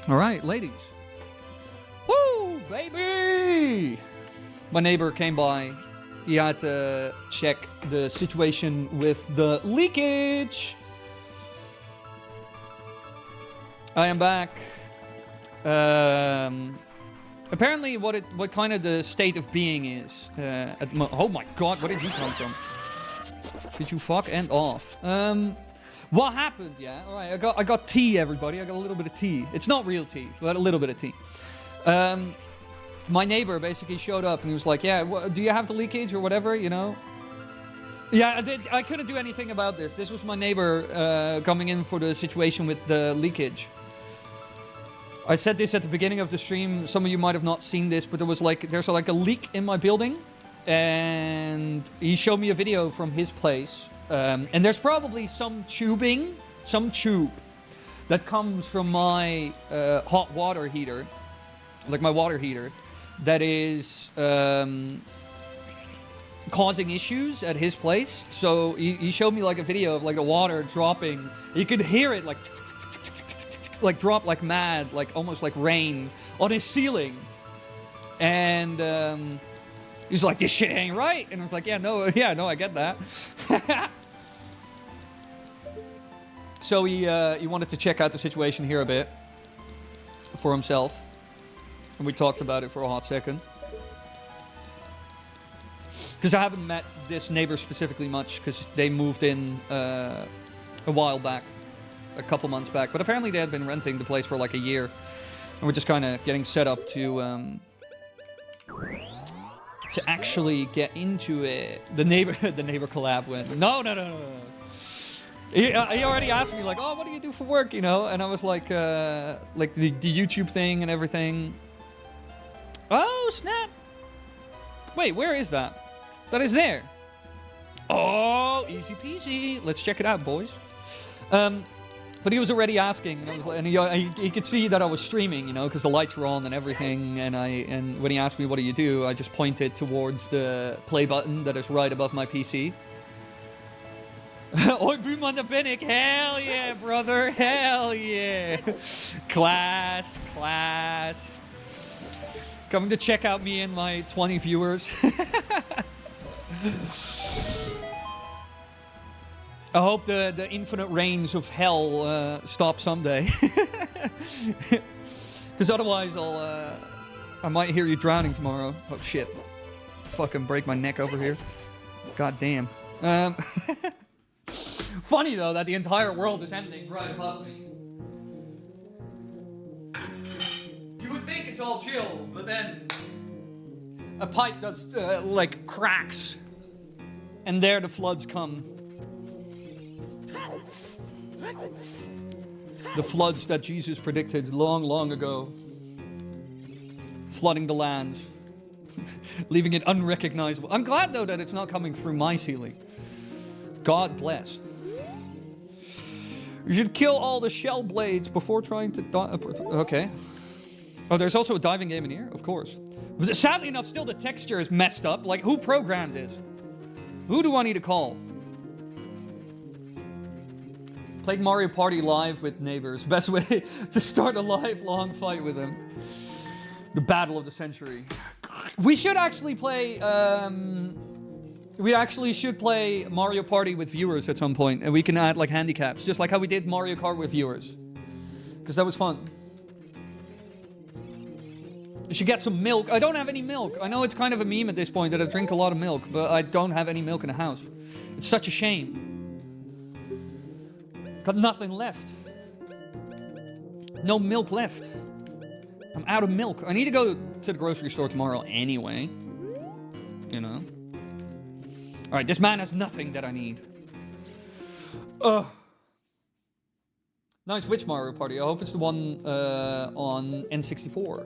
All right, ladies. Woo, baby! My neighbor came by. He had to check the situation with the leakage. I am back. Apparently, what kind of the state of being is. Oh my god, where did you come from? Could you fuck and off? What happened? Yeah, all right. I got tea, everybody. I got a little bit of tea. It's not real tea, but a little bit of tea. My neighbor basically showed up and he was like, "Yeah, do you have the leakage or whatever? You know?" Yeah, I couldn't do anything about this. This was my neighbor coming in for the situation with the leakage. I said this at the beginning of the stream. Some of you might have not seen this, but there's like a leak in my building, and he showed me a video from his place. And there's probably some tube that comes from my hot water heater, like my water heater, that is causing issues at his place. So he showed me like a video of like the water dropping. You could hear it like drop like mad, like almost like rain on his ceiling. And he's like, "This shit ain't right." And I was like, yeah, no, I get that. So he wanted to check out the situation here a bit for himself. And we talked about it for a hot second. Because I haven't met this neighbor specifically much, because they moved in a while back, a couple months back. But apparently they had been renting the place for like a year. And we're just kind of getting set up to to actually get into it. The neighbor collab went. No. He already asked me like, oh, what do you do for work, you know? And I was like the YouTube thing and everything. Oh, snap. Wait, where is that? That is there. Oh, easy peasy. Let's check it out, boys. But he was already asking, and, I was like, and he could see that I was streaming, you know, because the lights were on and everything. And when he asked me, what do you do? I just pointed towards the play button that is right above my PC. Oi, Boom the Binnick. Hell yeah, brother. Hell yeah. Class. Coming to check out me and my 20 viewers. I hope the infinite rains of hell stop someday. Because otherwise I might hear you drowning tomorrow. Oh shit. Fucking break my neck over here. God damn. Funny though that the entire world is ending right above me. You would think it's all chill, but then a pipe does like cracks. And there the floods come. The floods that Jesus predicted long, long ago. Flooding the land. Leaving it unrecognizable. I'm glad, though, that it's not coming through my ceiling. God bless. You should kill all the shell blades before trying to... Okay. Oh, there's also a diving game in here? Of course. Sadly enough, still the texture is messed up. Like, who programmed this? Who do I need to call? Played Mario Party live with neighbors. Best way to start a lifelong fight with them. The battle of the century. We should actually play... we actually should play Mario Party with viewers at some point. And we can add like handicaps. Just like how we did Mario Kart with viewers. Because that was fun. You should get some milk. I don't have any milk. I know it's kind of a meme at this point that I drink a lot of milk. But I don't have any milk in the house. It's such a shame. Got nothing left. No milk left. I'm out of milk. I need to go to the grocery store tomorrow anyway. You know. Alright, this man has nothing that I need. Ugh. Nice, which Mario Party? I hope it's the one on N64.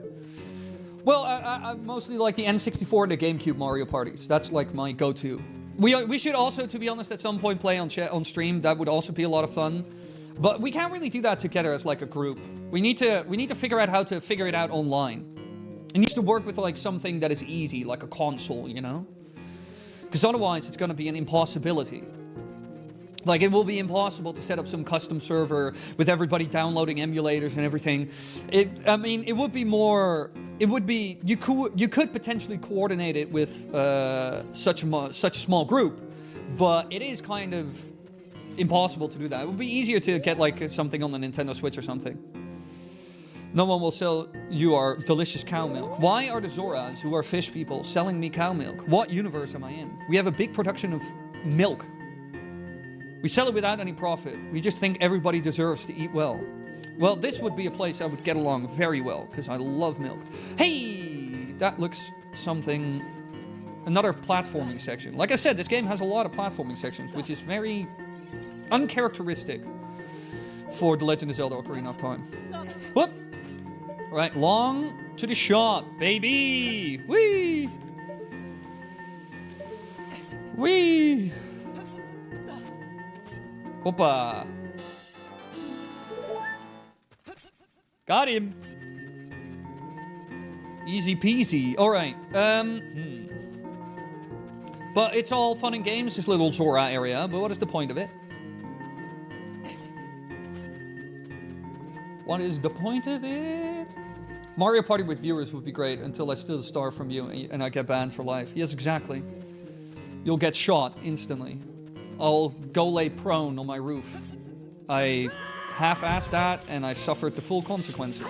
Well, I mostly like the N64 and the GameCube Mario parties. That's like my go-to. We should also, to be honest, at some point play on stream. That would also be a lot of fun. But we can't really do that together as like a group. We need to figure out how to figure it out online. It needs to work with like something that is easy, like a console, you know? Because otherwise it's going to be an impossibility. Like, it will be impossible to set up some custom server with everybody downloading emulators and everything. I mean, it would be more... It would be... You could potentially coordinate it with such a small group, but it is kind of impossible to do that. It would be easier to get, like, something on the Nintendo Switch or something. No one will sell you our delicious cow milk. Why are the Zoras, who are fish people, selling me cow milk? What universe am I in? We have a big production of milk. We sell it without any profit. We just think everybody deserves to eat well. Well, this would be a place I would get along very well, because I love milk. Hey! That looks something... Another platforming section. Like I said, this game has a lot of platforming sections, which is very uncharacteristic for The Legend of Zelda Ocarina of Time. Whoop! Right, long to the shot, baby! Whee! Whee! Hoppa. Got him. Easy peasy. Alright. But it's all fun and games, this little Zora area. But what is the point of it? What is the point of it? Mario Party with viewers would be great until I steal the star from you and I get banned for life. Yes, exactly. You'll get shot instantly. I'll go lay prone on my roof. I half-assed that, and I suffered the full consequences.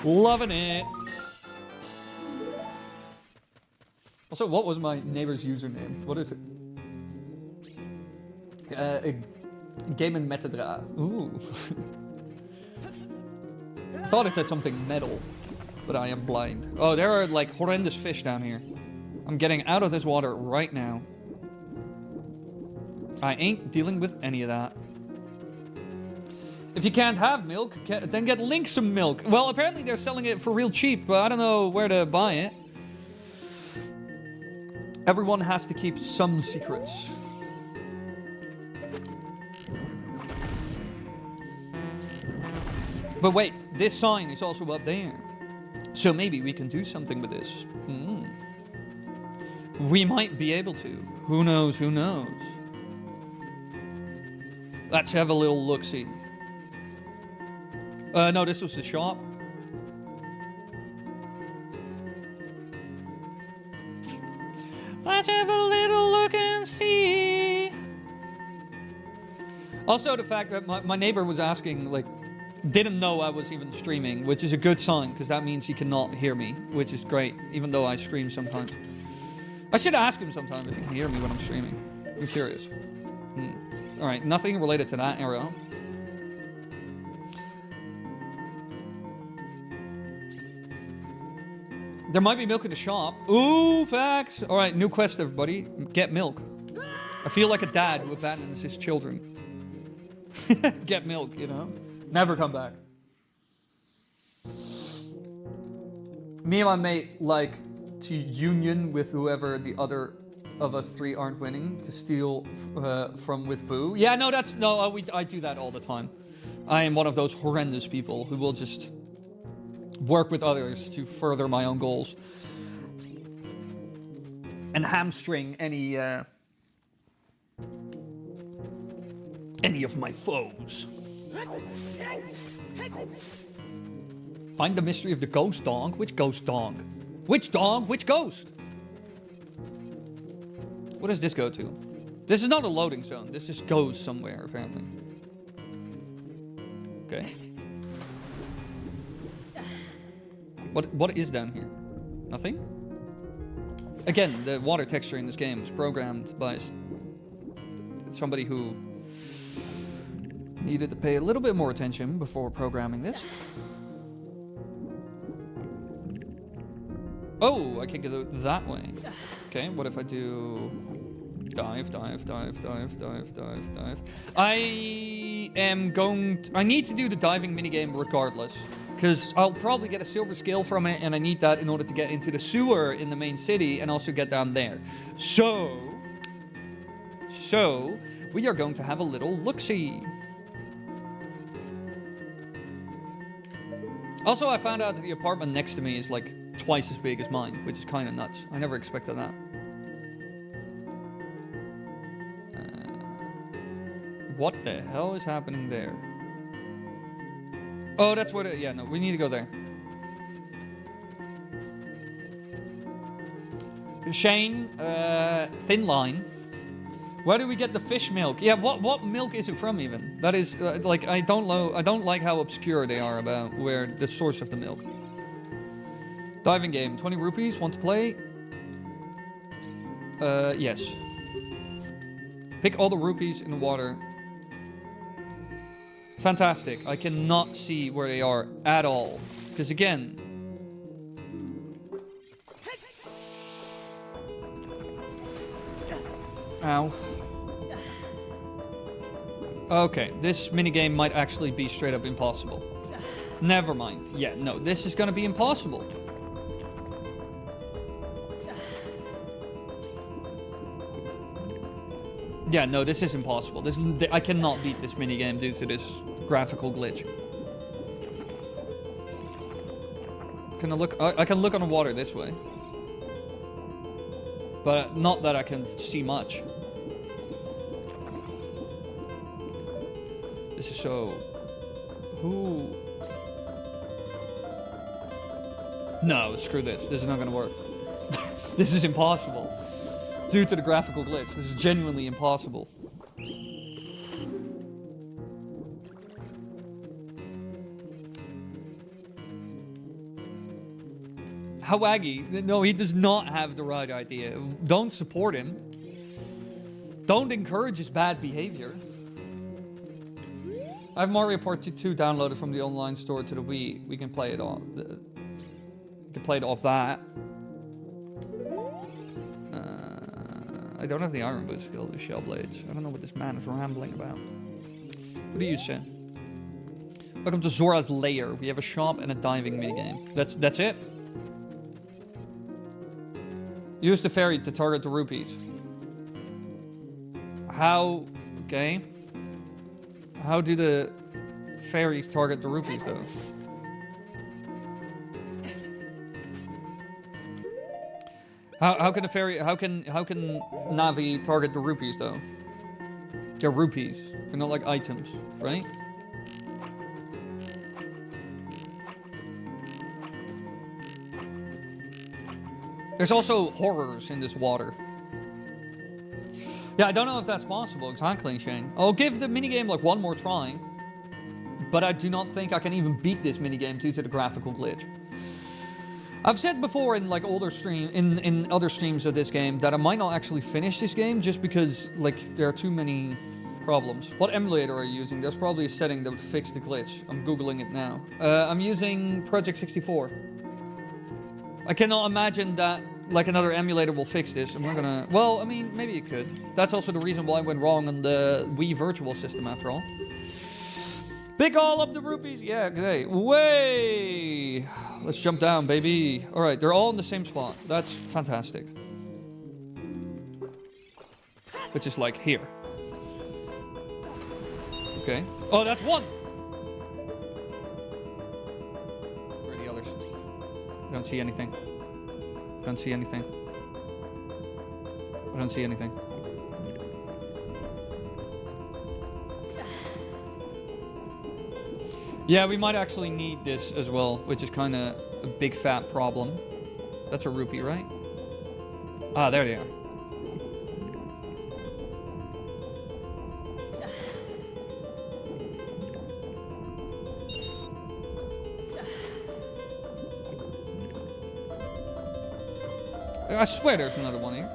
Loving it. Also, what was my neighbor's username? What is it? Game and Metadra. Ooh. I thought it said something metal, but I am blind. Oh, there are like horrendous fish down here. I'm getting out of this water right now. I ain't dealing with any of that. If you can't have milk, then get Link some milk. Well, apparently they're selling it for real cheap, but I don't know where to buy it. Everyone has to keep some secrets. But wait, this sign is also up there. So maybe we can do something with this. We might be able to. Who knows, who knows? Let's have a little look-see. No, this was the shop. Let's have a little look and see. Also, the fact that my neighbor was asking, like, didn't know I was even streaming, which is a good sign, because that means he cannot hear me, which is great, even though I stream sometimes. I should ask him sometime if he can hear me when I'm streaming. I'm curious. Alright, nothing related to that arrow. There might be milk in the shop. Ooh, facts! Alright, new quest, everybody. Get milk. I feel like a dad who abandons his children. Get milk, you know? Never come back. Me and my mate like to union with whoever the other of us three aren't winning to steal from with Boo. Yeah, no, I do that all the time. I am one of those horrendous people who will just work with others to further my own goals and hamstring any of my foes. Find the mystery of the ghost dog. Which ghost dog? Which dog? Which ghost? What does this go to? This is not a loading zone. This just goes somewhere, apparently. Okay. What is down here? Nothing? Again, the water texture in this game is programmed by somebody who needed to pay a little bit more attention before programming this. Oh, I can get it that way. Okay, what if I do dive, dive, dive, dive, dive, dive, dive. I need to do the diving minigame regardless, because I'll probably get a silver scale from it, and I need that in order to get into the sewer in the main city and also get down there. So we are going to have a little look-see. Also, I found out that the apartment next to me is like twice as big as mine, which is kind of nuts. I never expected that. What the hell is happening there? Oh, that's what it... Yeah, no, we need to go there. Shane, thin line. Where do we get the fish milk? Yeah, what milk is it from even? That is, like, I don't like how obscure they are about where the source of the milk. Diving game, 20 rupees, want to play? Yes. Pick all the rupees in the water. Fantastic. I cannot see where they are at all. Because again... Ow. Okay, this minigame might actually be straight up impossible. Never mind. Yeah, no, this is gonna be impossible. Yeah, no, this is impossible. I cannot beat this minigame due to this graphical glitch. Can I look? I can look on the water this way. But not that I can see much. This is so... Who... No, screw this. This is not gonna work. This is impossible. Due to the graphical glitch. This is genuinely impossible. Hawagi, no, he does not have the right idea. Don't support him. Don't encourage his bad behavior. I have Mario Party 2 downloaded from the online store to the Wii. We can play it off. We can play it off that. I don't have the iron boots skill, the shell blades. I don't know what this man is rambling about. What do you say? Welcome to Zora's lair. We have a shop and a diving minigame. That's it. Use the fairy to target the rupees. How? Okay. How do the fairies target the rupees though? How can the fairy? How can Navi target the rupees though? They're rupees. They're not like items, right? There's also horrors in this water. Yeah, I don't know if that's possible exactly, Shane. I'll give the minigame like one more try. But I do not think I can even beat this minigame due to the graphical glitch. I've said before in like older in other streams of this game that I might not actually finish this game just because like there are too many problems. What emulator are you using? There's probably a setting that would fix the glitch. I'm googling it now. I'm using Project 64. I cannot imagine that like another emulator will fix this. I'm not gonna... Well, I mean, maybe it could. That's also the reason why I went wrong on the Wii Virtual System after all. Pick all up the rupees. Yeah, okay. Way. Let's jump down, baby. All right, they're all in the same spot. That's fantastic. Which is like here. Okay. Oh, that's one. Where are the others? I don't see anything. I don't see anything. I don't see anything. Yeah, we might actually need this as well, which is kind of a big fat problem. That's a rupee, right? Ah, there they are. I swear there's another one here.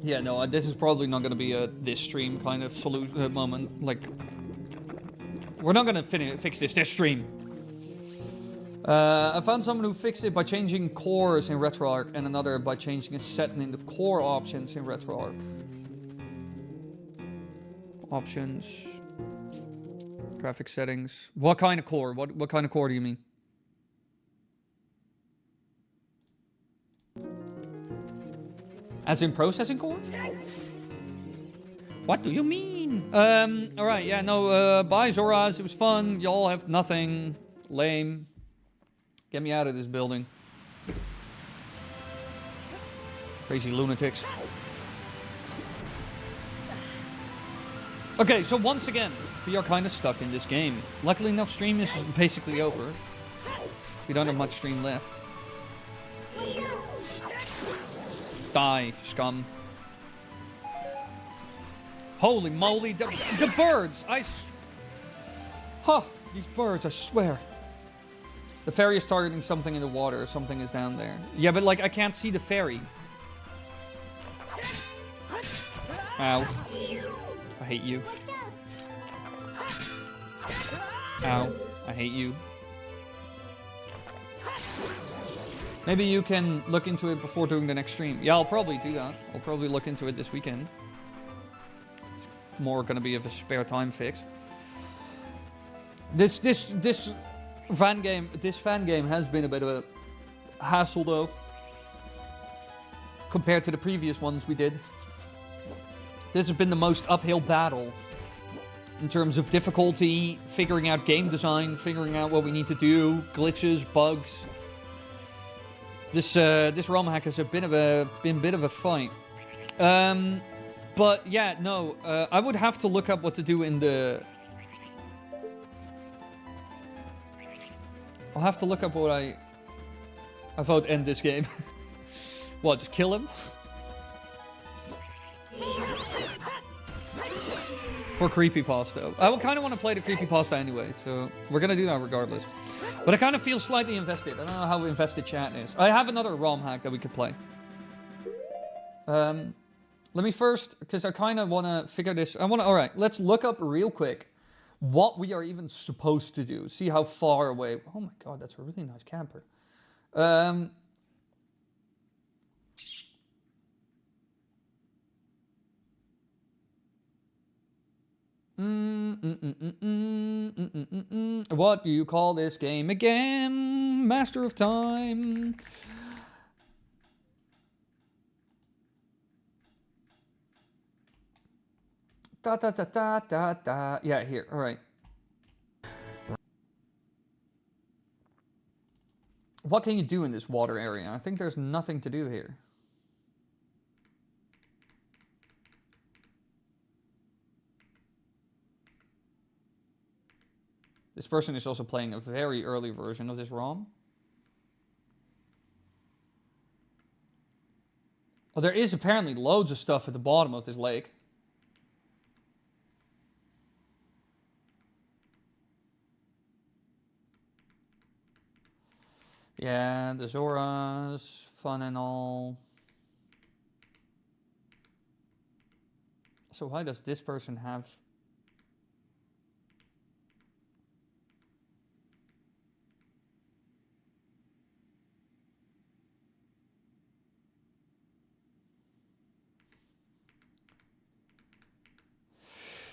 Yeah, no, this is probably not going to be a this stream kind of solution moment. Like, we're not going to fix this stream. I found someone who fixed it by changing cores in RetroArch and another by changing a setting in the core options in RetroArch. Options. Graphic settings. What kind of core? What kind of core do you mean? As in processing core? What do you mean? Alright, yeah, no, bye Zoras, it was fun. Y'all have nothing. Lame. Get me out of this building. Crazy lunatics. Okay, so once again, we are kind of stuck in this game. Luckily enough, stream is basically over. We don't have much stream left. Die, scum. Holy moly, the birds! These birds, I swear. The fairy is targeting something in the water. Something is down there. Yeah, but like, I can't see the fairy. Ow. I hate you. Ow. I hate you. Maybe you can look into it before doing the next stream. Yeah, I'll probably do that. I'll probably look into it this weekend. It's more gonna be of a spare time fix. This fan game has been a bit of a hassle though. Compared to the previous ones we did. This has been the most uphill battle. In terms of difficulty, figuring out game design, figuring out what we need to do, glitches, bugs. This ROM hack has been a bit of a fight. But yeah, no, I would have to look up what to do in the... I'll have to look up what I vote end this game. What, just kill him? For creepypasta. I kind of want to play the creepypasta anyway, so we're going to do that regardless. But I kind of feel slightly invested. I don't know how invested chat is. I have another ROM hack that we could play. Let me first, because I kind of want to figure this. All right, let's look up real quick what we are even supposed to do. See how far away. Oh my god, that's a really nice camper. What do you call this game again? Master of Time. Da da da da da da. Yeah, here. All right. What can you do in this water area? I think there's nothing to do here. This person is also playing a very early version of this ROM. Oh, there is apparently loads of stuff at the bottom of this lake. Yeah, the Zora's fun and all. So why does this person have...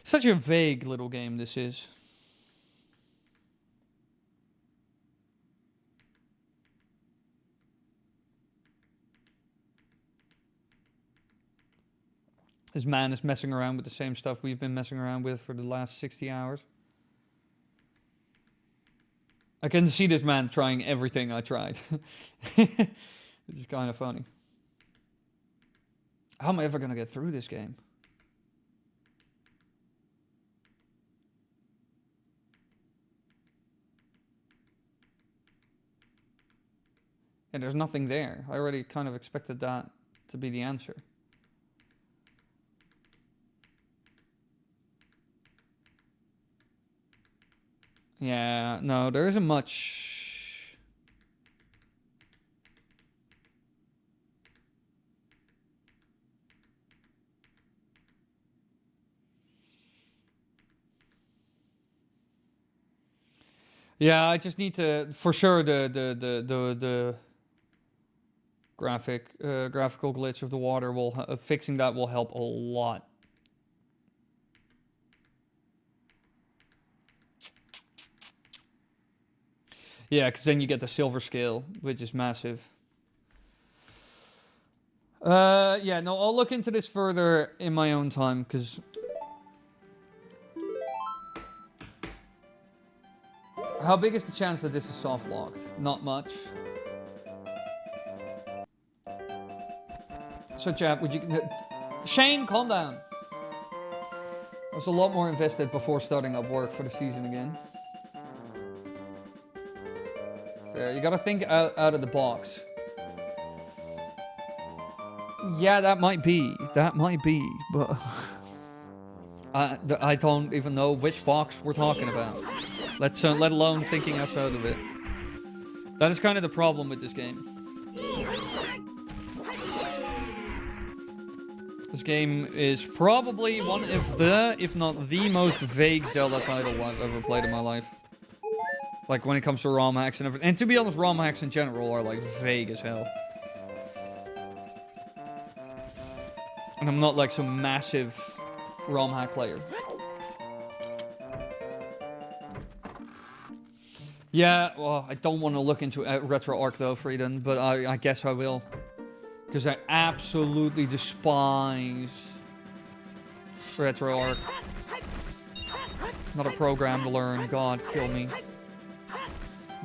Such a vague little game this is. This man is messing around with the same stuff we've been messing around with for the last 60 hours. I can see this man trying everything I tried. This is kind of funny. How am I ever going to get through this game? And there's nothing there. I already kind of expected that to be the answer. Yeah, no, there isn't much. Yeah, I just need to, for sure, the graphical glitch of the water will fixing that will help a lot. Yeah, because then you get the silver scale, which is massive. Yeah, no, I'll look into this further in my own time, because... How big is the chance that this is soft-locked? Not much. So, chap, would you... Shane, calm down. I was a lot more invested before starting up work for the season again. There, you gotta think out of the box. Yeah, that might be, but... I don't even know which box we're talking about. Let alone thinking outside of it. That is kind of the problem with this game. This game is probably one of the, if not the most vague Zelda title I've ever played in my life. Like when it comes to ROM hacks and everything. And to be honest, ROM hacks in general are like vague as hell. And I'm not like some massive ROM hack player. Yeah, well, I don't want to look into RetroArch though, Frieden, but I guess I will. Because I absolutely despise RetroArch. Not a program to learn. God, kill me.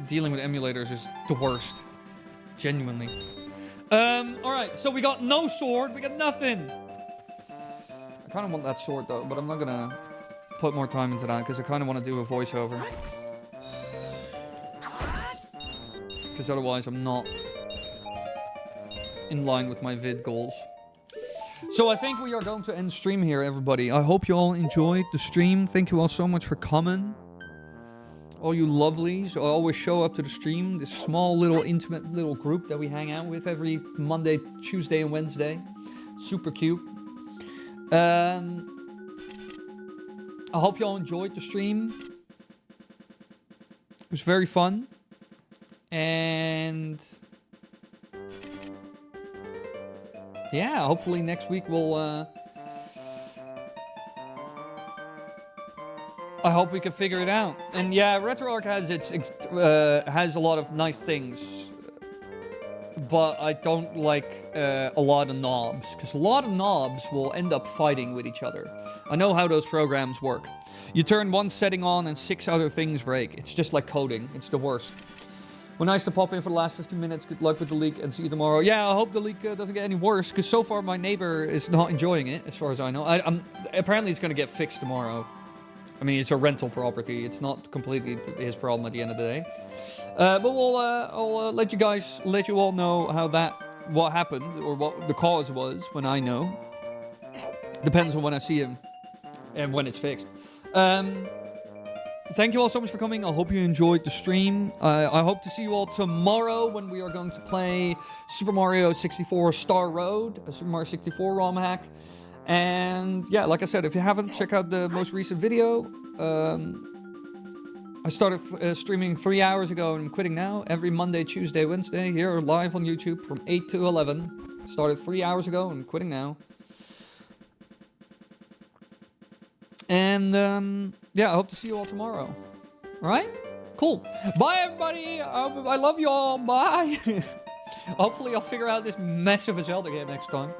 Dealing with emulators is the worst. Genuinely. Alright, so we got no sword. We got nothing. I kind of want that sword though, but I'm not going to put more time into that because I kind of want to do a voiceover. Because otherwise I'm not in line with my vid goals. So I think we are going to end stream here, everybody. I hope you all enjoyed the stream. Thank you all so much for coming. All you lovelies who always show up to the stream. This small little intimate little group that we hang out with every Monday, Tuesday, and Wednesday. Super cute. I hope you all enjoyed the stream. It was very fun. And yeah, hopefully next week we'll I hope we can figure it out. And yeah, RetroArch has a lot of nice things, but I don't like a lot of knobs, because a lot of knobs will end up fighting with each other. I know how those programs work. You turn one setting on and 6 other things break. It's just like coding. It's the worst. Well, nice to pop in for the last 15 minutes. Good luck with the leak and see you tomorrow. Yeah, I hope the leak doesn't get any worse, because so far my neighbor is not enjoying it, as far as I know. Apparently it's going to get fixed tomorrow. I mean, it's a rental property. It's not completely his problem at the end of the day. But I'll let you all know what happened, or what the cause was when I know. Depends on when I see him and when it's fixed. Thank you all so much for coming. I hope you enjoyed the stream. I hope to see you all tomorrow when we are going to play Super Mario 64 Star Road, a Super Mario 64 ROM hack. And yeah, like I said, if you haven't, check out the most recent video. I started streaming 3 hours ago and I'm quitting now. Every Monday, Tuesday, Wednesday, here live on YouTube from 8 to 11. Started 3 hours ago and quitting now. And yeah, I hope to see you all tomorrow. Alright? Cool. Bye, everybody. I love you all. Bye. Hopefully I'll figure out this mess of a Zelda game next time.